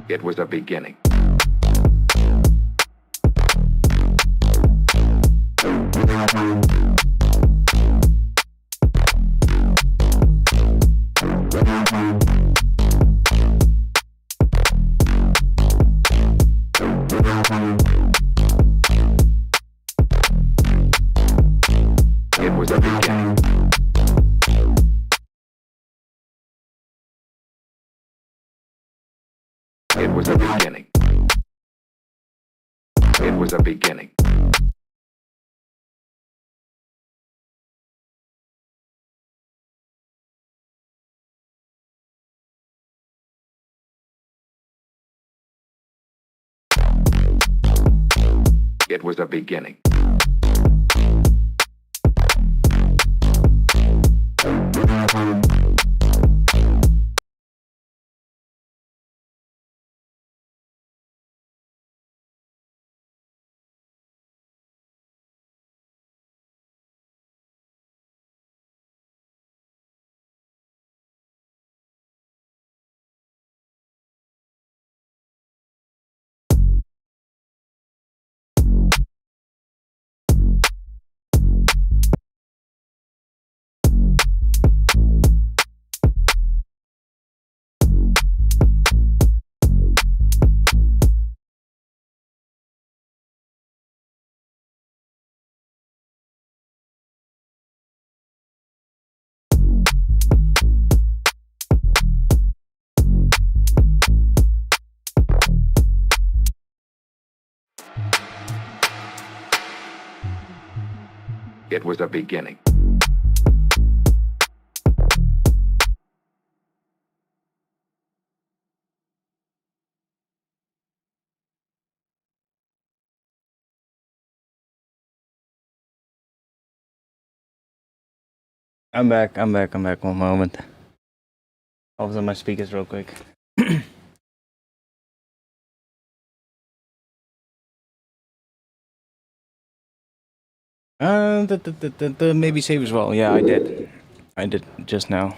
It was a beginning. It was a beginning. It was a beginning. It was a beginning. It was a beginning. It was a beginning. I'm back. I'm back. I'm back. One moment. I was on my speakers real quick. Maybe save as well. Yeah, I did. I did just now.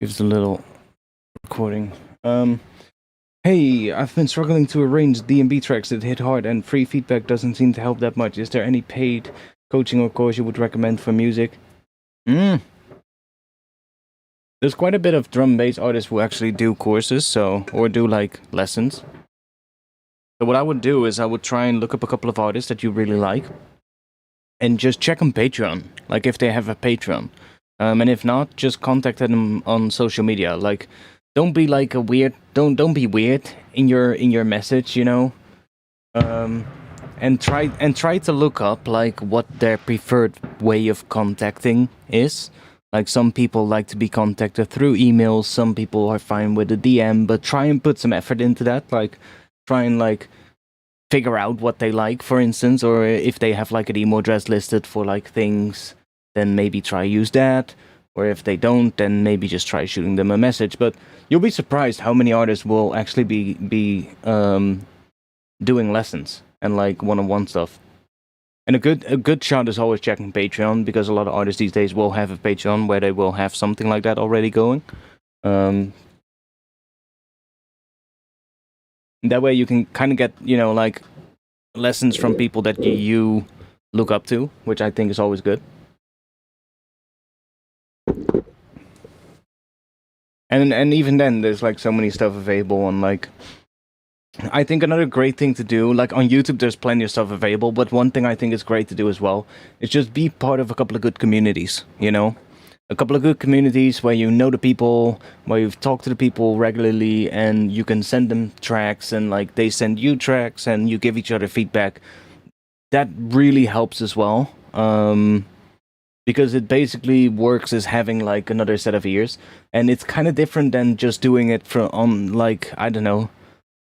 Gives a little recording. Hey, I've been struggling to arrange D&B tracks that hit hard, and free feedback doesn't seem to help that much. Is there any paid coaching or course you would recommend for music? There's quite a bit of drum and bass artists who actually do courses, or do like lessons. So what I would do is I would try and look up a couple of artists that you really like, and just check on Patreon, like if they have a Patreon. And if not, just contact them on social media. Like, don't be like a weird. Don't be weird in your message, you know. And try to look up like what their preferred way of contacting is. Like, some people like to be contacted through emails. Some people are fine with a DM, but try and put some effort into that. Like, try and like figure out what they like, for instance, or if they have like an email address listed for like things, then maybe try use that. Or if they don't, then maybe just try shooting them a message. But you'll be surprised how many artists will actually be doing lessons and like one-on-one stuff. And a good shot is always checking Patreon, because a lot of artists these days will have a Patreon where they will have something like that already going. That way you can kind of get, you know, like lessons from people that you look up to, which I think is always good. And even then, there's like so many stuff available on like. I think another great thing to do, like on YouTube, there's plenty of stuff available. But one thing I think is great to do as well is just be part of a couple of good communities. You know, a couple of good communities where you know the people, where you've talked to the people regularly, and you can send them tracks, and like they send you tracks, and you give each other feedback. That really helps as well. Because it basically works as having like another set of ears, and it's kind of different than just doing it on like, I don't know,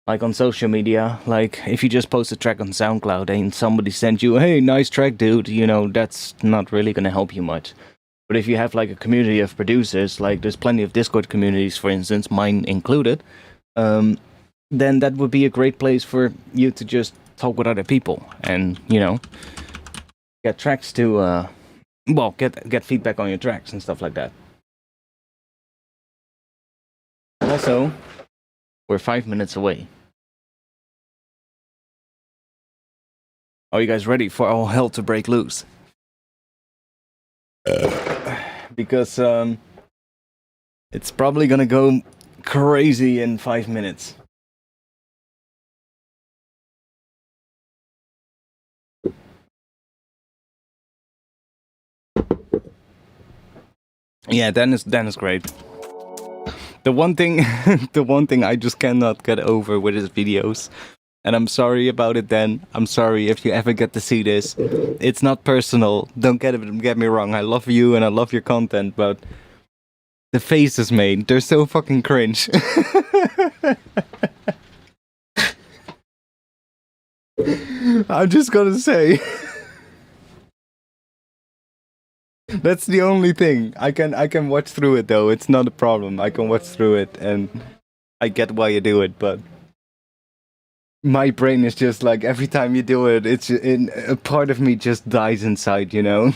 like on social media. Like if you just post a track on SoundCloud and somebody sends you, hey, nice track, dude, you know, that's not really gonna help you much. But if you have like a community of producers, like there's plenty of Discord communities, for instance, mine included, then that would be a great place for you to just talk with other people and, you know, get tracks to get feedback on your tracks and stuff like that. Also, we're 5 minutes away. Are you guys ready for all hell to break loose? Because it's probably gonna go crazy in 5 minutes. Yeah, Dan is great. The one thing I just cannot get over with his videos, and I'm sorry about it, Dan. I'm sorry if you ever get to see this. It's not personal. Don't get me wrong. I love you and I love your content, but the faces made, they're so fucking cringe. I'm just gonna say. That's the only thing. I can watch through it though. It's not a problem. I can watch through it, and I get why you do it, but my brain is just like, every time you do it, a part of me just dies inside, you know?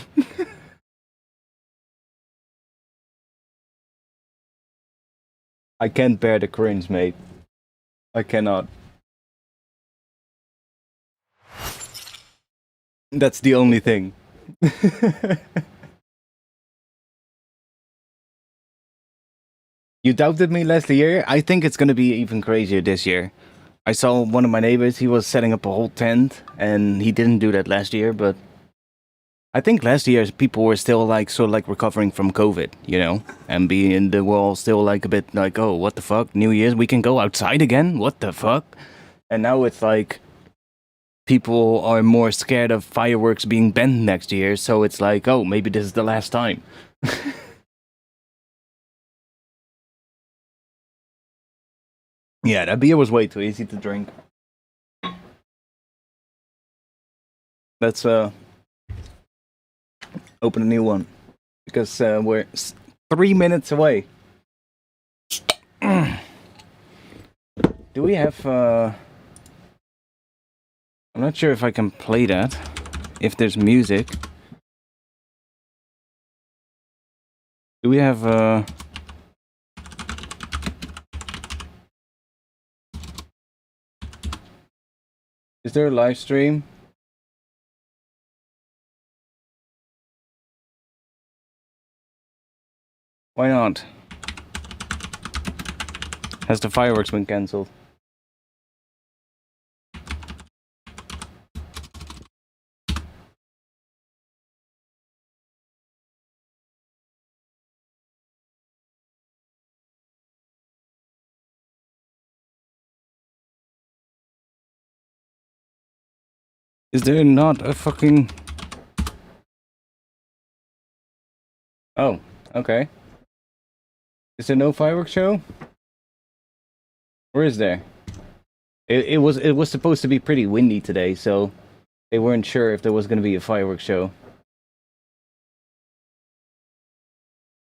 I can't bear the cringe, mate. I cannot. That's the only thing. You doubted me last year? I think it's gonna be even crazier this year. I saw one of my neighbors, he was setting up a whole tent, and he didn't do that last year, but I think last year people were still like sort of like recovering from COVID, you know, and being the world still like a bit like, oh, what the fuck? New Year's, we can go outside again? What the fuck? And now it's like people are more scared of fireworks being banned next year, so it's like, oh, maybe this is the last time. Yeah, that beer was way too easy to drink. Let's open a new one because we're 3 minutes away. Do we have I'm not sure if I can play that, if there's music. Do we have is there a live stream? Why not? Has the fireworks been cancelled? Is there not a fucking... Oh, okay. Is there no fireworks show? Or is there? It was supposed to be pretty windy today, so they weren't sure if there was going to be a fireworks show.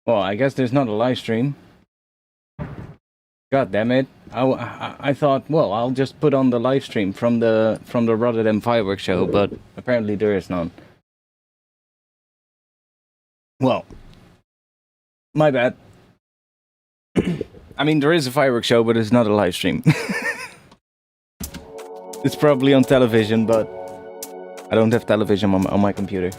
Well, I guess there's not a live stream. God damn it! I thought, well, I'll just put on the live stream from the Rotterdam fireworks show, but apparently there is none. Well, my bad. I mean, there is a fireworks show, but it's not a live stream. It's probably on television, but I don't have television on my computer.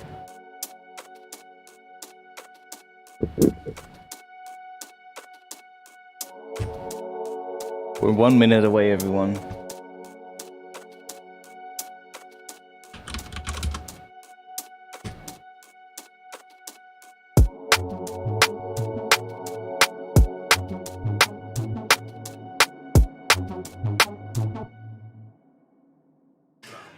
We're 1 minute away, everyone.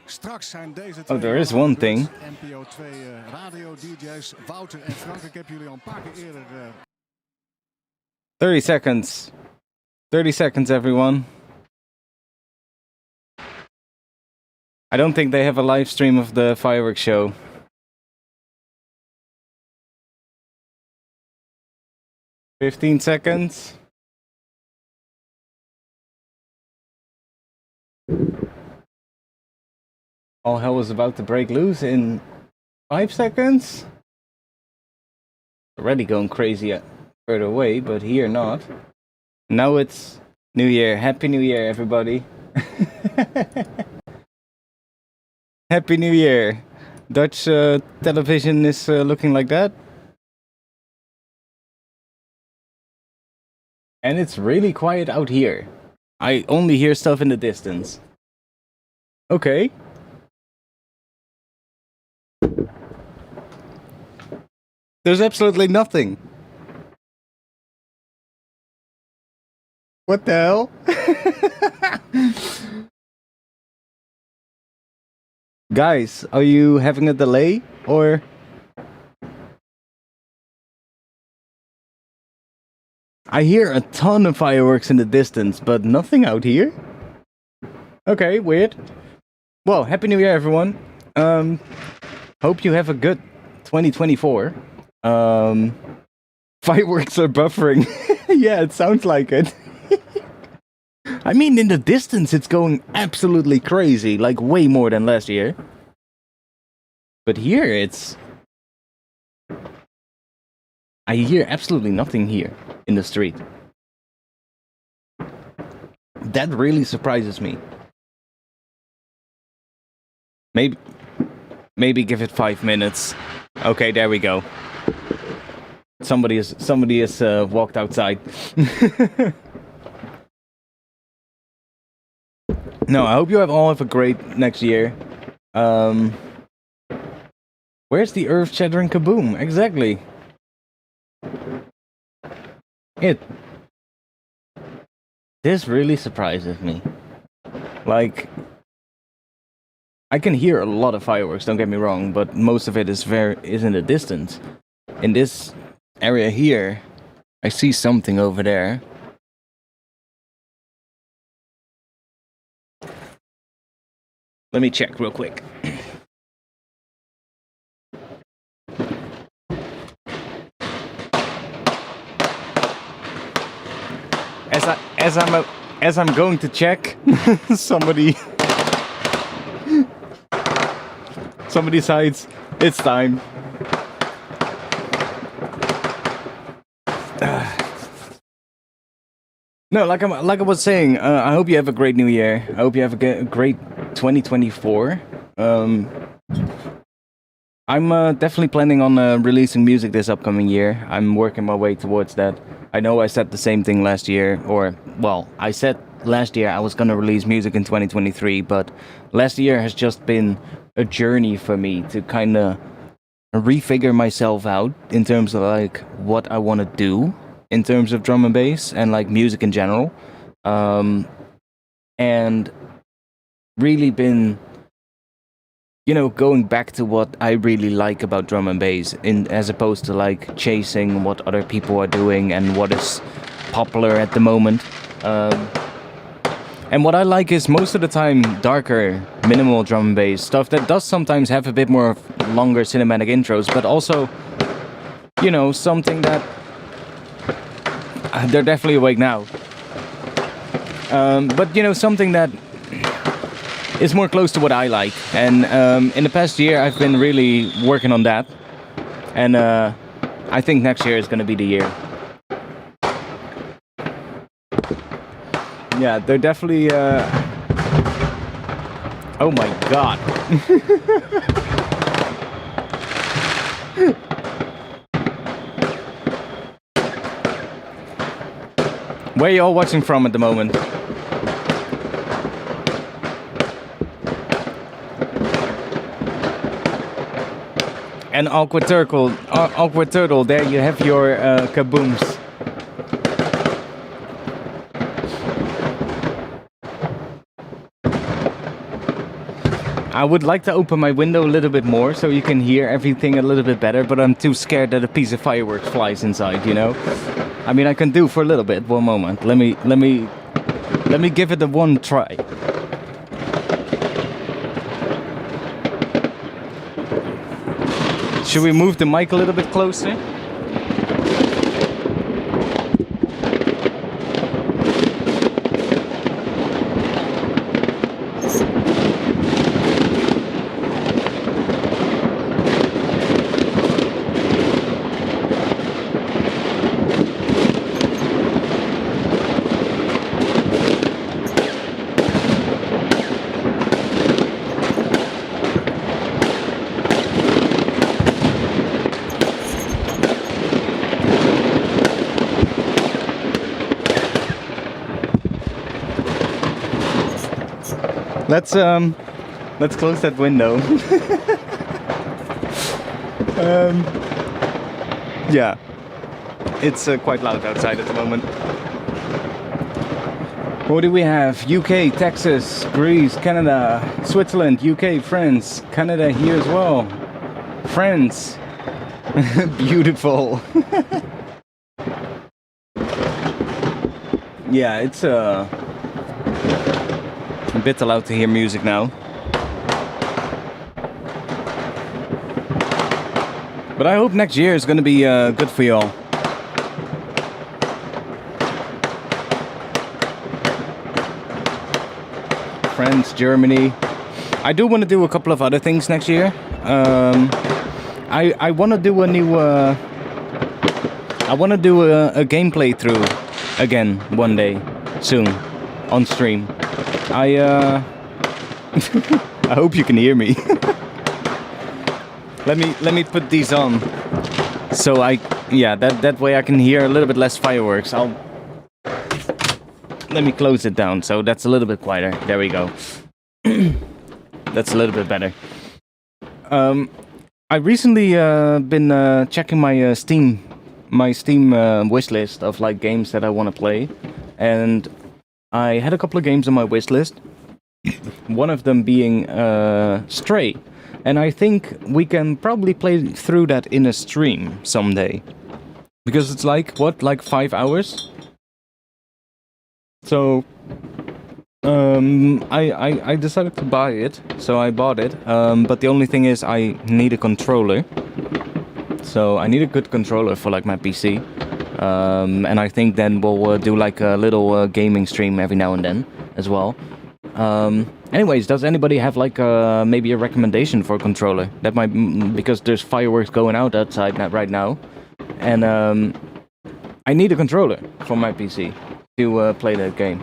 Straks zijn deze Oh, there is one thing. NPO 2 radio DJ's Wouter en Frank. Ik heb jullie al een paar keer eerder 30 seconds. 30 seconds, everyone. I don't think they have a live stream of the fireworks show. $15 seconds. All hell is about to break loose in 5 seconds. Already going crazy further away, but here not. Now it's New Year. Happy New Year, everybody. Happy New Year. Dutch television is looking like that. And it's really quiet out here. I only hear stuff in the distance. Okay. There's absolutely nothing. What the hell? Guys, are you having a delay or? I hear a ton of fireworks in the distance, but nothing out here. Okay, weird. Well, Happy New Year, everyone. Hope you have a good 2024. Fireworks are buffering. Yeah, it sounds like it. I mean, in the distance, it's going absolutely crazy, like way more than last year. But here, it's... I hear absolutely nothing here in the street. That really surprises me. Maybe give it 5 minutes. Okay, there we go. Somebody has walked outside. No, I hope you all have a great next year. Where's the earth-shattering kaboom? Exactly. This really surprises me. Like, I can hear a lot of fireworks, don't get me wrong, but most of it is in the distance. In this area here, I see something over there. Let me check real quick. As I'm going to check, somebody decides it's time. No, like I was saying, I hope you have a great new year. I hope you have a great 2024. I'm definitely planning on releasing music this upcoming year. I'm working my way towards that. I know I said the same thing last year, or, well, I said last year I was gonna release music in 2023, but last year has just been a journey for me to kind of refigure myself out in terms of, like, what I want to do in terms of drum and bass and, like, music in general. And really been, you know, going back to what I really like about drum and bass, as opposed to, like, chasing what other people are doing and what is popular at the moment. And what I like is most of the time darker, minimal drum and bass stuff that does sometimes have a bit more longer cinematic intros, but also, you know, something that they're definitely awake now. But, you know, something that is more close to what I like. And in the past year, I've been really working on that. And I think next year is going to be the year. Yeah, they're definitely... Oh my god. Where are you all watching from at the moment? And Awkward Turtle, there you have your kabooms. I would like to open my window a little bit more so you can hear everything a little bit better, but I'm too scared that a piece of fireworks flies inside, you know? I mean, I can do for a little bit. One moment. Let me give it a one try. Should we move the mic a little bit closer? Let's close that window. Yeah, it's quite loud outside at the moment. What do we have? UK, Texas, Greece, Canada, Switzerland, UK, France, Canada here as well. France. Beautiful. Yeah, it's a bit allowed to hear music now. But I hope next year is going to be good for y'all. France, Germany. I do want to do a couple of other things next year. I want to do a new... I want to do a gameplay through again one day soon on stream. I hope you can hear me. Let me put these on, so that way I can hear a little bit less fireworks. Let me close it down so that's a little bit quieter. There we go. That's a little bit better. I recently been checking my Steam wish list of like games that I want to play, and I had a couple of games on my wish list. One of them being Stray, and I think we can probably play through that in a stream someday, because it's like what, like 5 hours. So I decided to buy it, so I bought it. But the only thing is I need a controller. So I need a good controller for like my PC. And I think then we'll do like a little gaming stream every now and then as well. Anyways, does anybody have like maybe a recommendation for a controller? That might, because there's fireworks going out outside right now, and I need a controller for my PC to play that game.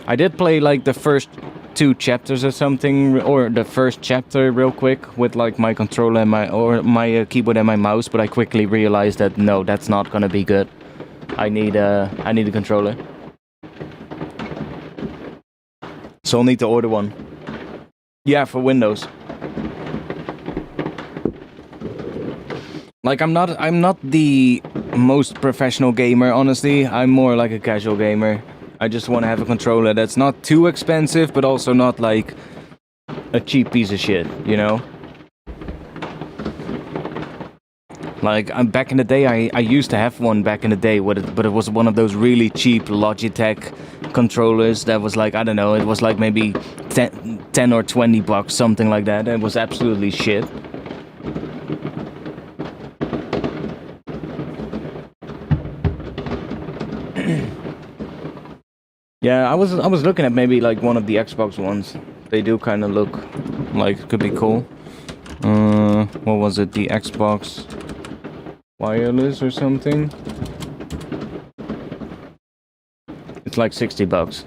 I did play like the first 2 chapters or something, or the first chapter real quick with like my controller and my keyboard and my mouse, but I quickly realized that no, that's not gonna be good. I need a controller. So I'll need to order one. Yeah, for Windows. Like I'm not the most professional gamer, honestly. I'm more like a casual gamer. I just want to have a controller that's not too expensive, but also not like a cheap piece of shit, you know? Like, back in the day, I used to have one back in the day, but it was one of those really cheap Logitech controllers that was like, I don't know, it was like maybe 10 or 20 bucks, something like that. It was absolutely shit. Yeah, I was looking at maybe like one of the Xbox ones. They do kind of look like it could be cool. What was it? The Xbox Wireless or something? It's like 60 bucks.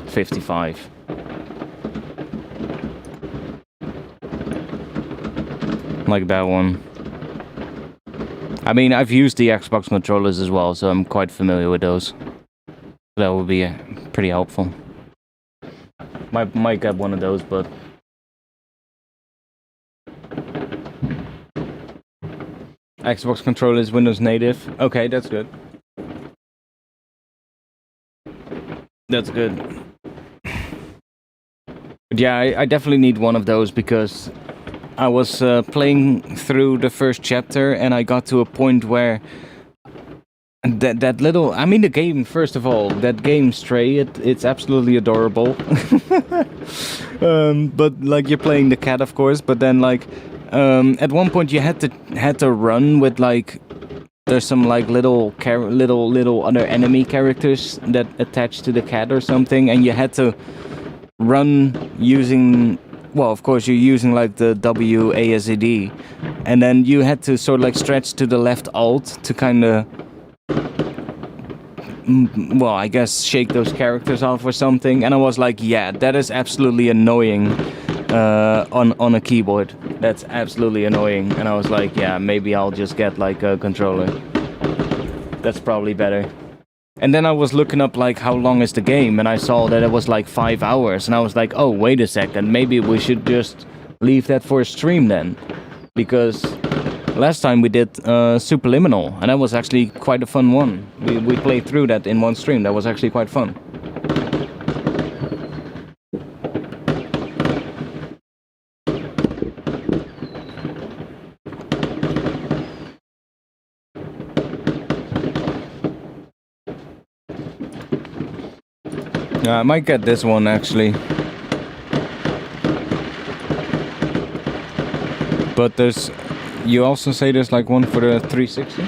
55. Like that one. I mean, I've used the Xbox controllers as well, so I'm quite familiar with those. That would be pretty helpful. Might get one of those, but Xbox controllers Windows native. Okay, that's good. That's good. But yeah, I definitely need one of those because I was playing through the first chapter and I got to a point where that little, I mean, the game, first of all, that game Stray, it's absolutely adorable. But like you're playing the cat, of course, but then like at one point you had to run with like, there's some like little other enemy characters that attach to the cat or something, and you had to run using, well, of course you're using like the WASD, and then you had to sort of like stretch to the left alt to kind of, well, I guess shake those characters off or something. And I was like, yeah, that is absolutely annoying on a keyboard. That's absolutely annoying. And I was like, yeah, maybe I'll just get like a controller. That's probably better. And then I was looking up like how long is the game, and I saw that it was like 5 hours, and I was like, oh, wait a second, maybe we should just leave that for a stream then, because last time we did Superliminal, and that was actually quite a fun one. We played through that in one stream. That was actually quite fun. I might get this one actually. But there's, you also say there's like one for the 360?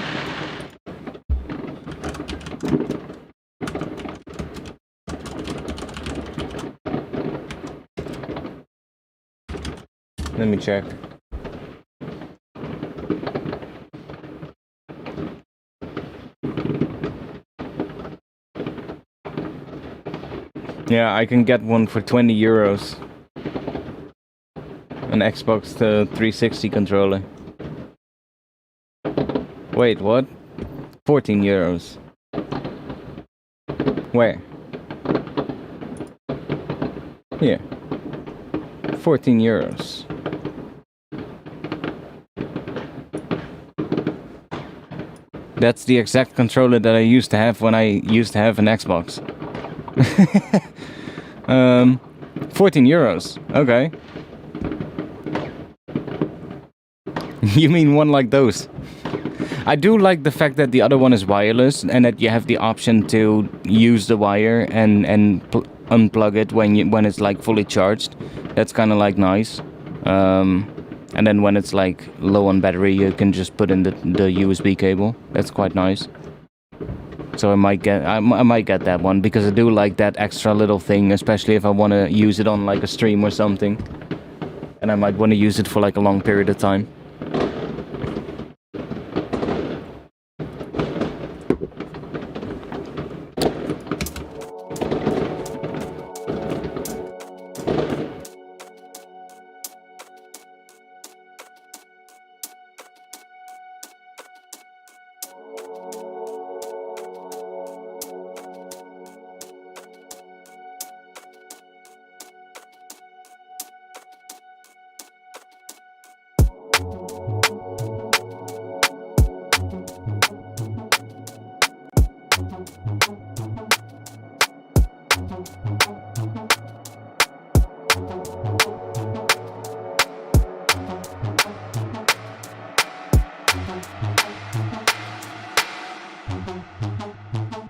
Let me check. Yeah, I can get one for 20 euros. An Xbox 360 controller. Wait, what? 14 euros. Where? Here. 14 euros. That's the exact controller that I used to have when I used to have an Xbox. 14 euros. Okay. You mean one like those? I do like the fact that the other one is wireless and that you have the option to use the wire and unplug it when it's like fully charged. That's kind of like nice. And then when it's like low on battery, you can just put in the USB cable. That's quite nice. So I might get that one because I do like that extra little thing, especially if I want to use it on like a stream or something, and I might want to use it for like a long period of time.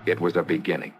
It was a beginning.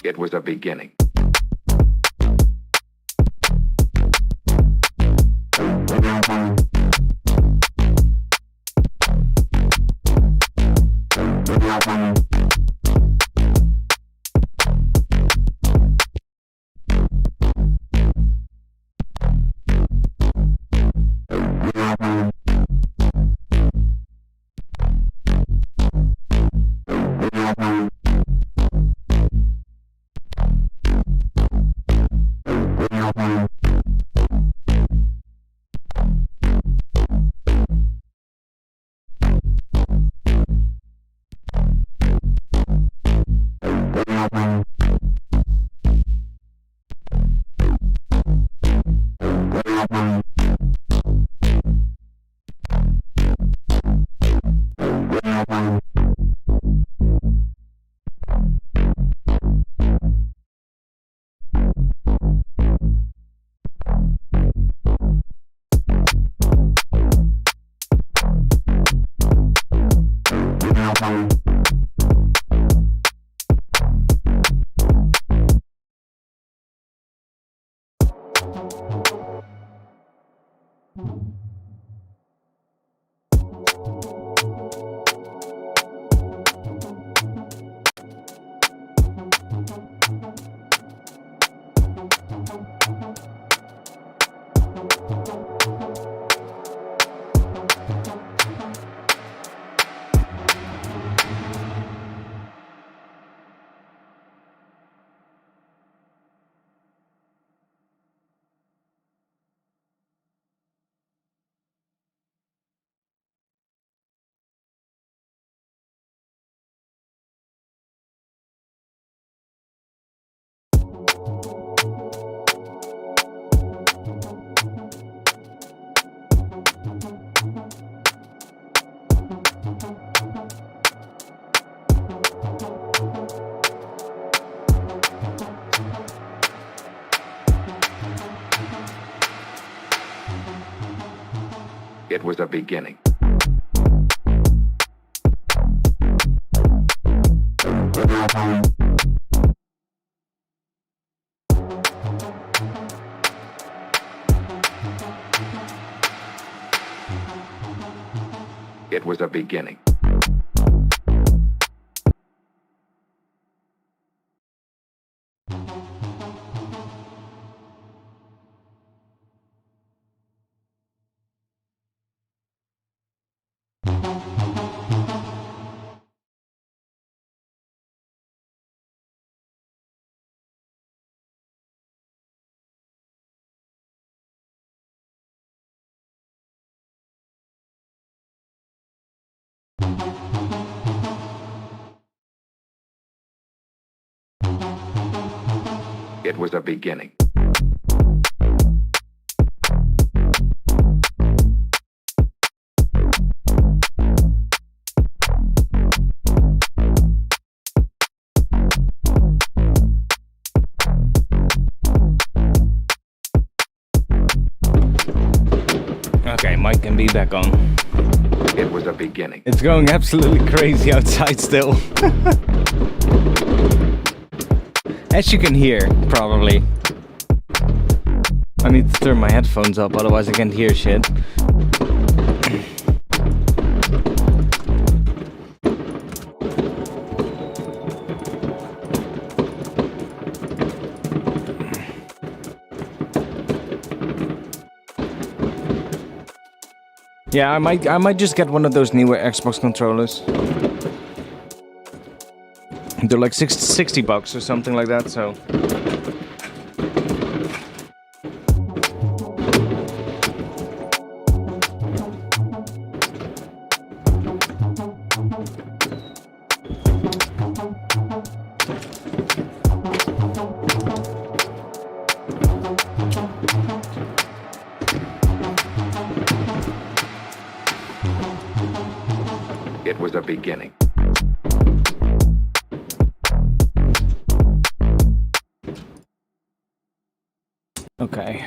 It was a beginning. It was a beginning. It was a beginning. It was a beginning. Okay, mic can be back on. It was a beginning. It's going absolutely crazy outside still. As you can hear, probably. I need to turn my headphones up, otherwise I can't hear shit. Yeah, I might just get one of those newer Xbox controllers. They're like $60 or something like that, so... It was a beginning. Okay,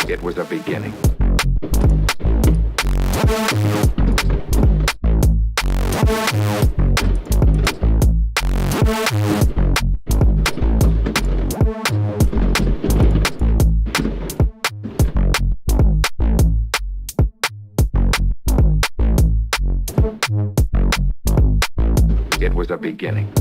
It was a beginning. It was a beginning.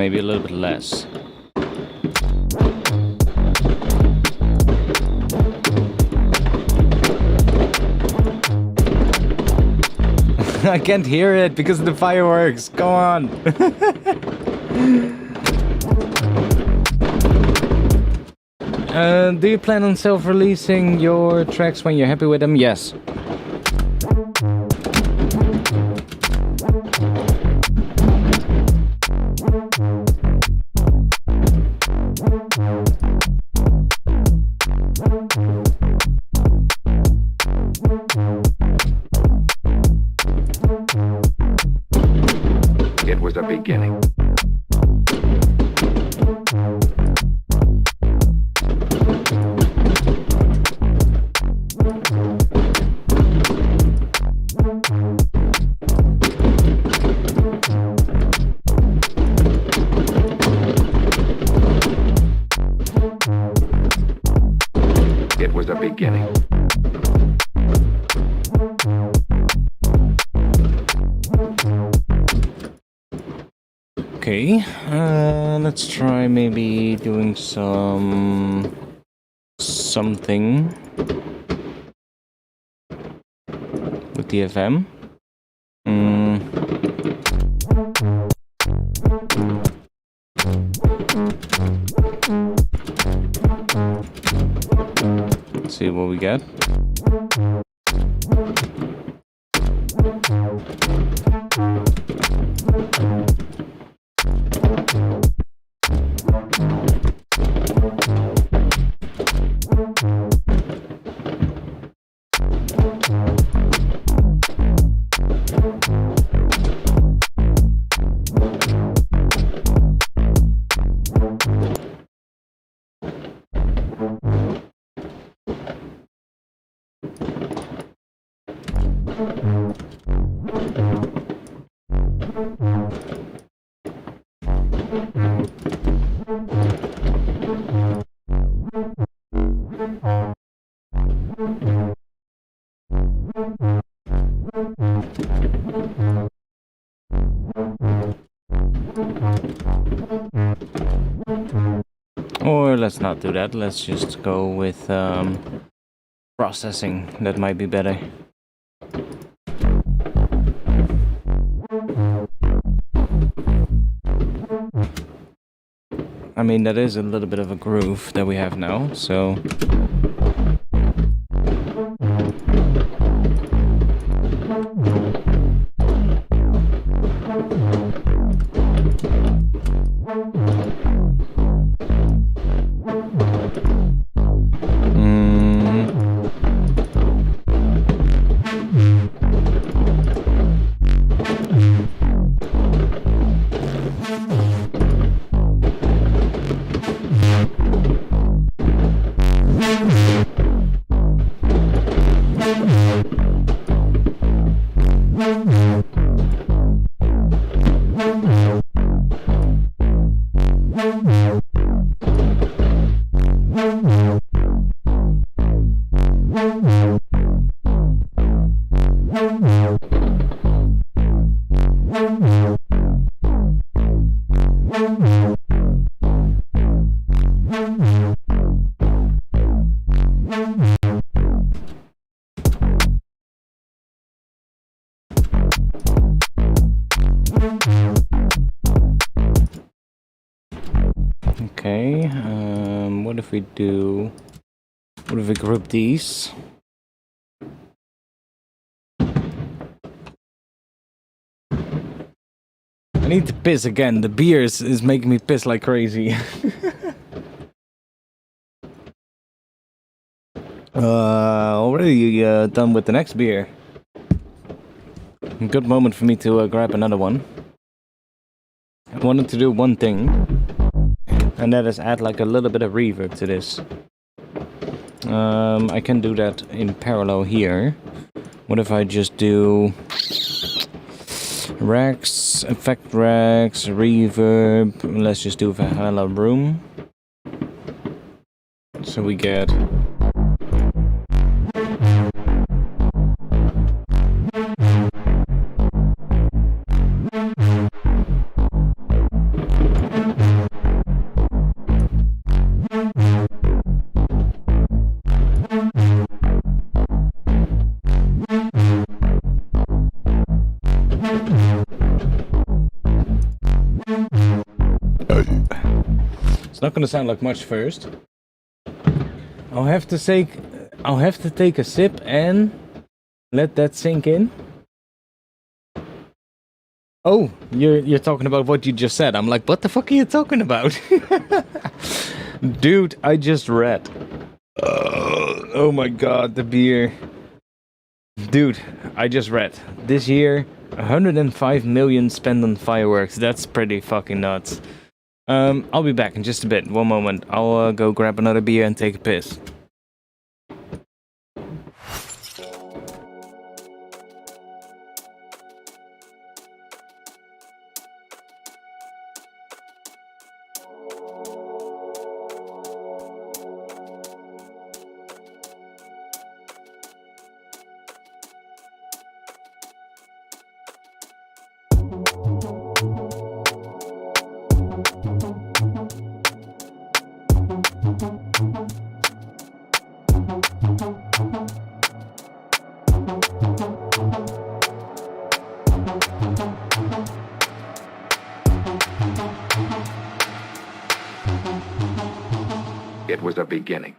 maybe a little bit less. I can't hear it because of the fireworks. Go on. Do you plan on self-releasing your tracks when you're happy with them? Yes. It was a beginning. It was a beginning. Okay, let's try maybe doing something with the FM. Let's see what we get. Or let's not do that, let's just go with processing, that might be better. I mean, that is a little bit of a groove that we have now, so... Okay, what if we group these? I need to piss again, the beer is making me piss like crazy. Already done with the next beer. Good moment for me to grab another one. I wanted to do one thing, and that is add like a little bit of reverb to this. I can do that in parallel here. What if I just do racks, effect racks, reverb, let's just do Valhalla Room. So we get... not gonna sound like much first. I'll have to take a sip and let that sink in. Oh, you're talking about what you just said. I'm like, what the fuck are you talking about? Dude, I just read. Oh my god, the beer. Dude, I just read. This year, 105 million spent on fireworks. That's pretty fucking nuts. I'll be back in just a bit. One moment. I'll go grab another beer and take a piss. It was a beginning.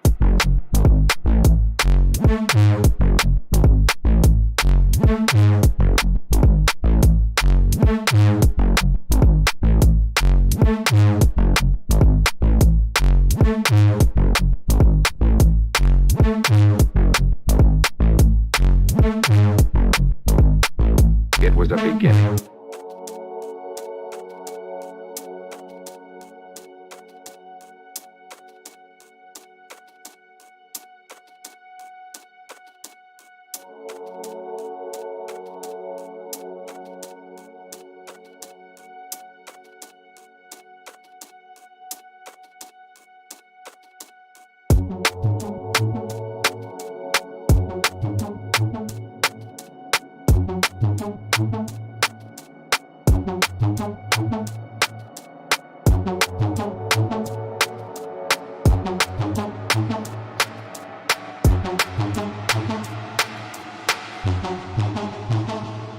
It was a beginning.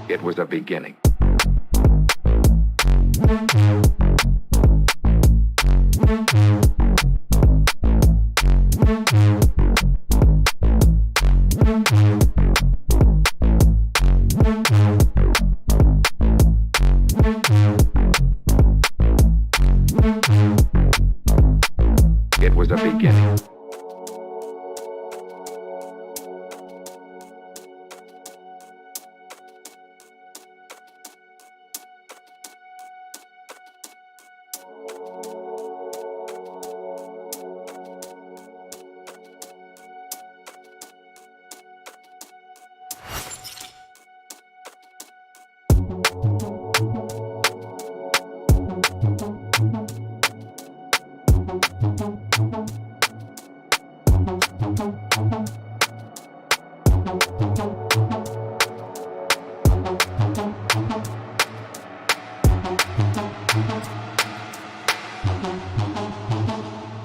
It was a beginning. It was a beginning.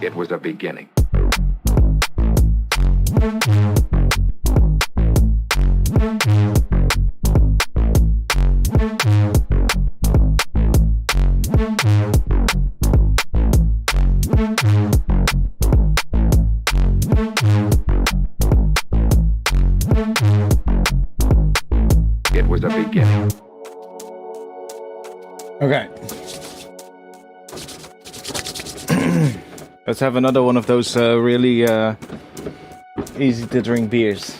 It was a beginning. It was a beginning. Okay. Let's have another one of those really easy to drink beers.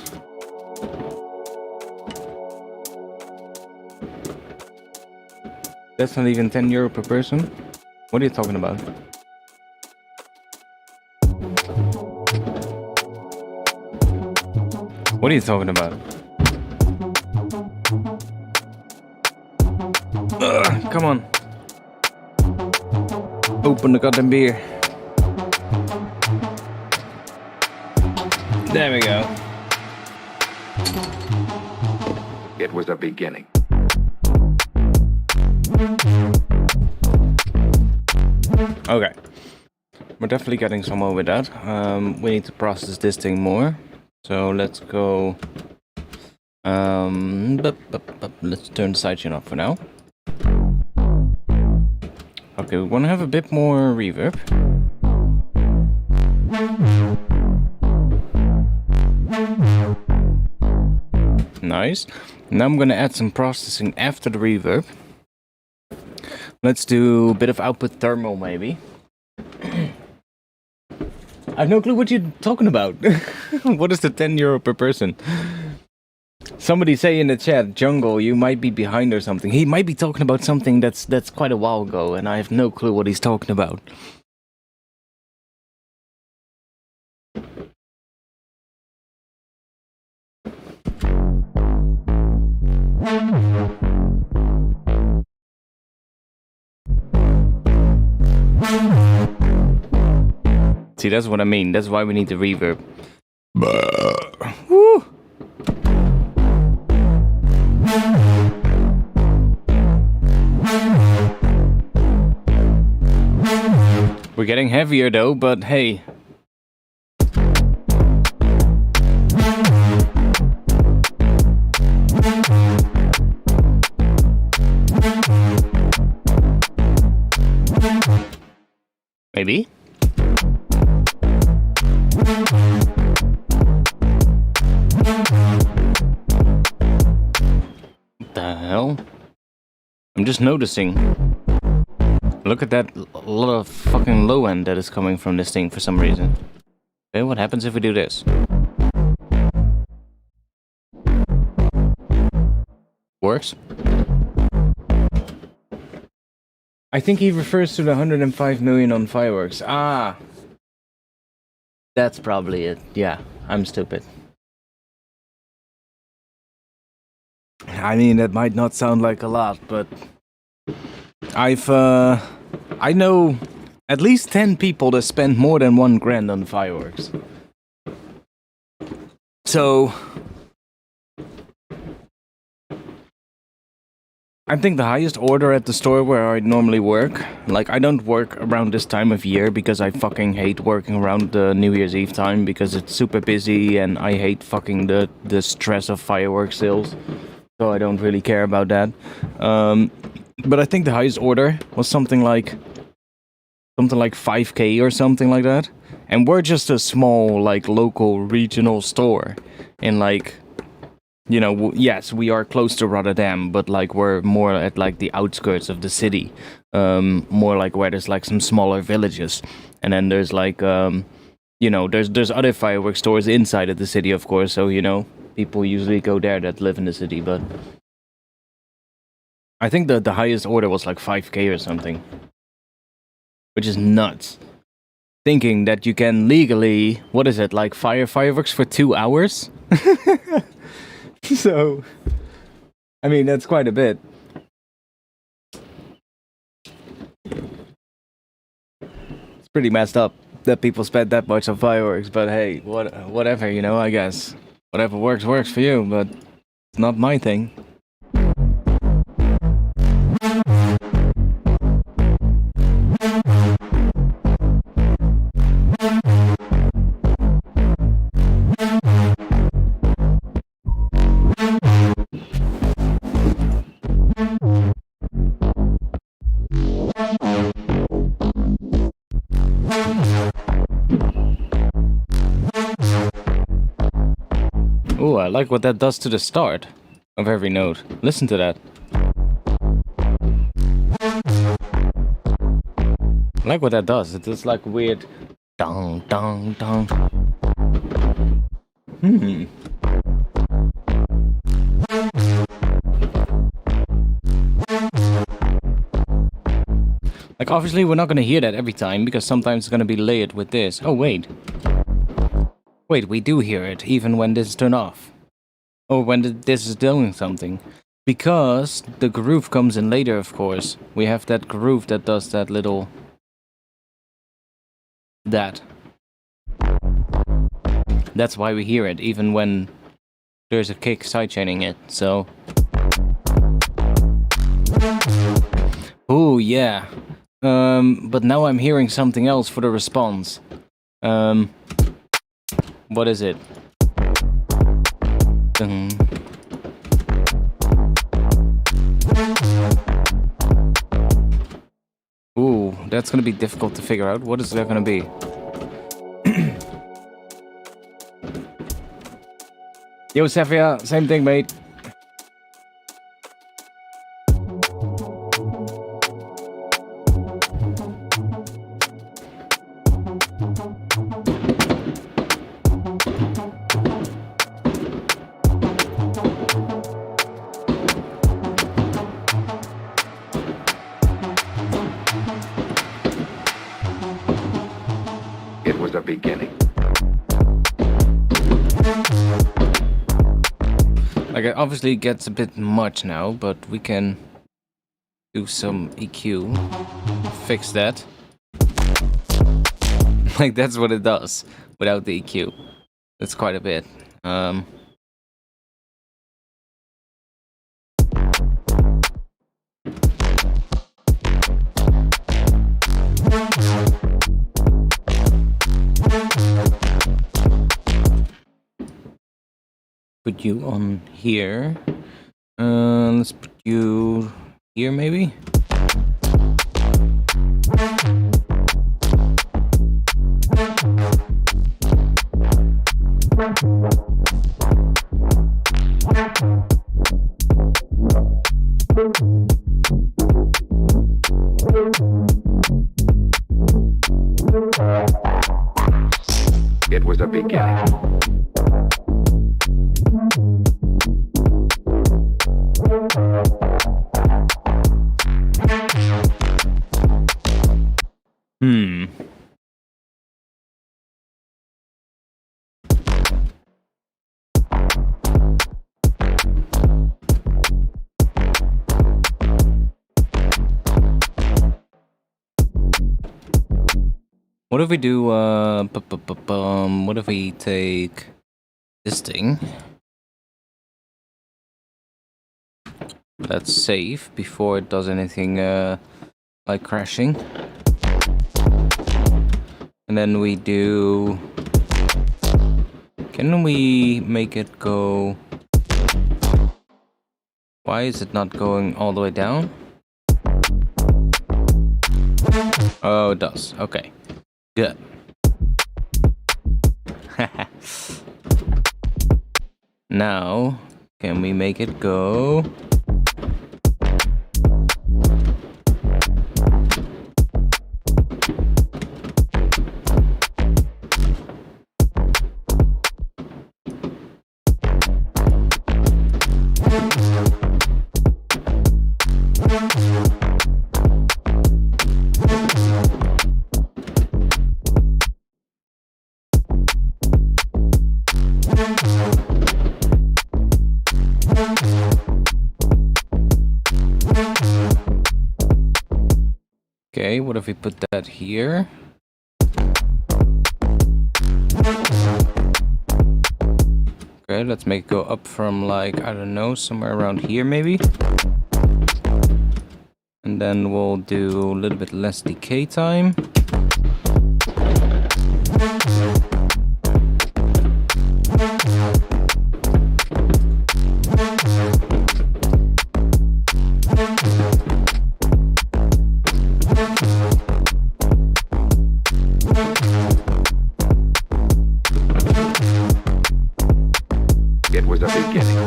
That's not even €10 per person? What are you talking about? What are you talking about? Ugh, come on. Open the goddamn beer. There we go. It was a beginning. Okay. We're definitely getting somewhere with that. We need to process this thing more. So let's go. Let's turn the sidechain off for now. Okay, we want to have a bit more reverb. Nice. Now I'm gonna add some processing after the reverb. Let's do a bit of output thermal, maybe. I have no clue what you're talking about. What is the €10 per person? Somebody say in the chat, Jungle, you might be behind or something. He might be talking about something that's quite a while ago, and I have no clue what he's talking about. See, that's what I mean. That's why we need the reverb. Woo! We're getting heavier though, but hey. Maybe? What the hell? I'm just noticing. Look at that lot of fucking low end that is coming from this thing for some reason. Okay, what happens if we do this? Works? I think he refers to the 105 million on fireworks. Ah! That's probably it. Yeah, I'm stupid. I mean, that might not sound like a lot, but I know at least 10 people that spend more than $1,000 on fireworks. So I think the highest order at the store where I normally work, like I don't work around this time of year because I fucking hate working around the New Year's Eve time because it's super busy and I hate fucking the stress of fireworks sales. So I don't really care about that. But I think the highest order was something like 5K or something like that. And we're just a small, like, local regional store in, like, you know, yes, we are close to Rotterdam, but like we're more at like the outskirts of the city, more like where there's like some smaller villages, and then there's like, you know, there's other fireworks stores inside of the city, of course. So you know, people usually go there that live in the city, but I think the highest order was like 5K or something, which is nuts. Thinking that you can legally, what is it, like fire fireworks for 2 hours? So, I mean, that's quite a bit. It's pretty messed up that people spend that much on fireworks, but hey, whatever, you know, I guess. Whatever works for you, but it's not my thing. Ooh, I like what that does to the start of every note. Listen to that. I like what that does. It does like weird dong dong dong. Like obviously we're not gonna hear that every time because sometimes it's gonna be layered with this. Oh wait. Wait, we do hear it, even when this is turned off. Or when this is doing something. Because the groove comes in later, of course. We have that groove that does that little... that. That's why we hear it, even when there's a kick sidechaining it, so... Ooh, yeah. But now I'm hearing something else for the response. What is it? Ooh, that's gonna be difficult to figure out. What is that gonna be? Yo, Safia, same thing, mate. was a beginning. Like, it obviously gets a bit much now, but we can do some EQ. Fix that. Like, that's what it does without the EQ. That's quite a bit. Put you on here. Let's put you here, maybe? It was a beginning. What if we do, what if we take this thing? Let's save before it does anything, like crashing. And then we do... Can we make it go... Why is it not going all the way down? Oh, it does. Okay. Good. Now, can we make it go? Okay, what if we put that here? Okay, let's make it go up from, like, I don't know, somewhere around here maybe. And then we'll do a little bit less decay time. It was a beginning.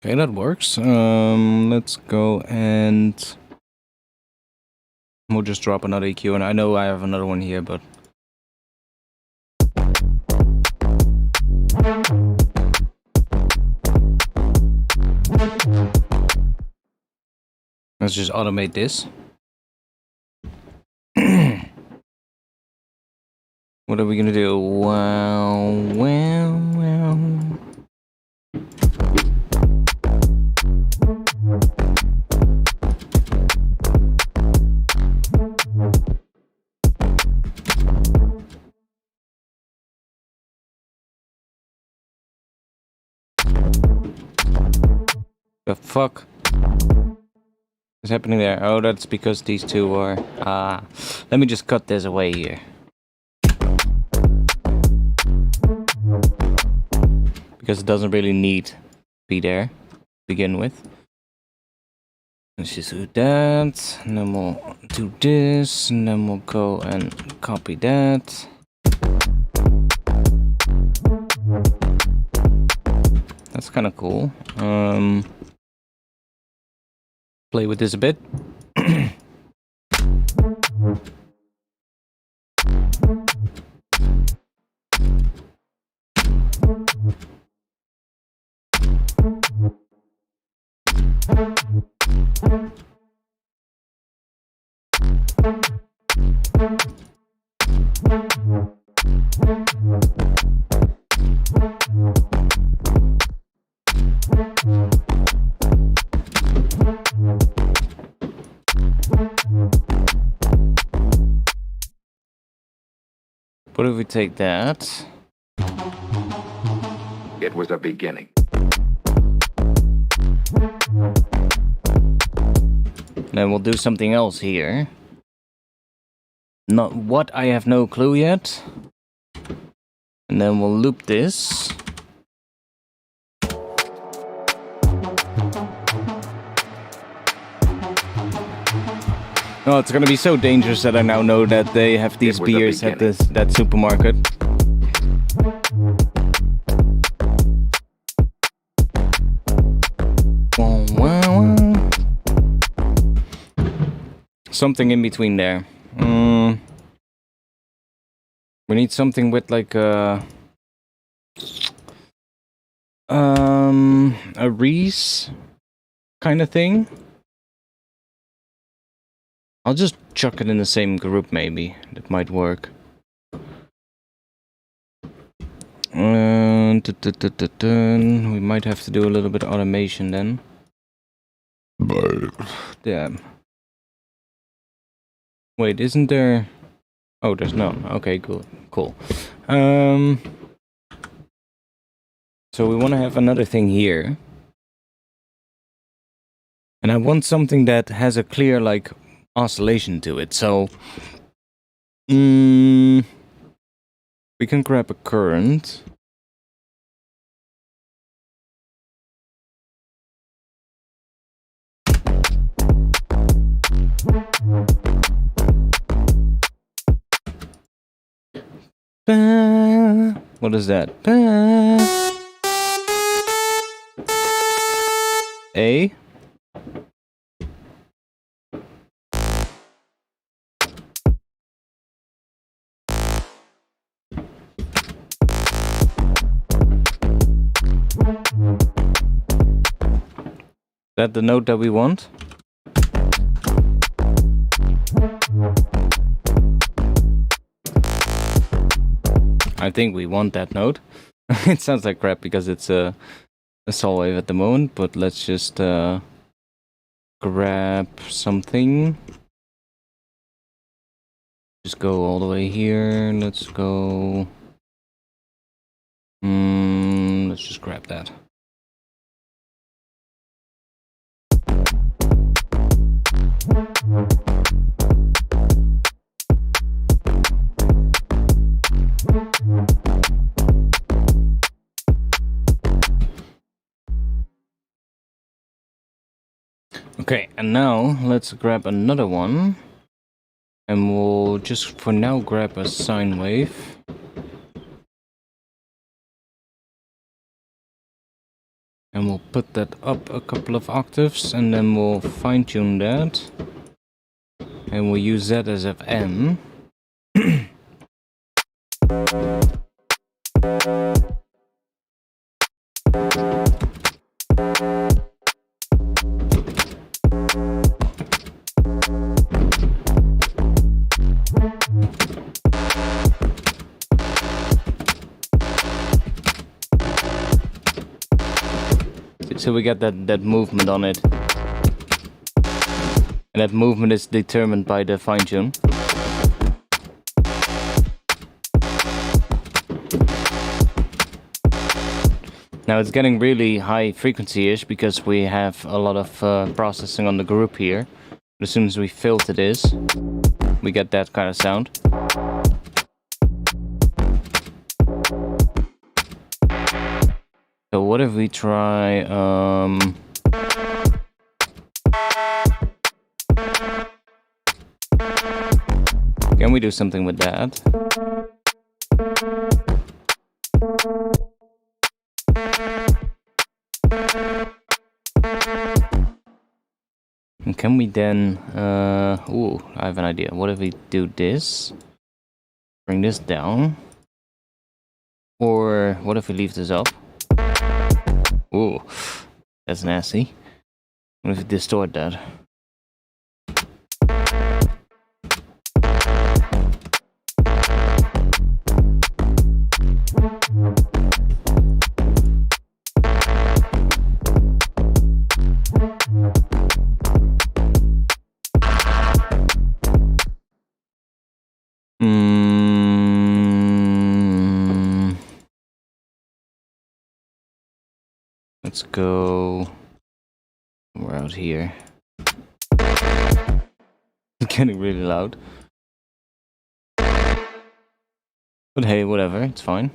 Okay, that works. Let's go and we'll just drop another EQ. And I know I have another one here, but let's just automate this. What are we gonna do? Well. The fuck is happening there? Oh, that's because these two are... let me just cut this away here. Because it doesn't really need to be there to begin with. Let's just do that, and then we'll do this, and then we'll go and copy that. That's kind of cool. Play with this a bit. What if we take that? It was a beginning. Then we'll do something else here. Not what, I have no clue yet. And then we'll loop this. Oh, it's gonna be so dangerous that I now know that they have these beers at that supermarket. Something in between there. We need something with like a Reese kind of thing. I'll just chuck it in the same group, maybe. That might work. We might have to do a little bit of automation then. Damn. Wait, isn't there... Oh, there's none. Okay, cool. Cool. So we want to have another thing here. And I want something that has a clear, like, oscillation to it. So... we can grab a current. What is that? A. Is that the note that we want? I think we want that note. It sounds like crap because it's a sol wave at the moment, but let's just grab something. Just go all the way here. Let's go. Let's just grab that. Okay, and now let's grab another one. And we'll just for now grab a sine wave. And we'll put that up a couple of octaves and then we'll fine tune that. And we'll use that as FM. So we got that movement on it. And that movement is determined by the fine tune. Now it's getting really high frequency-ish because we have a lot of processing on the group here. But as soon as we filter this, we get that kind of sound. So what if we try can we do something with that? And can we then ooh, I have an idea. What if we do this? Bring this down. Or what if we leave this up? Ooh, that's nasty. What if we distort that? Let's go somewhere out here. It's getting really loud. But hey, whatever, it's fine.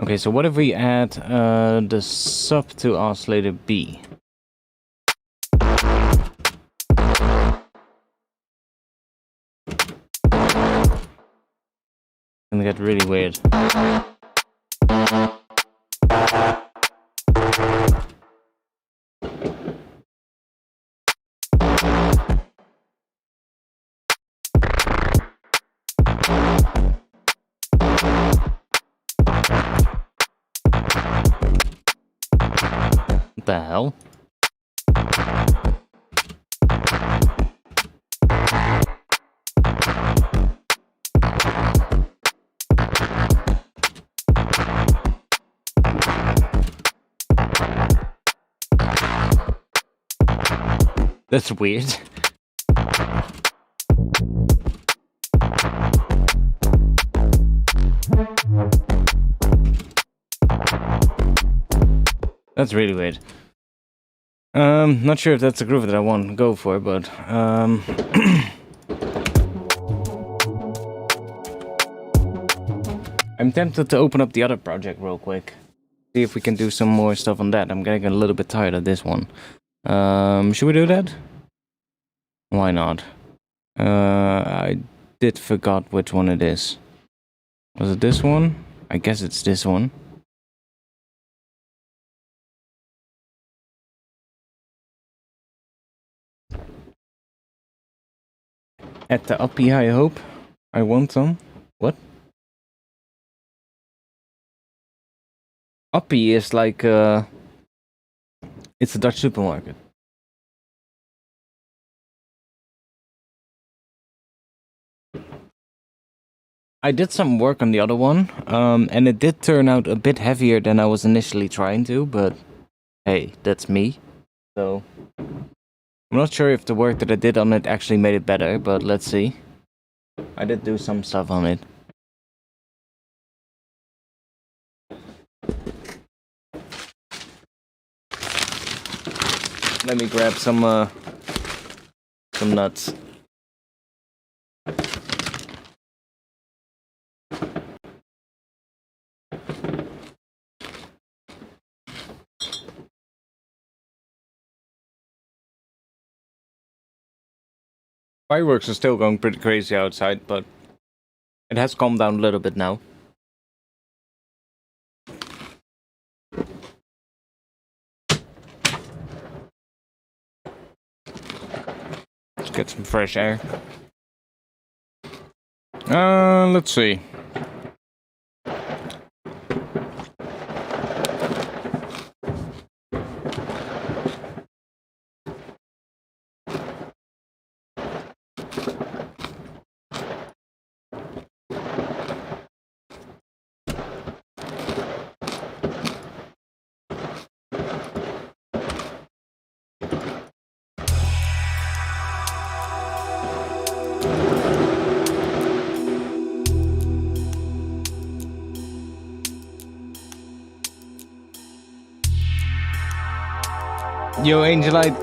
Okay, so what if we add the sub to oscillator B? Gonna get really weird. What the hell? That's weird. That's really weird. Not sure if that's the groove that I want to go for, but I'm tempted to open up the other project real quick. See if we can do some more stuff on that. I'm getting a little bit tired of this one. Should we do that? Why not? I did forgot which one it is. Was it this one? I guess it's this one. At the uppie, I hope. I want some. What? Uppie is like it's a Dutch supermarket. I did some work on the other one, and it did turn out a bit heavier than I was initially trying to, but hey, that's me. So I'm not sure if the work that I did on it actually made it better, but let's see. I did do some stuff on it. Let me grab some nuts. Fireworks are still going pretty crazy outside, but it has calmed down a little bit now. Let's get some fresh air. Let's see. Yo, Angelite.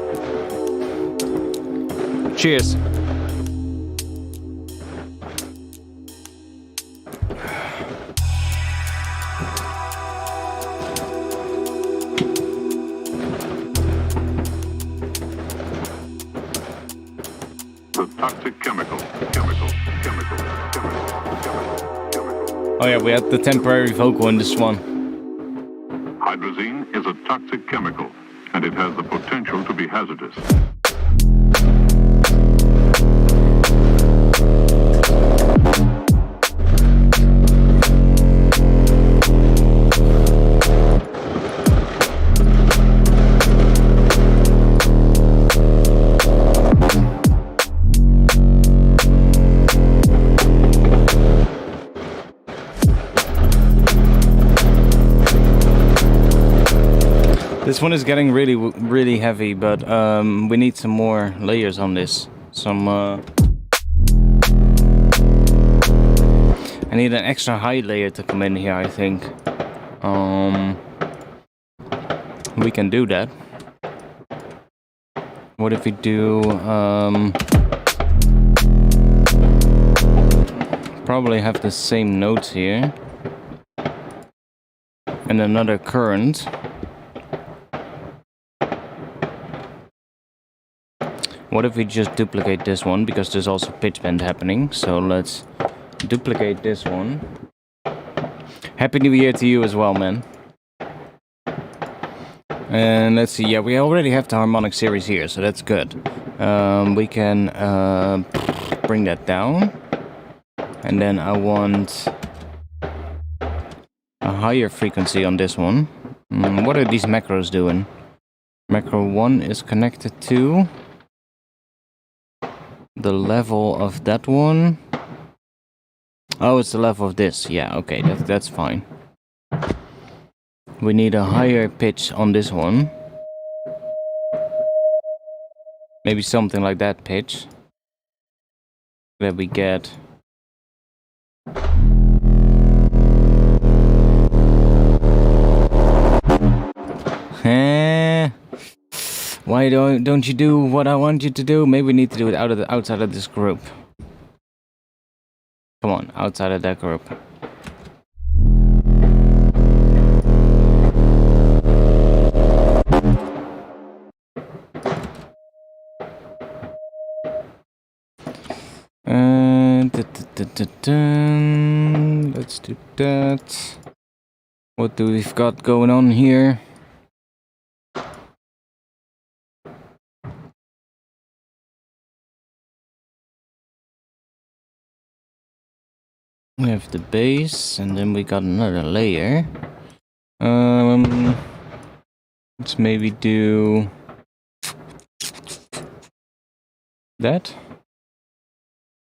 Cheers. The toxic chemical. Oh yeah, we had the temporary vocal in this one. Hydrazine is a toxic chemical, and it has the potential to be hazardous. This one is getting really heavy, but we need some more layers on this. I need an extra high layer to come in here, I think. We can do that. What if we do probably have the same notes here and another current. What if we just duplicate this one, because there's also pitch bend happening. So let's duplicate this one. Happy New Year to you as well, man. And let's see, yeah, we already have the harmonic series here, so that's good. We can bring that down. And then I want a higher frequency on this one. What are these macros doing? Macro 1 is connected to the level of that one. Oh, it's the level of this. Yeah, okay, that's fine. We need a higher pitch on this one. Maybe something like that pitch. That we get. Why don't you do what I want you to do? Maybe we need to do it outside of this group. Come on, outside of that group. Let's do that. What do we've got going on here? We have the base, and then we got another layer. Let's maybe do that.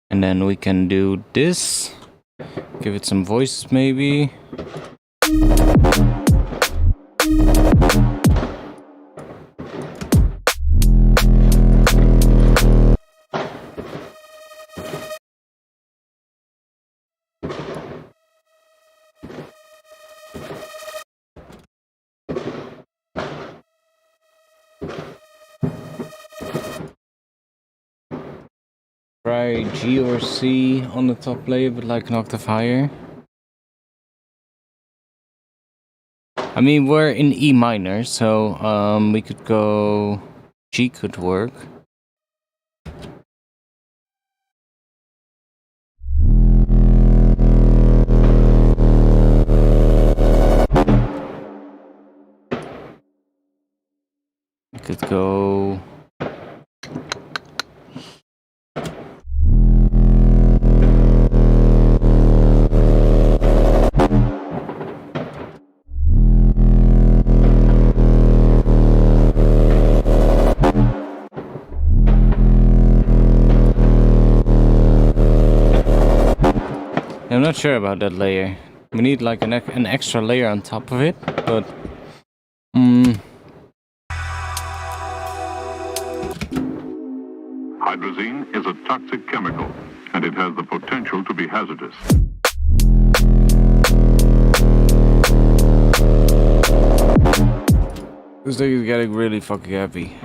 And then we can do this. Give it some voices, maybe. Try G or C on the top layer, but like an octave higher. I mean, we're in E minor, so we could go... G could work. We could go... I'm not sure about that layer. We need like an extra layer on top of it, but... Hydrazine is a toxic chemical, and it has the potential to be hazardous. This thing is getting really fucking heavy.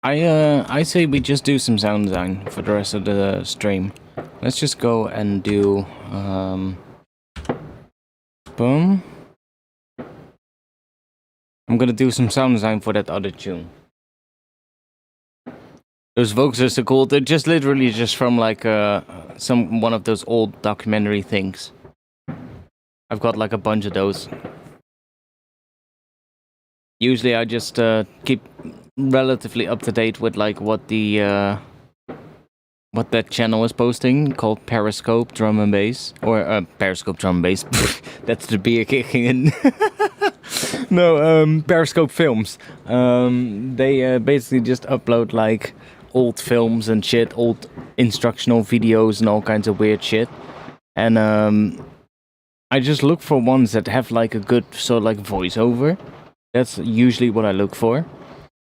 I say we just do some sound design for the rest of the stream. Let's just go and do boom. I'm gonna do some sound design for that other tune. Those Vapes are so cool. They're just literally just from like one of those old documentary things. I've got like a bunch of those. Usually I just keep relatively up to date with like what the what that channel is posting, called Periscope Drum and Bass, or Periscope Drum and Bass. That's the beer kicking in. No, Periscope Films. They basically just upload like old films and shit, old instructional videos and all kinds of weird shit. And I just look for ones that have like a good sort of like voiceover. That's usually what I look for.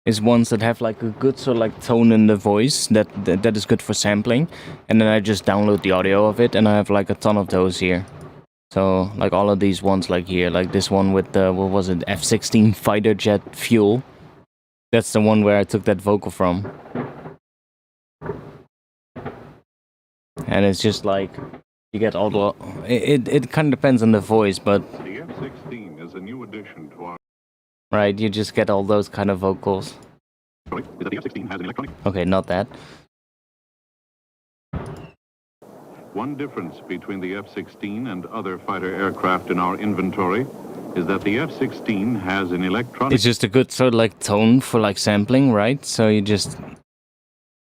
Is ones that have like a good sort of like tone in the voice that is good for sampling, and then I just download the audio of it, and I have like a ton of those here. So like all of these ones like here, like this one with the what was it, F-16 fighter jet fuel. That's the one where I took that vocal from. And it's just like you get all the it kind of depends on the voice, but The F-16 is a new addition to our... right, you just get all those kind of vocals. Is that the F-16 has an electronic... Okay, not that. One difference between the F-16 and other fighter aircraft in our inventory is that the F-16 has an electronic... It's just a good sort of like tone for like sampling, right? So you just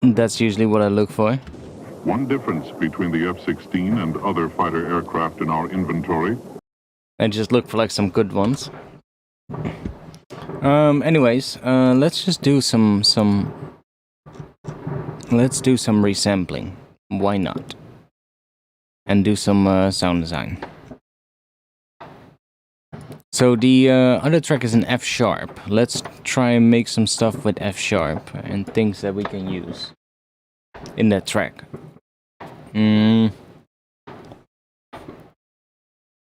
that's usually what I look for. One difference between the F-16 and other fighter aircraft in our inventory... I just look for like some good ones. Anyways, let's just do some let's do some resampling. Why not? And do some sound design. So the other track is in F sharp. Let's try and make some stuff with F sharp and things that we can use in that track.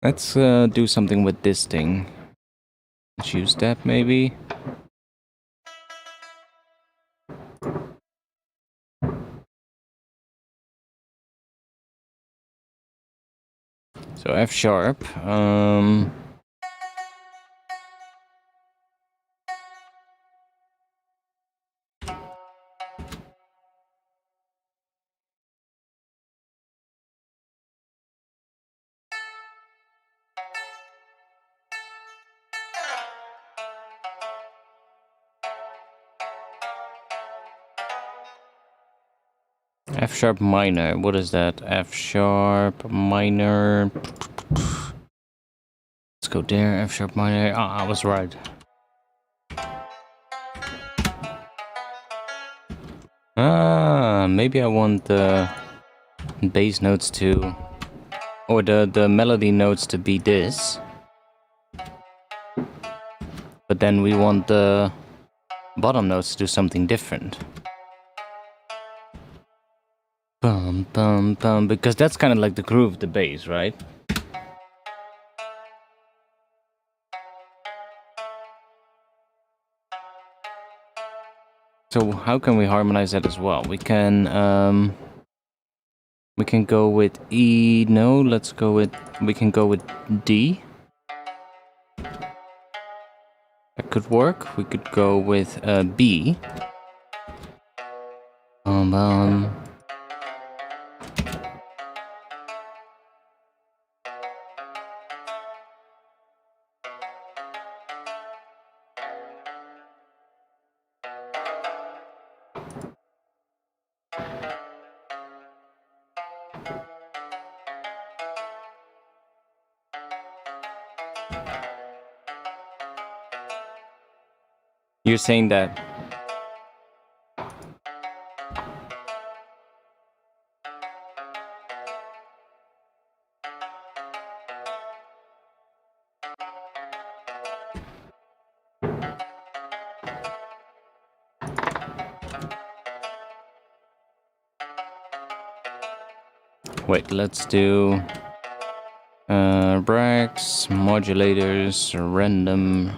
Let's do something with this thing. Let's use that maybe. So F sharp. F sharp minor. What is that? F sharp minor. Let's go there. F sharp minor. Ah, I was right. Maybe I want the bass notes to, or the melody notes to be this. But then we want the bottom notes to do something different. Bum bum bum, because that's kind of like the groove of the bass, right? So how can we harmonize that as well? We can go with E. No, let's go with, we can go with D. That could work. We could go with B. You're saying that. Wait, let's do brags, modulators, random.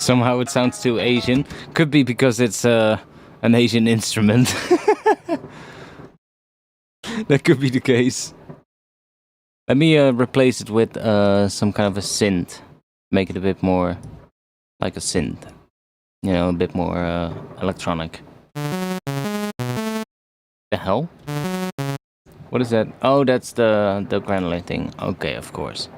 Somehow it sounds too Asian. Could be because it's an Asian instrument. That could be the case. Let me replace it with some kind of a synth. Make it a bit more like a synth. You know, a bit more electronic. The hell? What is that? Oh, that's the granulate thing. Okay, of course.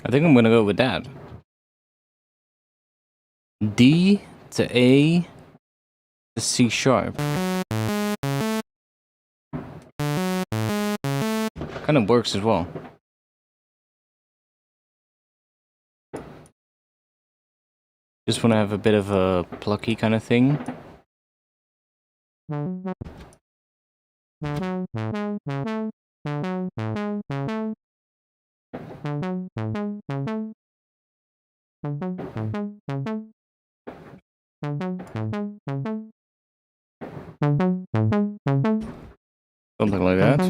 I think I'm gonna go with that. D to A to C sharp. Kind of works as well. Just want to have a bit of a plucky kind of thing. Something like that.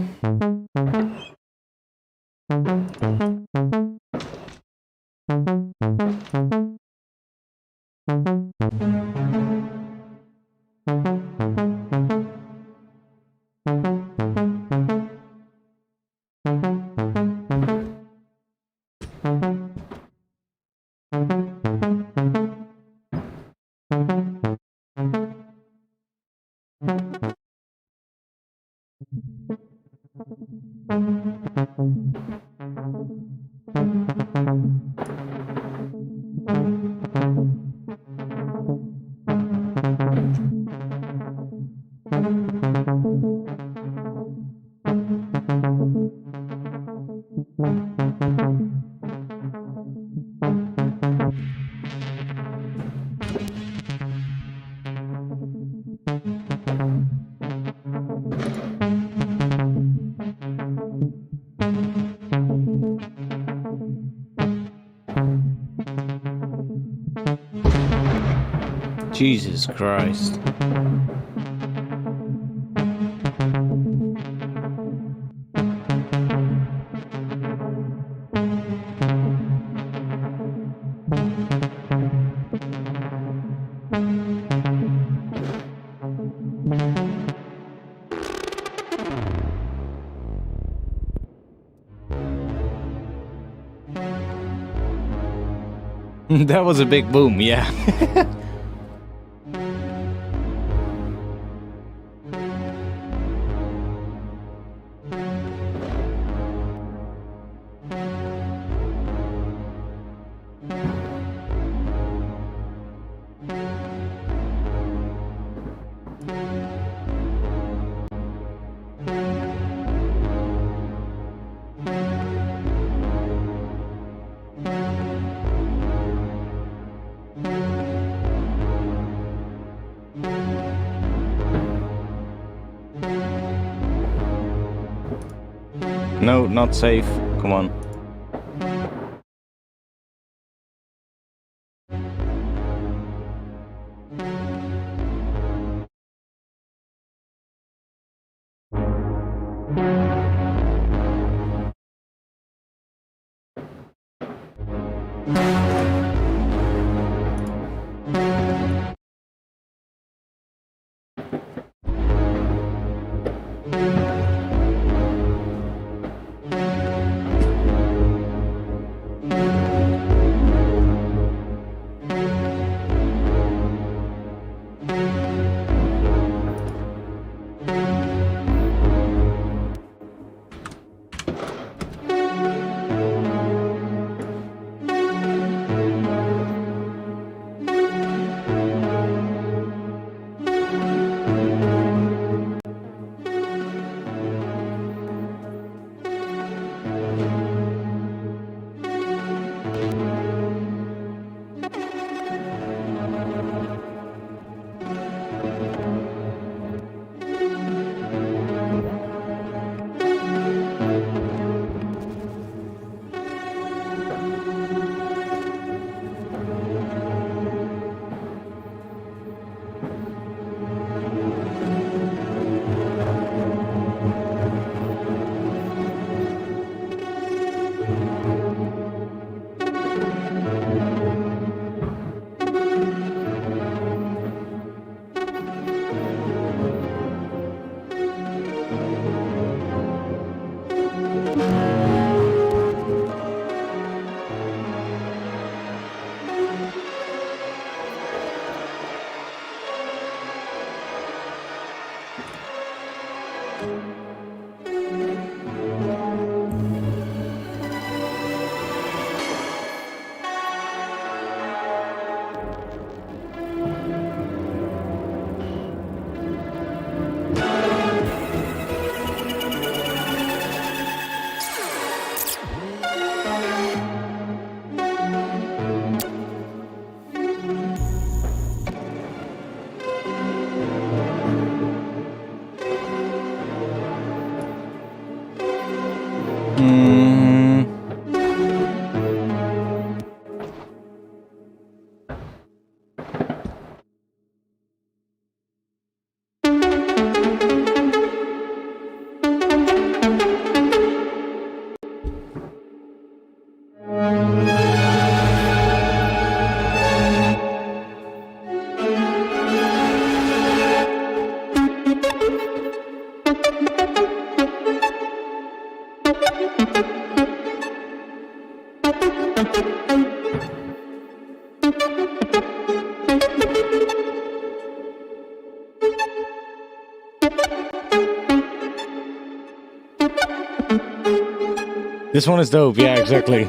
Jesus Christ. That was a big boom, yeah. No, not safe. Come on. This one is dope, yeah, exactly.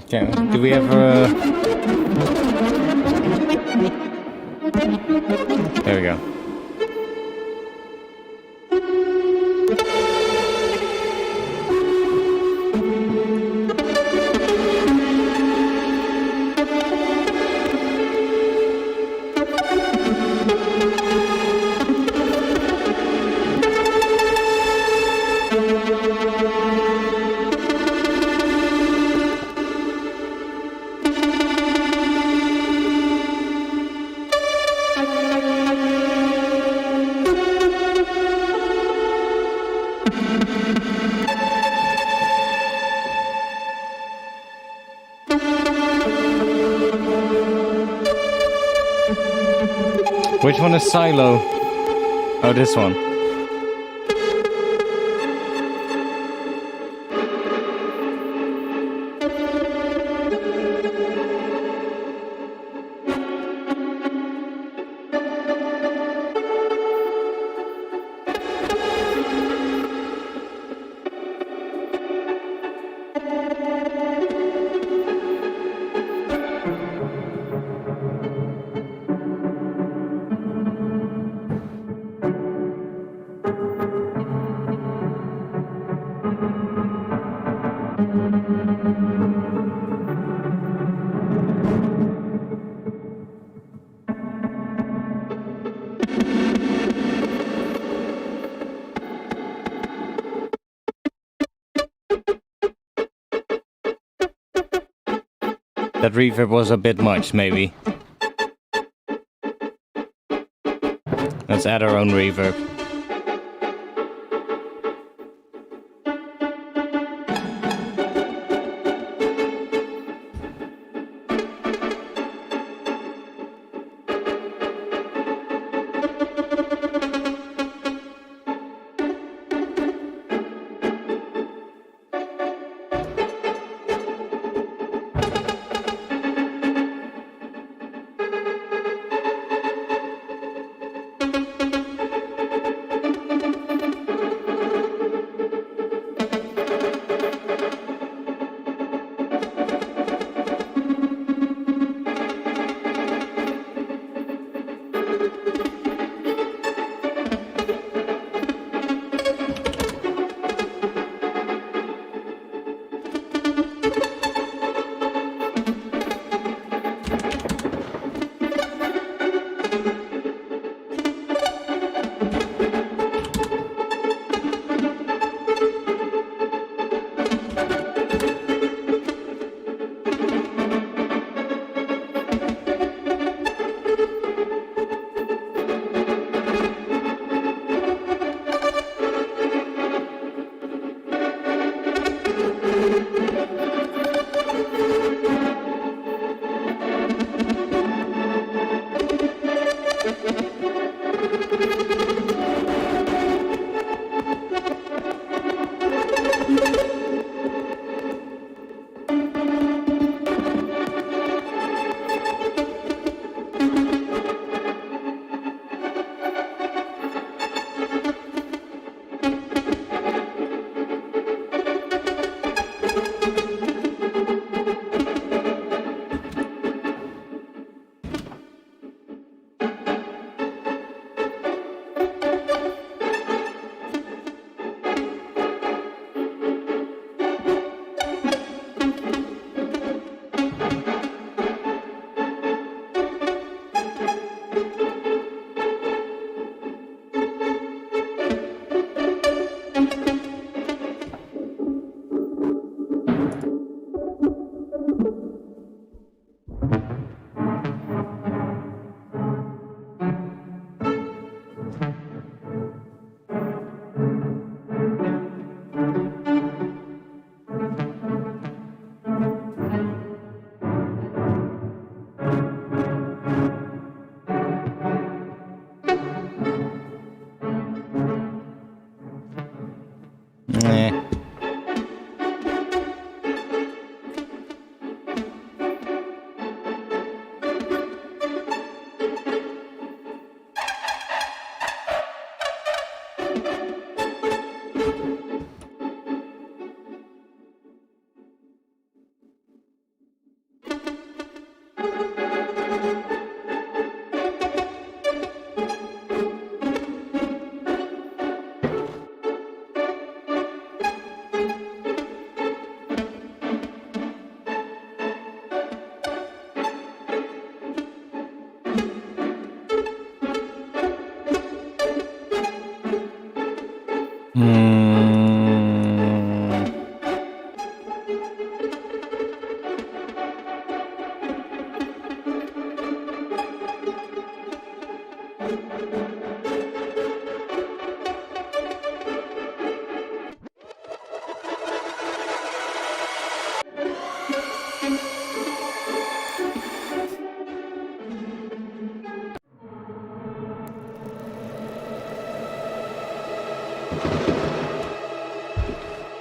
Okay, do we have There we go. Which one is Silo? Oh, this one. That reverb was a bit much, maybe. Let's add our own reverb.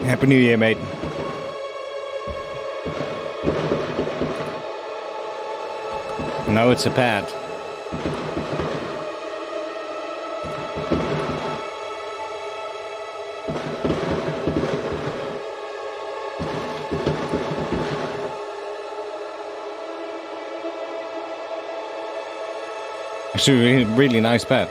Happy New Year, mate. No, it's a pad. Actually, really nice pad.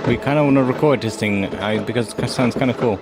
We kind of want to record this thing because it sounds kind of cool.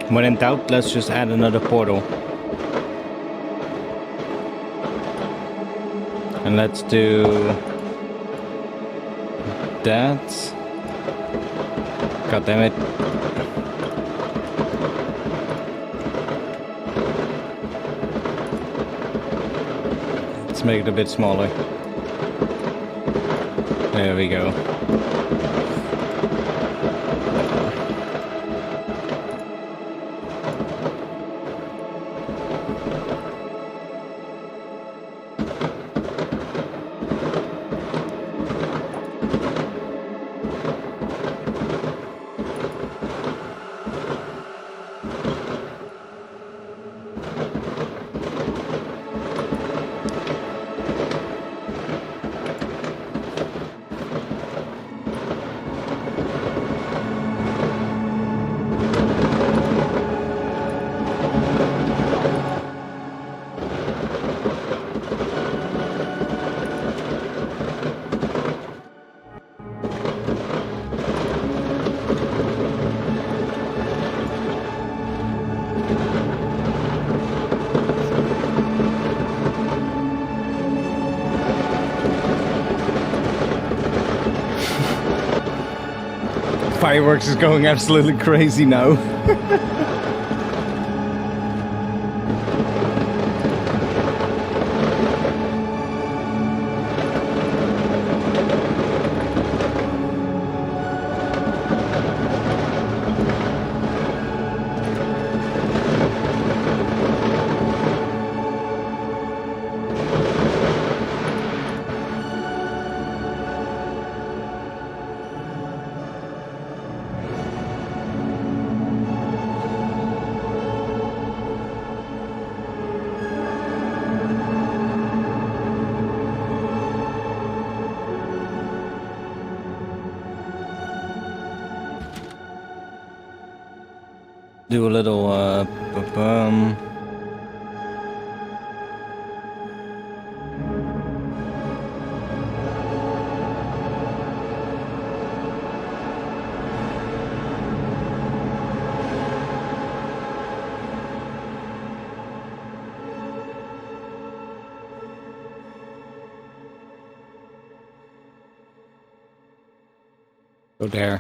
When in doubt, let's just add another portal. And let's do that. God damn it. Let's make it a bit smaller. There we go. Fireworks is going absolutely crazy now. Do a little go there.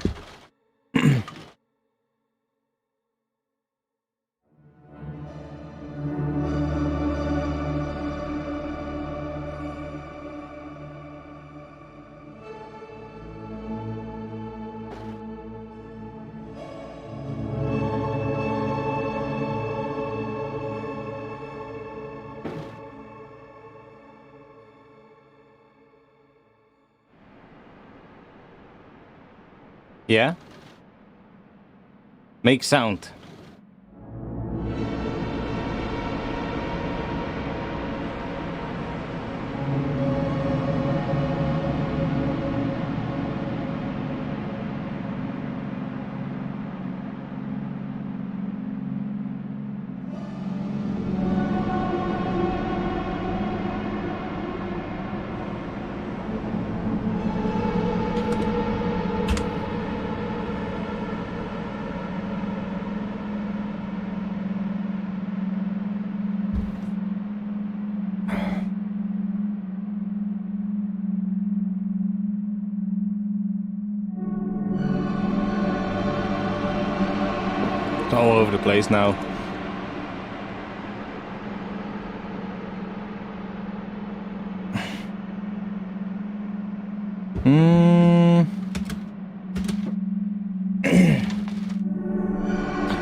Yeah? Make sound. It's all over the place now.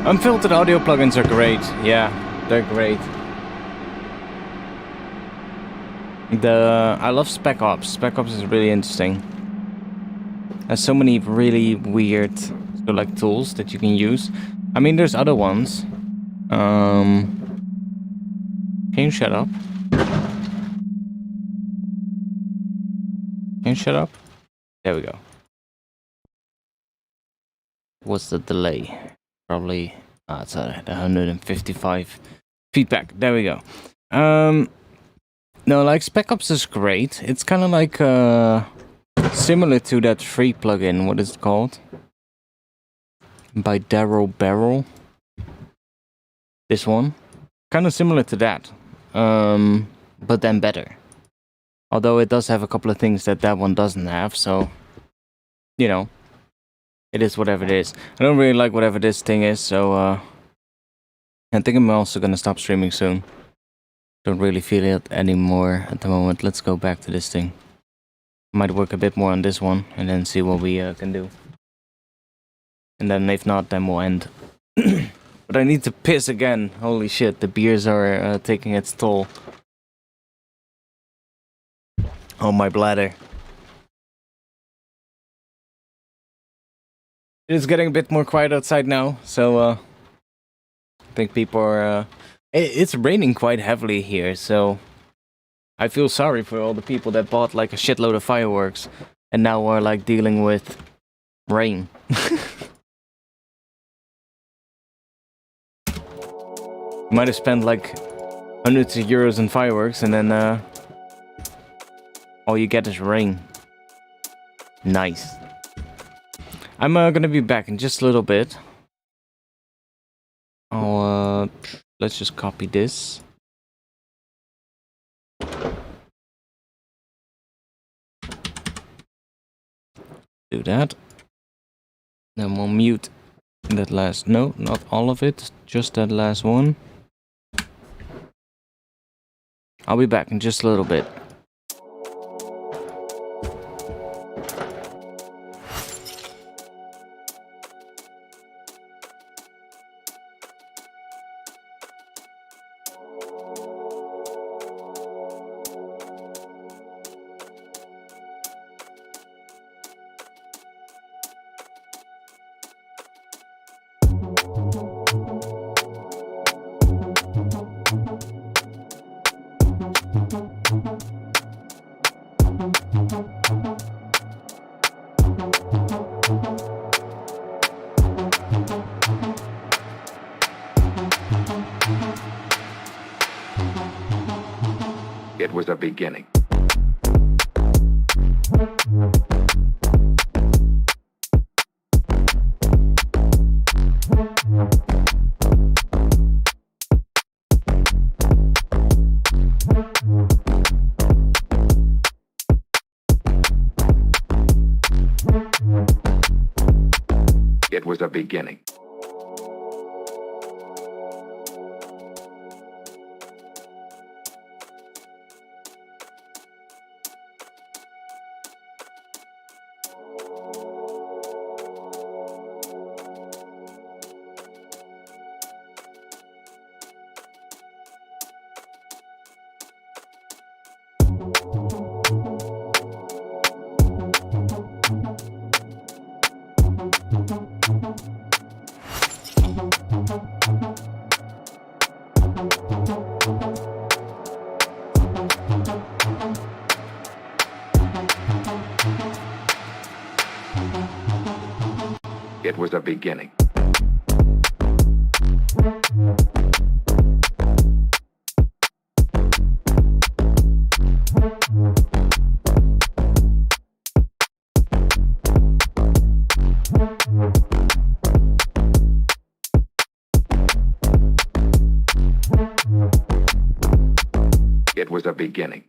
Unfiltered audio plugins are great. Yeah, they're great. I love Spec Ops. Spec Ops is really interesting. There's so many really weird like tools that you can use. I mean, there's other ones. Can you shut up? Can you shut up? There we go. What's the delay? Probably it's at 155 feedback. There we go. No, like Spec Ops is great. It's kind of like similar to that free plugin. What is it called? By Daryl Barrel. This one, kind of similar to that, but then better. Although it does have a couple of things that that one doesn't have, so you know, it is whatever it is. I don't really like whatever this thing is, so I think I'm also gonna stop streaming soon. Don't really feel it anymore at the moment. Let's go back to this thing. Might work a bit more on this one and then see what we can do. And then if not, then we'll end. But I need to piss again. Holy shit, the beers are taking its toll on my bladder. It's getting a bit more quiet outside now, so I think people are... It's raining quite heavily here, so I feel sorry for all the people that bought like a shitload of fireworks and now are like dealing with rain. Might have spent like hundreds of euros in fireworks and then all you get is rain. Nice. I'm gonna be back in just a little bit. I'll let's just copy this. Do that. Then we'll mute that last... No, not all of it. Just that last one. I'll be back in just a little bit. It was a beginning. It was a beginning. It was a beginning. It was a beginning.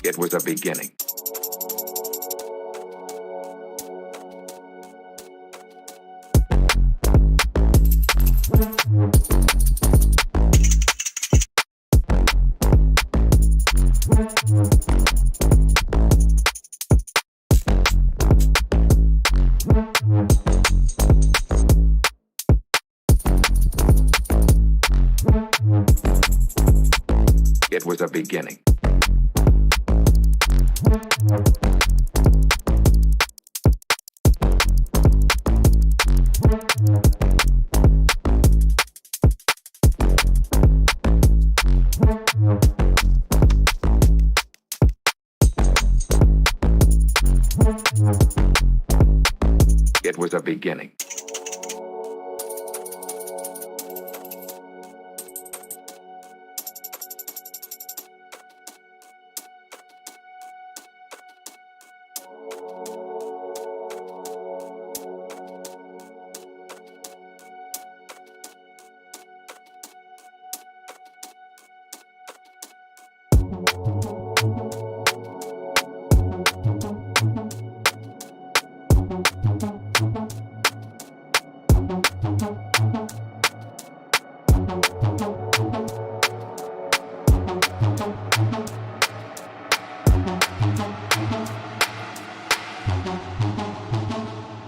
It was a beginning. It was a beginning. It was a beginning.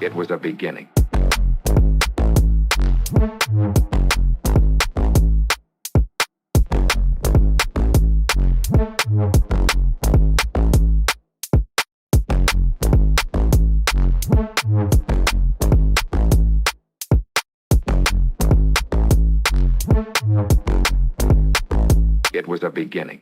It was a beginning. It was a beginning.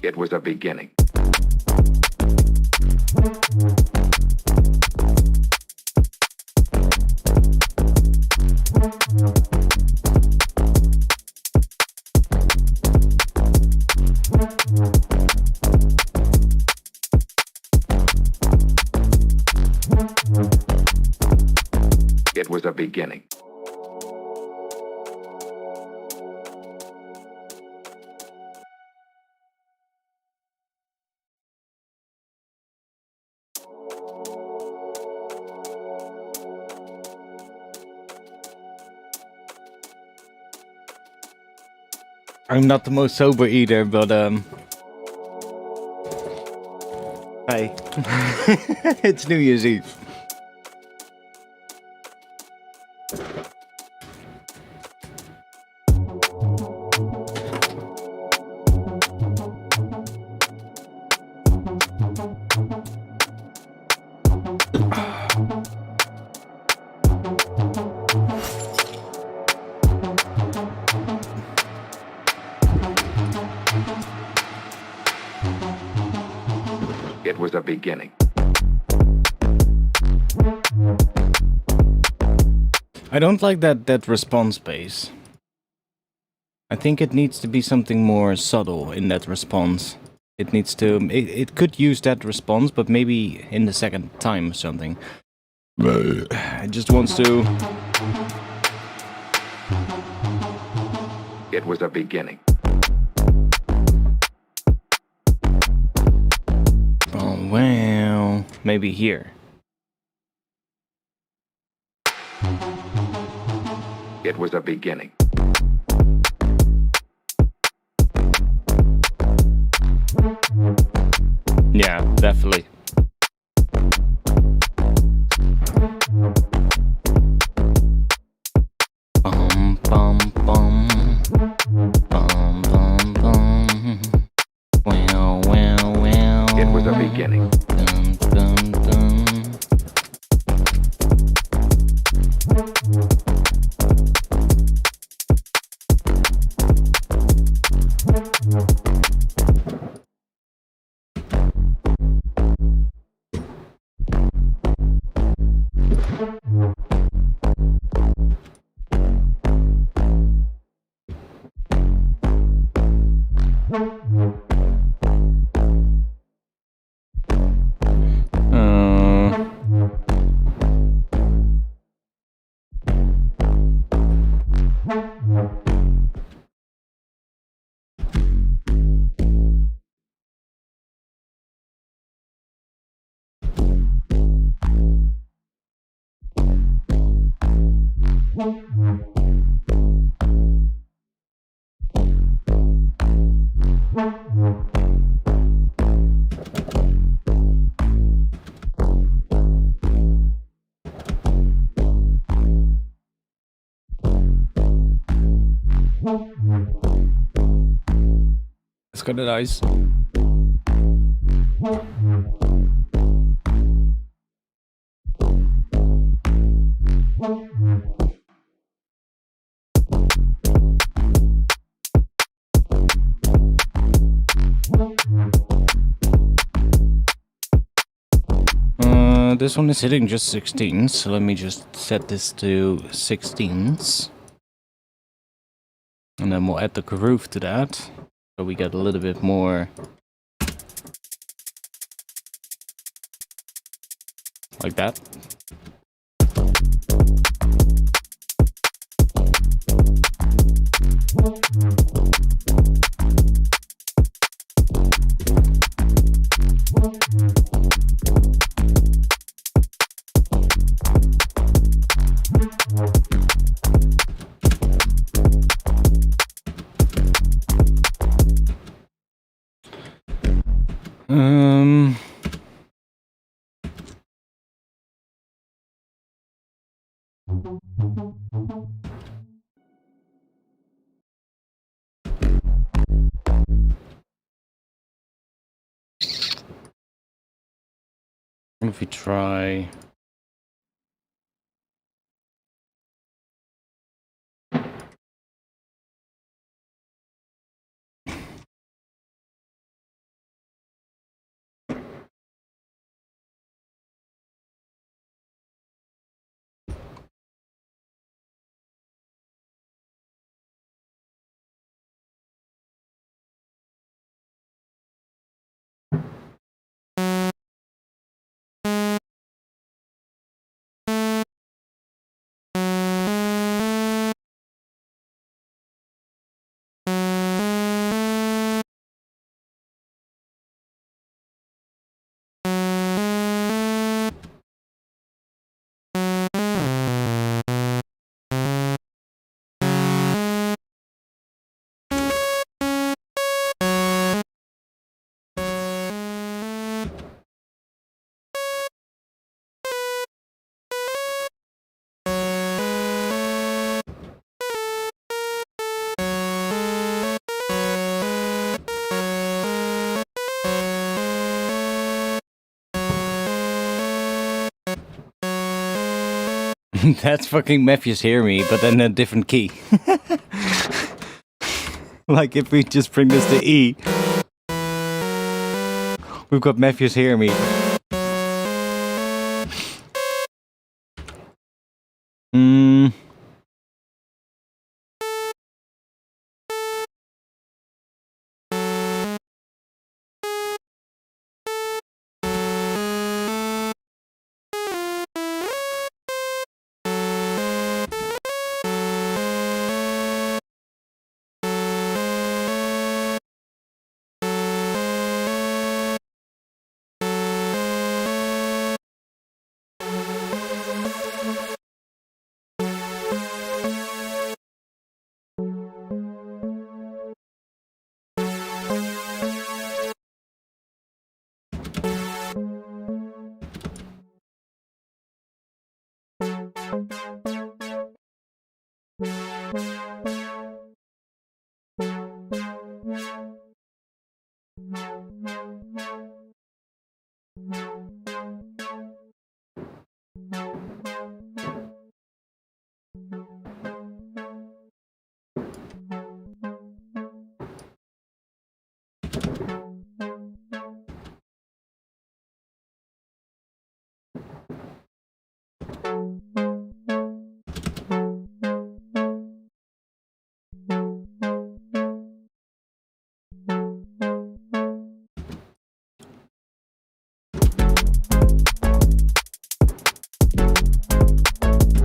It was a beginning. It was a beginning. I'm not the most sober either, but hey, it's New Year's Eve. It was a beginning. I don't like that response bass. I think it needs to be something more subtle in that response. It needs to. It could use that response, but maybe in the second time or something. It just wants to. It was a beginning. Oh well, maybe here. It was a beginning. Yeah, definitely. Bum bum bum. Bum bum bum. Well, well, well. It was a beginning. Dun dun dun. It's kind of nice. This one is hitting just 16s, so let me just set this to 16s. And then we'll add the groove to that, so we get a little bit more like that. What if we try... That's fucking Matthews Hear Me, but then a different key. Like if we just bring this to E, we've got Matthews Hear Me.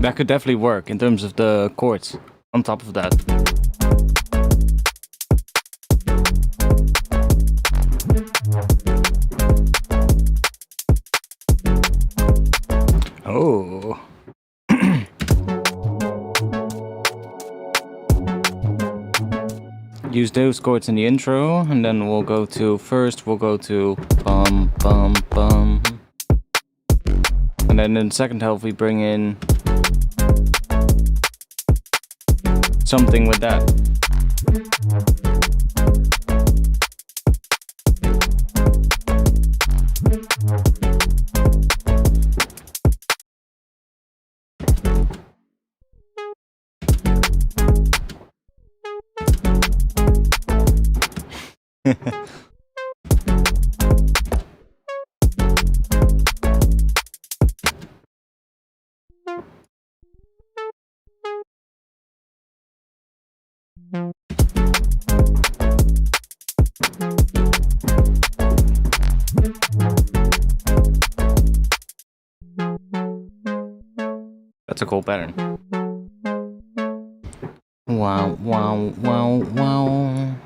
That could definitely work in terms of the chords on top of that. Oh. Use those chords in the intro, and then we'll go to bum bum bum. And then in the second half we bring in something with that. That's a cool pattern. Wow, wow, wow, wow.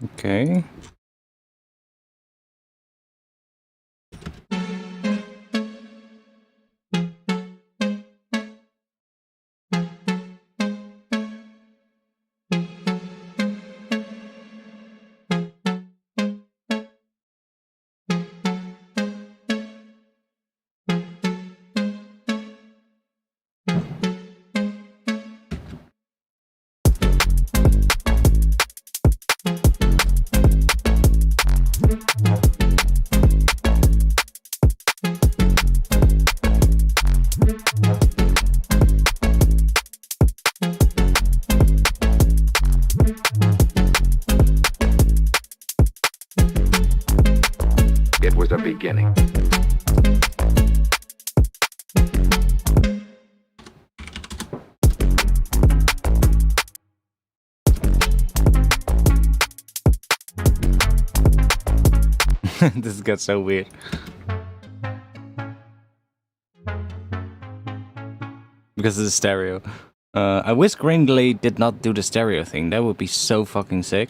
Okay. This got so weird. Because of the stereo. I wish Grainglade did not do the stereo thing. That would be so fucking sick.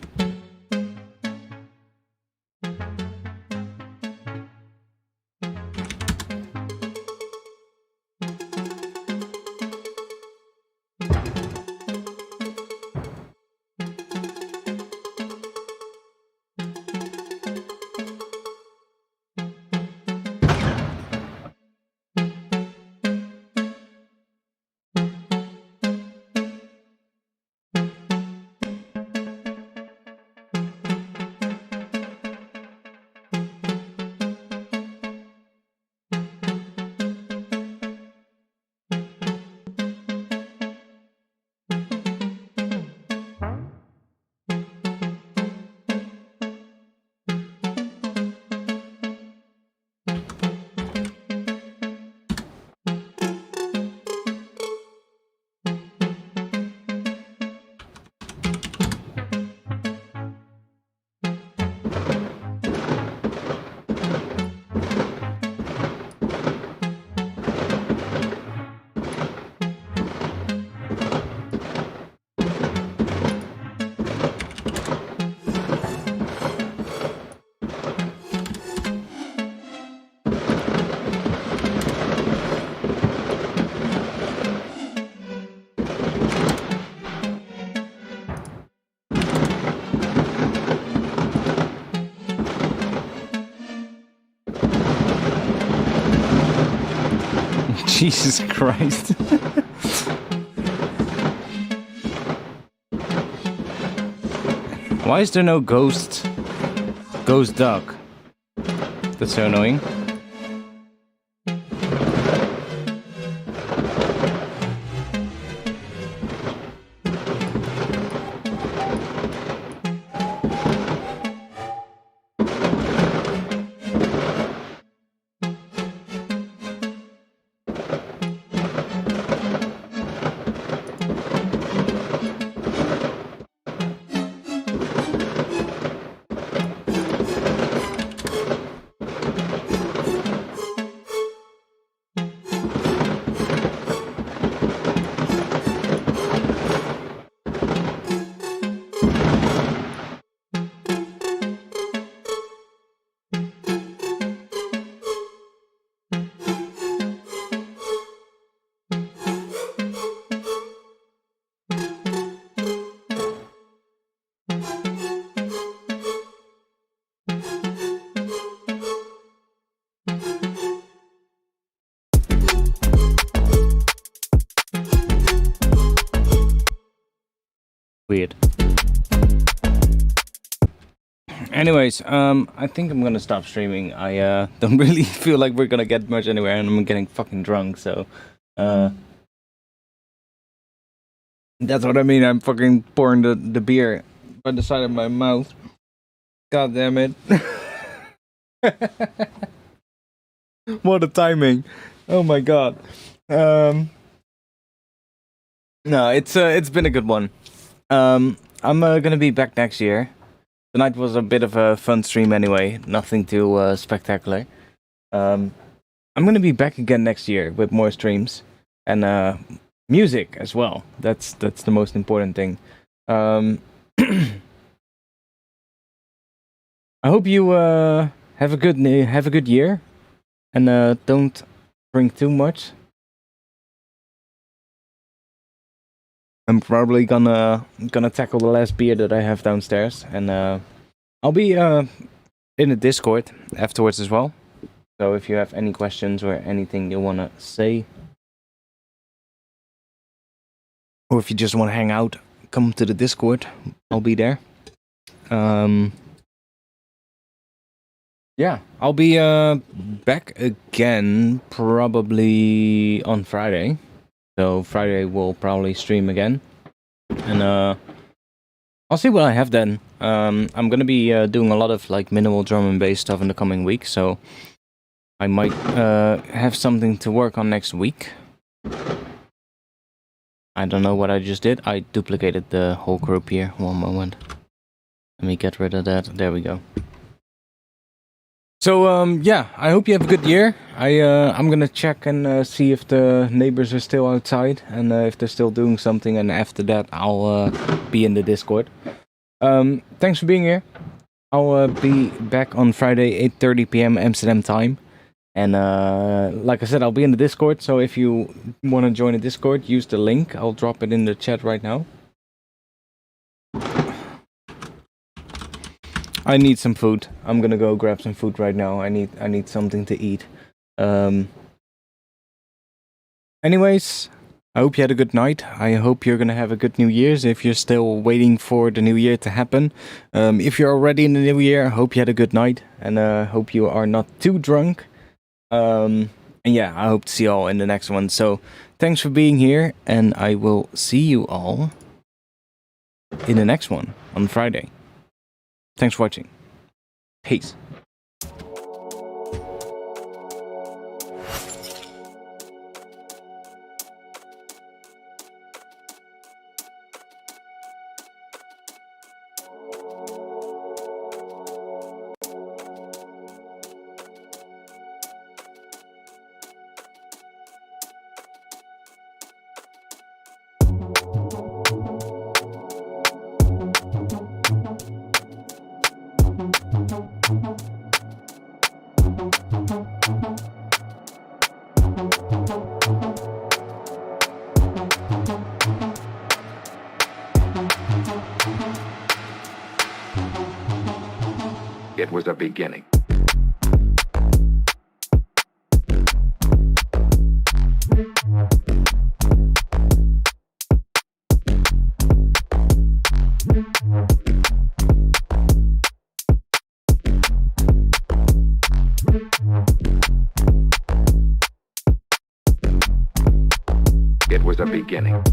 Jesus Christ. Why is there no ghost duck? That's so annoying. Weird. Anyways, I think I'm gonna stop streaming. I don't really feel like we're gonna get much anywhere, and I'm getting fucking drunk, so that's what I mean. I'm fucking pouring the beer by the side of my mouth. God damn it. What a timing. Oh my god. No, it's been a good one. I'm gonna be back next year. Tonight was a bit of a fun stream anyway, nothing too spectacular. I'm gonna be back again next year with more streams and music as well. That's the most important thing. I hope you have a good year, and don't drink too much. I'm probably gonna tackle the last beer that I have downstairs, and I'll be in the Discord afterwards as well. So if you have any questions or anything you wanna say, or if you just wanna hang out, come to the Discord. I'll be there. Yeah, I'll be back again probably on Friday. So Friday we'll probably stream again, and I'll see what I have then. I'm gonna be doing a lot of like minimal drum and bass stuff in the coming week, so I might have something to work on next week. I don't know what I just did. I duplicated the whole group here. One moment. Let me get rid of that. There we go. So yeah, I hope you have a good year. I'm gonna check and see if the neighbors are still outside and if they're still doing something. And after that, I'll be in the Discord. Thanks for being here. I'll be back on Friday, 8:30 p.m. Amsterdam time. And like I said, I'll be in the Discord. So if you want to join the Discord, use the link. I'll drop it in the chat right now. I need some food. I'm gonna go grab some food right now. I need something to eat. Anyways, I hope you had a good night. I hope you're gonna have a good New Year's if you're still waiting for the New Year to happen. If you're already in the New Year, I hope you had a good night and hope you are not too drunk. And yeah, I hope to see you all in the next one. So thanks for being here, and I will see you all in the next one on Friday. Thanks for watching. Peace. It was a beginning. It was a beginning.